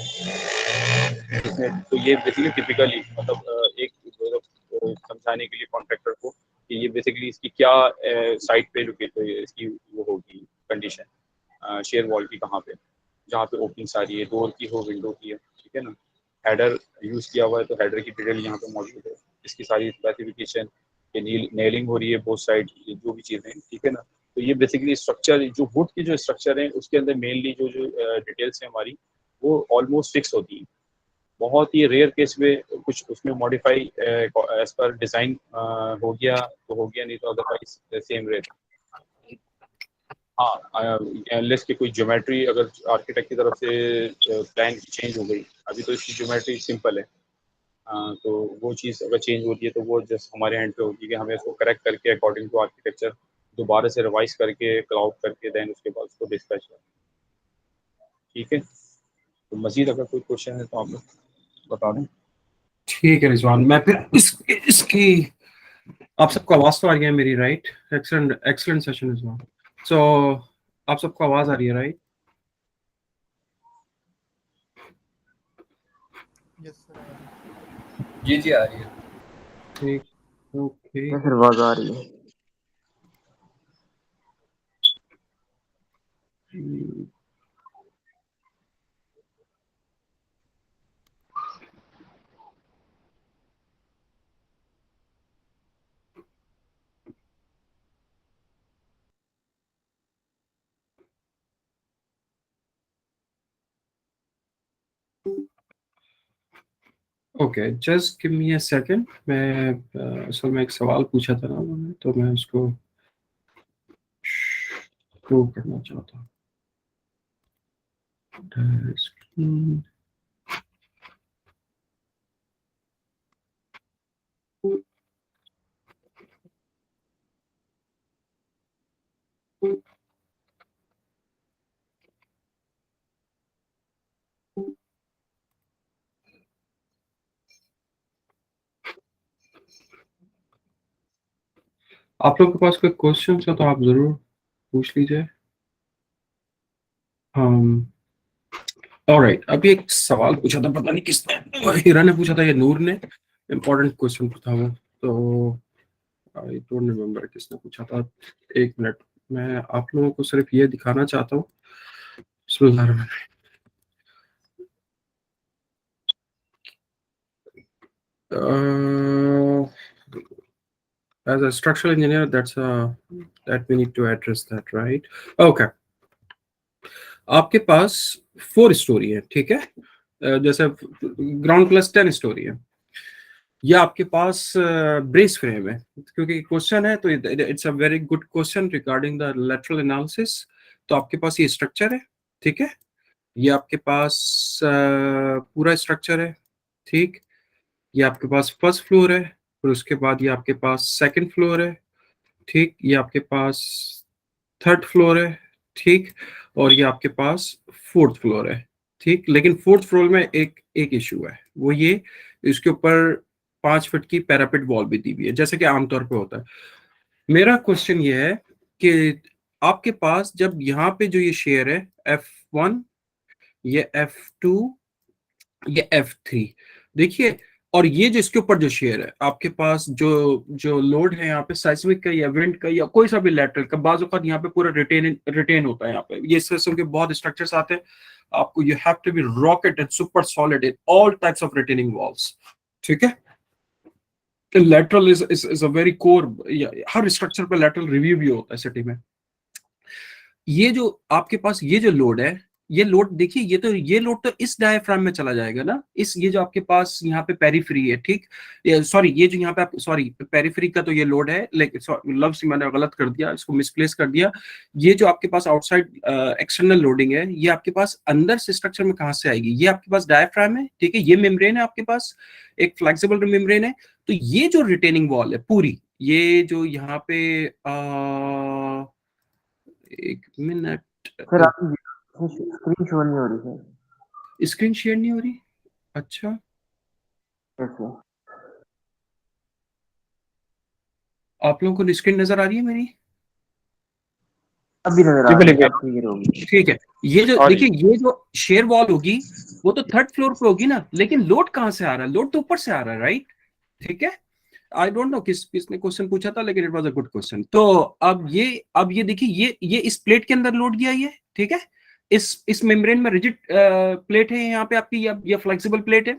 तो ये बेसिकली टिपिकली मतलब एक समझाने के लिए कॉन्ट्रैक्टर को कि ये बेसिकली इसकी क्या साइड पे लोकेट इसकी वो होगी कंडीशन शेयर वॉल की, कहाँ पे जहाँ पे ओपनिंग सारी है, डोर की हो, विंडो की है, ठीक है ना। हेडर यूज किया हुआ है तो हेडर की डिटेल यहाँ पे मौजूद है, इसकी सारी स्पेसिफिकेशन, नेलिंग हो रही है बोथ साइड, जो भी चीज़ें, ठीक है ना। तो ये बेसिकली स्ट्रक्चर जो वुड की जो स्ट्रक्चर है उसके अंदर मेनली जो डिटेल्स है हमारी वो ऑलमोस्ट फिक्स होती है। बहुत ही रेयर केस में कुछ उसमें मॉडिफाई एज पर डिजाइन हो गया तो हो गया, नहीं तो अदरवाइज सेम रेट। हाँ, अनलेस की कोई ज्योमेट्री अगर आर्किटेक्ट की तरफ से प्लान चेंज हो गई, अभी तो इसकी ज्योमेट्री सिंपल है, तो वो चीज़ अगर चेंज होती है तो वो जस्ट हमारे हैंड पे होती है कि हमें उसको करेक्ट करके अकॉर्डिंग टू आर्किटेक्चर दोबारा से रिवाइज करके क्लाउड करके देन उसके बाद उसको डिस्पैच करें। ठीक है, तो मजीद अगर कोई क्वेश्चन है तो आप लोग बता दें। ठीक है रिजवान, मैं फिर इसकी आप सबको आवाज तो आ रही है मेरी, right? Excellent excellent session Rizwan. So आप सबको आवाज आ रही है, राइट? Yes sir. जी जी आ रही है। ठीक, ओके। फिर आवाज आ रही है। Okay, just give me a second. मैं असल में एक सवाल पूछा था ना उन्होंने, तो मैं उसको प्रूव करना चाहता हूँ। आप लोगों के पास कोई क्वेश्चन है तो आप जरूर पूछ लीजिए। ऑलराइट, अभी एक सवाल पूछा था, पता नहीं किसने, हीरा ने पूछा था या नूर ने। इम्पोर्टेंट क्वेश्चन था वो, तो आई डोंट रिमेम्बर किसने पूछा था। एक मिनट, मैं आप लोगों को सिर्फ ये दिखाना चाहता हूँ। as a structural engineer, that we need to address that, right? Okay. आपके पास 4 स्टोरी है, ठीक है? जैसे ग्राउंड प्लस 10 स्टोरी है। या आपके पास ब्रेस फ्रेम है, क्योंकि क्वेश्चन है तो it's a very good question regarding the lateral analysis. तो आपके पास ये स्ट्रक्चर है, ठीक है? ये आपके पास पूरा स्ट्रक्चर है, ठीक? ये आपके पास फर्स्ट फ्लोर है, फिर उसके बाद ये आपके पास सेकंड फ्लोर है, ठीक? ये आपके पास थर्ड फ्लोर है, ठीक? और ये आपके पास फोर्थ फ्लोर है, ठीक? लेकिन फोर्थ फ्लोर में एक इशू है, वो ये इसके ऊपर 5 फीट की पैरापेट वॉल भी दी हुई है, जैसे कि आमतौर पे होता है। मेरा क्वेश्चन ये है कि आपके पास जब यहाँ पे जो ये शेयर है F1, ये F2, ये F3, देखिए, और ये जो इसके ऊपर जो शेयर है आपके पास, जो लोड है यहाँ पे साइस्मिक का या विंड का या कोई सा भी लैटरल का, बाज़ औक़ात यहाँ पे पूरा रिटेन होता है। यहाँ पे ये इस किस्म के बहुत स्ट्रक्चर्स आते हैं, आपको you have to be rocket and super solid in all types of retaining walls, ठीक है? Lateral is a very core, हर स्ट्रक्चर पे लैटरल रिव्यू भी होता है सिटी में। ये जो आपके पास ये जो लोड है, ये लोड देखिए, ये लोड तो इस डायफ्राम में चला जाएगा ना, ये जो आपके पास यहाँ पे पेरिफेरी है, ठीक? सॉरी, ये जो यहाँ पे सॉरी पेरिफेरी का तो ये लोड है, लेकिन लफ्ज मैंने गलत कर दिया, इसको मिसप्लेस कर दिया। ये जो आपके पास आउटसाइड एक्सटर्नल लोडिंग है, ये आपके पास अंदर से स्ट्रक्चर में कहाँ से आएगी? ये आपके पास डायफ्राम है, ठीक है? ये मेम्ब्रेन है आपके पास, एक फ्लेक्सिबल मेम्ब्रेन है। तो ये जो रिटेनिंग वॉल है पूरी, ये जो यहाँ पे एक मिनट सर आपकी स्क्रीन शो नहीं हो रही है। स्क्रीन शेयर नहीं हो रही? अच्छा, कैसे? आप लोगों को स्क्रीन नजर आ रही है मेरी? अभी नजर आ रही है, अब क्लियर होगी। ठीक है। ये जो देखिए, ये जो शेयर वॉल होगी वो तो थर्ड फ्लोर पे होगी ना, लेकिन लोड कहाँ से आ रहा है? लोड तो ऊपर से आ रहा है, राइट? ठीक है। आई डोंट नो किसने क्वेश्चन पूछा था, लेकिन it was a good question. तो अब ये देखिए, ये इस प्लेट के अंदर लोड गया, ये ठीक है। इस मेम्ब्रेन में रिजिड प्लेट है यहाँ पे आपकी, या फ्लेक्सिबल प्लेट है।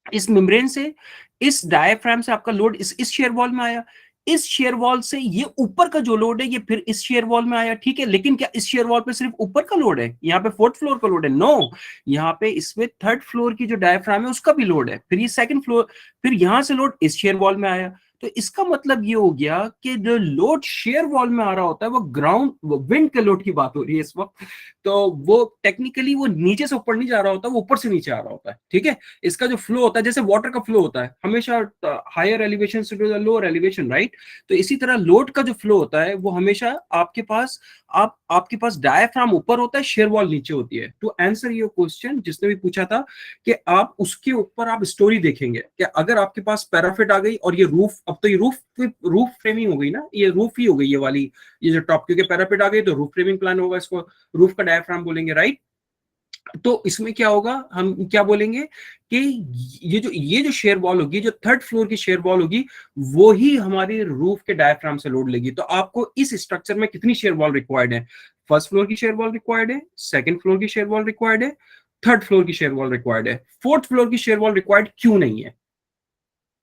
इस मेम्ब्रेन से, इस डायफ्राम से आपका लोड इस शेयर वॉल में आया। इस शेयर वॉल से ये ऊपर का जो लोड है ये फिर इस शेयर वॉल में आया, ठीक है। लेकिन क्या इस शेयर वॉल पे सिर्फ ऊपर का लोड है? यहाँ पे फोर्थ फ्लोर का लोड है? नो, यहाँ पे इसमें थर्ड फ्लोर की जो डायफ्राम है उसका भी लोड है। फिर ये सेकंड फ्लोर, फिर यहां से लोड इस शेयर वॉल में आया। तो इसका मतलब ये हो गया कि जो लोड शेयर वॉल में आ रहा होता है वो ग्राउंड विंड के लोड की बात हो रही है इस वक्त, तो वो टेक्निकली वो नीचे से ऊपर नहीं जा रहा होता, वो ऊपर से नीचे आ रहा होता है, ठीक है। इसका जो फ्लो होता है जैसे वाटर का फ्लो होता है हमेशा हायर एलिवेशन से लोअर एलिवेशन, राइट। तो इसी तरह लोड का जो फ्लो होता है वो हमेशा आपके पास आपके पास डायफ्राम ऊपर होता है, शेयर वॉल नीचे होती है। टू आंसर योर क्वेश्चन जिसने भी पूछा था कि आप उसके ऊपर आप स्टोरी देखेंगे कि अगर आपके पास पैराफिट आ गई और ये रूफ, अब तो ये रूफ फ्रेमिंग हो गई ना, ये रूफ ही हो गई ये वाली, ये जो टॉप, क्योंकि पैराफिट आ गई तो रूफ फ्रेमिंग प्लान होगा, इसको रूफ का डायफ्राम बोलेंगे, राइट। तो इसमें क्या होगा, हम क्या बोलेंगे कि ये जो शेयर वॉल होगी, जो थर्ड फ्लोर की शेयर वॉल होगी, वो ही हमारी रूफ के डायफ्राम से लोड लेगी। तो आपको इस स्ट्रक्चर में कितनी शेयर वॉल रिक्वायर्ड है, फर्स्ट फ्लोर की शेयर वॉल रिक्वायर्ड है, सेकंड फ्लोर की शेयर वॉल रिक्वायर्ड है, थर्ड फ्लोर की शेयर वॉल रिक्वायर्ड है, फोर्थ फ्लोर की शेयर वॉल रिक्वायर्ड क्यों नहीं है?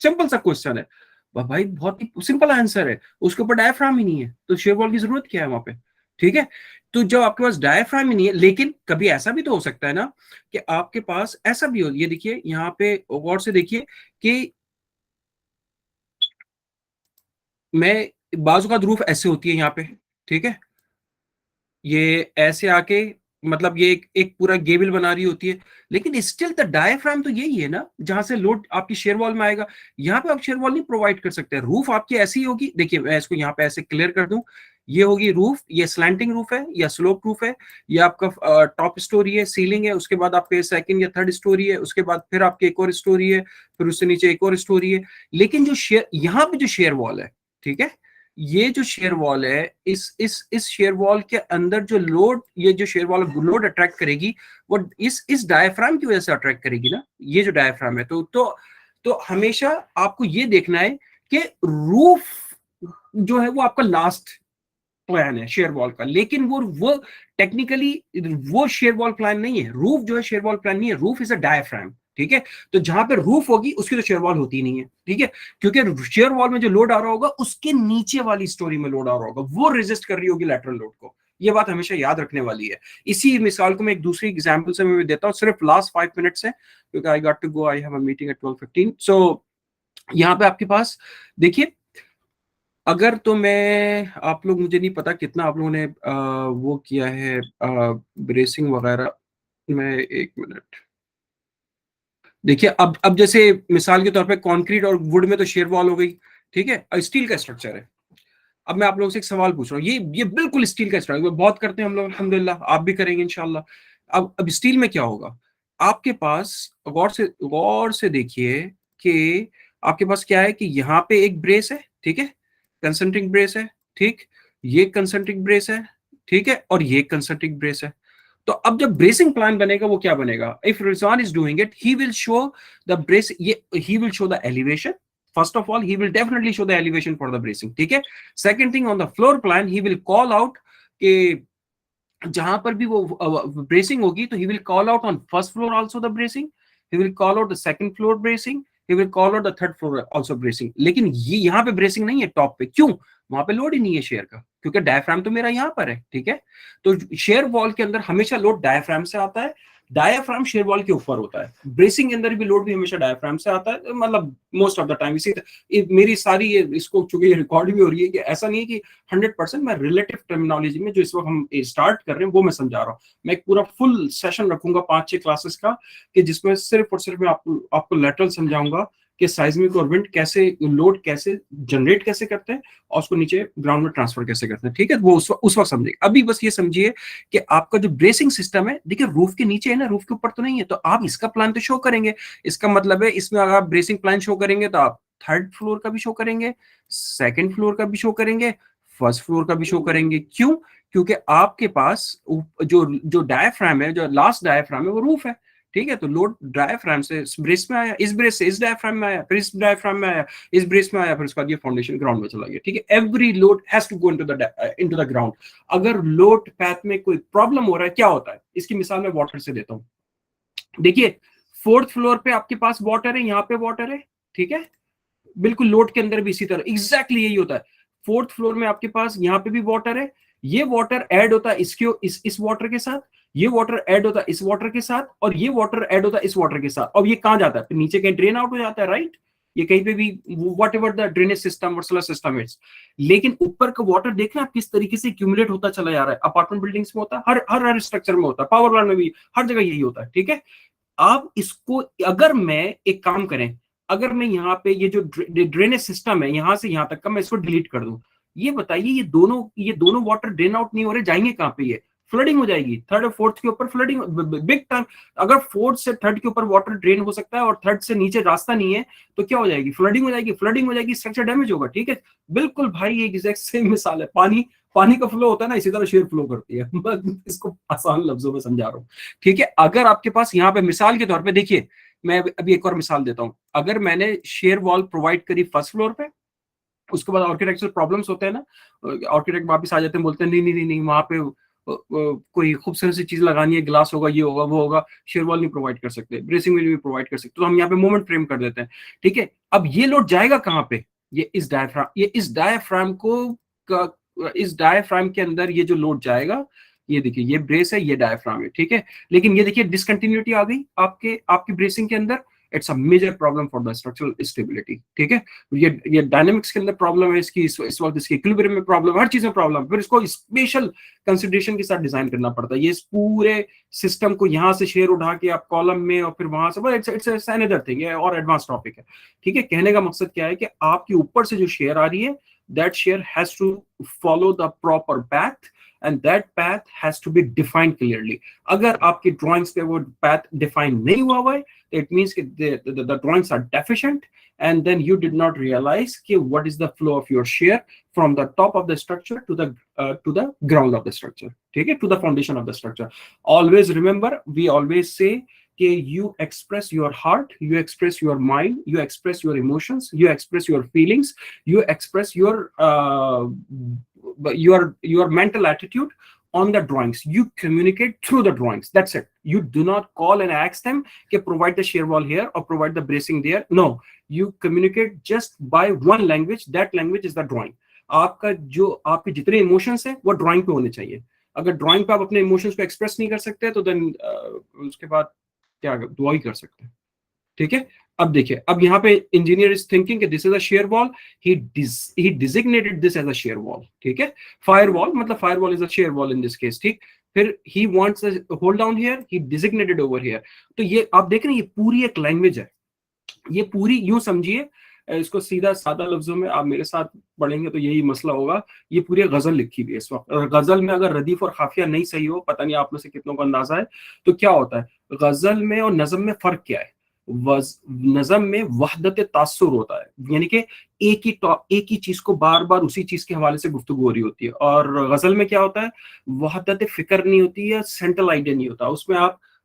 सिंपल सा क्वेश्चन है भाई, बहुत ही सिंपल आंसर है, उसके ऊपर डायफ्राम ही नहीं है तो शेयर वॉल की जरूरत क्या है वहां पे, ठीक है। तो जब आपके पास डायफ्राम ही नहीं है, लेकिन कभी ऐसा भी तो हो सकता है ना कि आपके पास ऐसा भी हो, ये देखिए यहाँ पे गौर से देखिए कि मैं बाजू का रूफ ऐसे होती है यहाँ पे, ठीक है, ये ऐसे आके मतलब ये एक पूरा गेबल बना रही होती है, लेकिन स्टिल द डायफ्राम तो यही है ना जहां से लोड आपकी शेयर वॉल में आएगा। यहाँ पे आप शेयर वॉल नहीं प्रोवाइड कर सकते, रूफ आपकी ऐसी होगी, देखिए मैं इसको यहाँ पे ऐसे क्लियर कर दूं, ये होगी रूफ, ये स्लैंटिंग रूफ है या स्लोप रूफ है, ये आपका टॉप स्टोरी है, सीलिंग है, उसके बाद आपके सेकंड या थर्ड स्टोरी है, उसके बाद फिर आपकी एक और स्टोरी है, फिर उससे नीचे एक और स्टोरी है। लेकिन जो शेयर यहाँ पे जो शेयर वॉल है, ठीक है, ये जो शेयर वॉल है, इस शेयर वॉल के अंदर जो लोड, ये जो शेयर वॉल लोड अट्रैक्ट करेगी वो इस डायफ्राम की वजह से अट्रैक्ट करेगी ना, ये जो डायफ्राम है। तो हमेशा आपको ये देखना है कि रूफ जो है वो आपका लास्ट प्लान है शेयर वॉल का, लेकिन वो टेक्निकली वो शेयर वॉल प्लान नहीं है, रूफ जो है शेयर वॉल प्लान नहीं है, रूफ इज अ डायफ्राम, ठीक है। तो जहां पे रूफ होगी उसकी तो शेयर वॉल होती नहीं है, ठीक है, क्योंकि शेयर वॉल में जो लोड आ रहा होगा उसके नीचे वाली स्टोरी में लोड आ रहा होगा, वो रेजिस्ट कर रही होगी लैटरल लोड को। ये बात हमेशा याद रखने वाली है। इसी मिसाल को मैं एक दूसरी एग्जांपल से मैं देता हूँ, सिर्फ लास्ट 5 मिनट्स है क्योंकि I got to go, I have a meeting at 12:15। So यहाँ पे आपके पास देखिए, अगर तो मैं, आप लोग, मुझे नहीं पता कितना आप लोगों ने वो किया है ब्रेसिंग वगैरह, मैं 1 मिनट देखिए, अब जैसे मिसाल के तौर पे कंक्रीट और वुड में तो शेयर वॉल हो गई, ठीक है, और स्टील का स्ट्रक्चर है। अब मैं आप लोगों से एक सवाल पूछ रहा हूँ, ये बिल्कुल स्टील का स्ट्रक्चर बहुत करते हैं हम लोग अल्हम्दुलिल्लाह, आप भी करेंगे इंशाल्लाह। अब स्टील में क्या होगा, आपके पास गौर से देखिए कि आपके पास क्या है कि यहाँ पे एक ब्रेस है, ठीक है, कंसेंट्रिक ब्रेस है, ठीक, ये कंसेंट्रिक ब्रेस है, ठीक है, और ये कंसेंट्रिक ब्रेस है। तो अब जब ब्रेसिंग प्लान बनेगा वो क्या बनेगा, if Rizwan is doing it, he will show the brace, he will show the elevation. First of all, he will definitely show the elevation for the bracing, ठीक है। Second thing, on the floor plan, he will call out कि जहां पर भी वो ब्रेसिंग होगी तो he will call out on first floor also the bracing, he will call out the second floor bracing, he will call out the third floor also bracing। लेकिन ये यहाँ पे ब्रेसिंग नहीं है टॉप पे, क्यों? वहां पे लोड ही नहीं है शेयर का, क्योंकि डायफ्राम तो मेरा यहाँ पर है, ठीक है। तो शेयर वॉल के अंदर हमेशा लोड डायफ्राम से आता है, डायफ्राम शेयर वॉल के ऊपर होता है, ब्रेसिंग के अंदर भी लोड भी हमेशा डायफ्राम से आता है, मतलब मोस्ट ऑफ द टाइम। इसी मेरी सारी इसको चूंकि ये रिकॉर्ड भी हो रही है कि ऐसा नहीं है कि 100%, मैं रिलेटिव टर्मिनोलॉजी में जो इस वक्त हम स्टार्ट कर रहे हैं वो मैं समझा रहा हूँ। मैं एक पूरा फुल सेशन रखूंगा 5-6 क्लासेस का, कि जिसमें सिर्फ और सिर्फ मैं आपको लैटरल समझाऊंगा कि साइज्मिक और विंड कैसे, लोड कैसे जनरेट कैसे करते हैं और उसको नीचे ग्राउंड में ट्रांसफर कैसे करते हैं, ठीक है। वो उस वक्त समझिए। अभी बस ये समझिए कि आपका जो ब्रेसिंग सिस्टम है, देखिए रूफ के नीचे है ना, रूफ के ऊपर तो नहीं है, तो आप इसका प्लान तो शो करेंगे। इसका मतलब है इसमें अगर आप ब्रेसिंग प्लान शो करेंगे तो आप थर्ड फ्लोर का भी शो करेंगे, सेकेंड फ्लोर का भी शो करेंगे, फर्स्ट फ्लोर का भी शो करेंगे। क्यों? क्योंकि आपके पास जो डायफ्राम है, जो लास्ट डायफ्राम है, वो रूफ है, ठीक है। तो लोड डायफ्राम से इस ब्रेस में आया, इस ब्रेस से इस डायफ्राम में आया, फिर इस डायफ्राम में आया, इस ब्रेस में आया, फिर उसके बाद ये फाउंडेशन ग्राउंड में चला गया, ठीक है। Every load has to go into the ground. अगर लोड पैथ में कोई प्रॉब्लम हो रहा है, क्या होता है, इसकी मिसाल मैं वाटर से देता हूँ। देखिए, फोर्थ फ्लोर पे आपके पास वाटर है, यहाँ पे वाटर है, ठीक है, बिल्कुल लोड के अंदर भी इसी तरह एग्जैक्टली यही होता है। फोर्थ फ्लोर में आपके पास यहाँ पे भी वाटर है, ये वाटर ऐड होता है इस वाटर के साथ, ये वाटर ऐड होता है इस वाटर के साथ, और ये वाटर ऐड होता है इस वाटर के साथ। अब ये कहां जाता है? फिर नीचे कहीं ड्रेन आउट हो जाता है, राइट। ये कहीं पे भी what ever the drainage system और सोलर सिस्टम इट्स, लेकिन ऊपर का वाटर देखना आप किस तरीके से एक्यूमुलेट होता चला जा रहा है। अपार्टमेंट बिल्डिंग्स में होता है, हर स्ट्रक्चर में होता है, पावर प्लांट में भी, हर जगह यही होता है, ठीक है। आप इसको अगर मैं एक काम करें, अगर मैं यहाँ पे ये जो ड्रेनेज सिस्टम है यहां से यहां तक का मैं इसको डिलीट कर दूं, ये बताइए ये दोनों वाटर ड्रेन आउट नहीं हो रहे, जाएंगे कहां पे? ये फ्लडिंग हो जाएगी, थर्ड और फोर्थ के ऊपर फ्लडिंग बिग टाइम। अगर फोर्थ से थर्ड के ऊपर वाटर ड्रेन हो सकता है और थर्ड से नीचे रास्ता नहीं है तो क्या हो जाएगी? फ्लडिंग हो जाएगी, फ्लडिंग हो जाएगी, स्ट्रक्चर डैमेज होगा, ठीक है। बिल्कुल भाई एग्जैक्ट सेम मिसाल है, पानी का फ्लो होता है ना, इसी तरह शेयर फ्लो करती है। मैं इसको आसान लफ्जों में समझा रहा हूँ, ठीक है। अगर आपके पास यहाँ पे मिसाल के तौर पे देखिए, मैं अभी एक और मिसाल देता हूँ। अगर मैंने शेयर वॉल प्रोवाइड करी फर्स्ट फ्लोर पे, उसके बाद आर्किटेक्चरल प्रॉब्लम्स होते हैं ना, आर्किटेक्ट वापस आ जाते हैं, बोलते हैं नहीं नहीं नहीं वहां पे कोई खूबसूरत सी चीज लगानी है, ग्लास होगा, ये होगा, वो होगा, शेयर वॉल नहीं प्रोवाइड कर सकते, ब्रेसिंग भी प्रोवाइड कर सकते, तो हम यहाँ पे मोमेंट फ्रेम कर देते हैं, ठीक है। अब ये लोड जाएगा कहाँ पे? ये इस डायफ्राम के अंदर ये जो लोड जाएगा, ये देखिए ये ब्रेस है, ये डायफ्राम है, ठीक है। लेकिन ये देखिए डिसकंटिन्यूटी आ गई आपकी ब्रेसिंग के अंदर, it's a major problem for the structural stability, ठीक है। ये डायनेमिक्स के अंदर प्रॉब्लम है इसकी, इस वक्त इसकी इक्विलिब्रियम में प्रॉब्लम, हर चीज में प्रॉब्लम, फिर इसको स्पेशल कंसिडरेशन के साथ डिजाइन करना पड़ता है। ये इस पूरे सिस्टम को यहाँ से शेयर उठा के आप कॉलम में और फिर वहां से, इट्स अनदर थिंग और एडवांस टॉपिक है, ठीक है। कहने का मकसद क्या है कि आपके ऊपर से जो शेयर आ रही है, that share has to follow the proper path and that path has to be defined clearly. अगर आपकी drawings पे वो path define नहीं हुआ है, it means कि the drawings are deficient and then you did not realize कि what is the flow of your shear from the top of the structure to the ground of the structure, ठीक है, to the foundation of the structure. Always remember, we always say कि you express your heart, you express your mind, you express your emotions, you express your feelings, you express your mental attitude on the drawings. You communicate through the drawings. That's it. You do not call and ask them to provide the shear wall here or provide the bracing there. No, you communicate just by one language. That language is the drawing. आपके जितने इमोशंस हैं वो ड्राइंग पे होने चाहिए। अगर ड्राइंग पे आप अपने इमोशंस को एक्सप्रेस नहीं कर सकते तो देन उसके बाद क्या दुआ ही कर सकते हैं, ठीक है। अब देखिए, अब यहाँ पे engineer is thinking this is a share wall, he designated this as a share wall, ठीक है। फायर वॉल मतलब fire wall is a share wall in this case, ठीक। फिर he wants hold down here, he designated over here. तो ये आप देख रहे हैं, ये पूरी एक लैंग्वेज है, ये पूरी यूं समझिए, इसको सीधा सादा लफ्जों में आप मेरे साथ पढ़ेंगे तो यही मसला होगा। ये पूरी गजल लिखी हुई है इस वक्त। गजल में अगर रदीफ और खाफिया नहीं सही हो, पता नहीं आप में से कितनों को अंदाजा है, तो क्या होता है गजल में और नज़म में फर्क क्या है? नज़म में वहदत तासुर होता है, यानी कि एक ही चीज को बार बार उसी चीज के हवाले से गुफ्तगू हो रही होती है, और गजल में क्या होता है, वहदत फिक्र नहीं होती है, सेंट्रल आइडिया नहीं होता। उसमें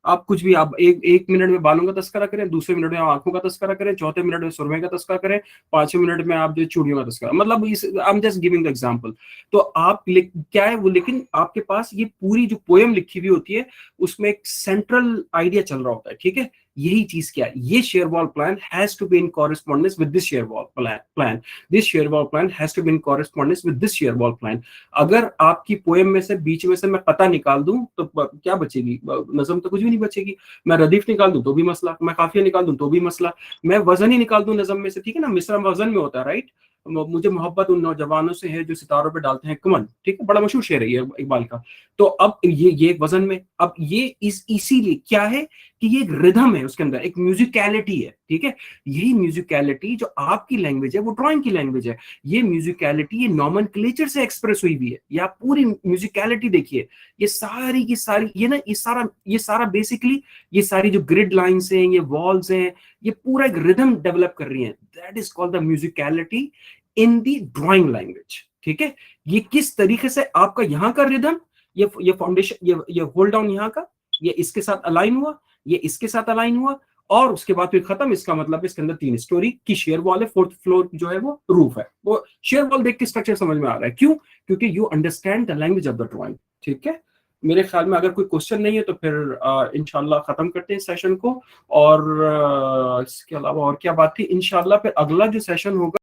आप कुछ भी, आप एक मिनट में बालों का तस्करा करें, दूसरे मिनट में आप आंखों का तस्करा करें, चौथे मिनट में सुरमे का तस्करा करें, पांचवें मिनट में आप जो चूड़ियों का तस्करा, मतलब I am just giving the example. तो आप क्या है वो, लेकिन आपके पास ये पूरी जो पोएम लिखी हुई होती है उसमें एक सेंट्रल आइडिया चल रहा होता है, ठीक है। यही चीज क्या है, ये share wall plan has to be in correspondence with this share wall plan, this share wall plan has to be in correspondence with this share wall plan. अगर आपकी पोएम में से बीच में से मैं कता निकाल दूं तो क्या बचेगी? नज़म तो कुछ भी नहीं बचेगी। मैं रदीफ निकाल दूं तो भी मसला, मैं काफिया निकाल दूं तो भी मसला, मैं वजन ही निकाल दूं नज़म में से, ठीक है ना, मिसरा वजन में होता है, राइट। मुझे मोहब्बत उन नौजवानों से है जो सितारों पे डालते हैं कमन, ठीक है, बड़ा मशहूर शेर है ये इकबाल का। तो अब ये एक वजन में, अब ये इसीलिए क्या है कि ये एक रिदम है, उसके अंदर एक म्यूजिकलिटी है, ठीक है। यही म्यूजिकलिटी जो आपकी लैंग्वेज है वो ड्राइंग की लैंग्वेज है। ये म्यूजिकलिटी ये नॉमेनक्लेचर से एक्सप्रेस हुई हुई है। ये आप पूरी म्यूजिकलिटी देखिए, ये सारी की सारी ये सारा बेसिकली ये सारी जो ग्रिड लाइंस हैं, ये वॉल्स हैं, ये पूरा एक रिदम डेवलप कर रही है। That is called the musicality in the drawing language, ठीक है। ये किस तरीके से आपका यहाँ का रिदम, ये फाउंडेशन, ये होल्ड डाउन यहाँ का, ये इसके साथ अलाइन हुआ, ये इसके साथ अलाइन हुआ, और उसके बाद फिर खत्म। इसका मतलब इसके अंदर 3 स्टोरी की शेयर वॉल है, 4th फ्लोर जो है वो रूफ है। वो शेयर वॉल देख के स्ट्रक्चर समझ में आ रहा है, क्यों? क्योंकि you understand the language of the drawing, ठीक है। मेरे ख्याल में अगर कोई क्वेश्चन नहीं है तो फिर इंशाल्लाह खत्म करते हैं सेशन को। और इसके अलावा और क्या बात थी, इंशाल्लाह फिर अगला जो सेशन होगा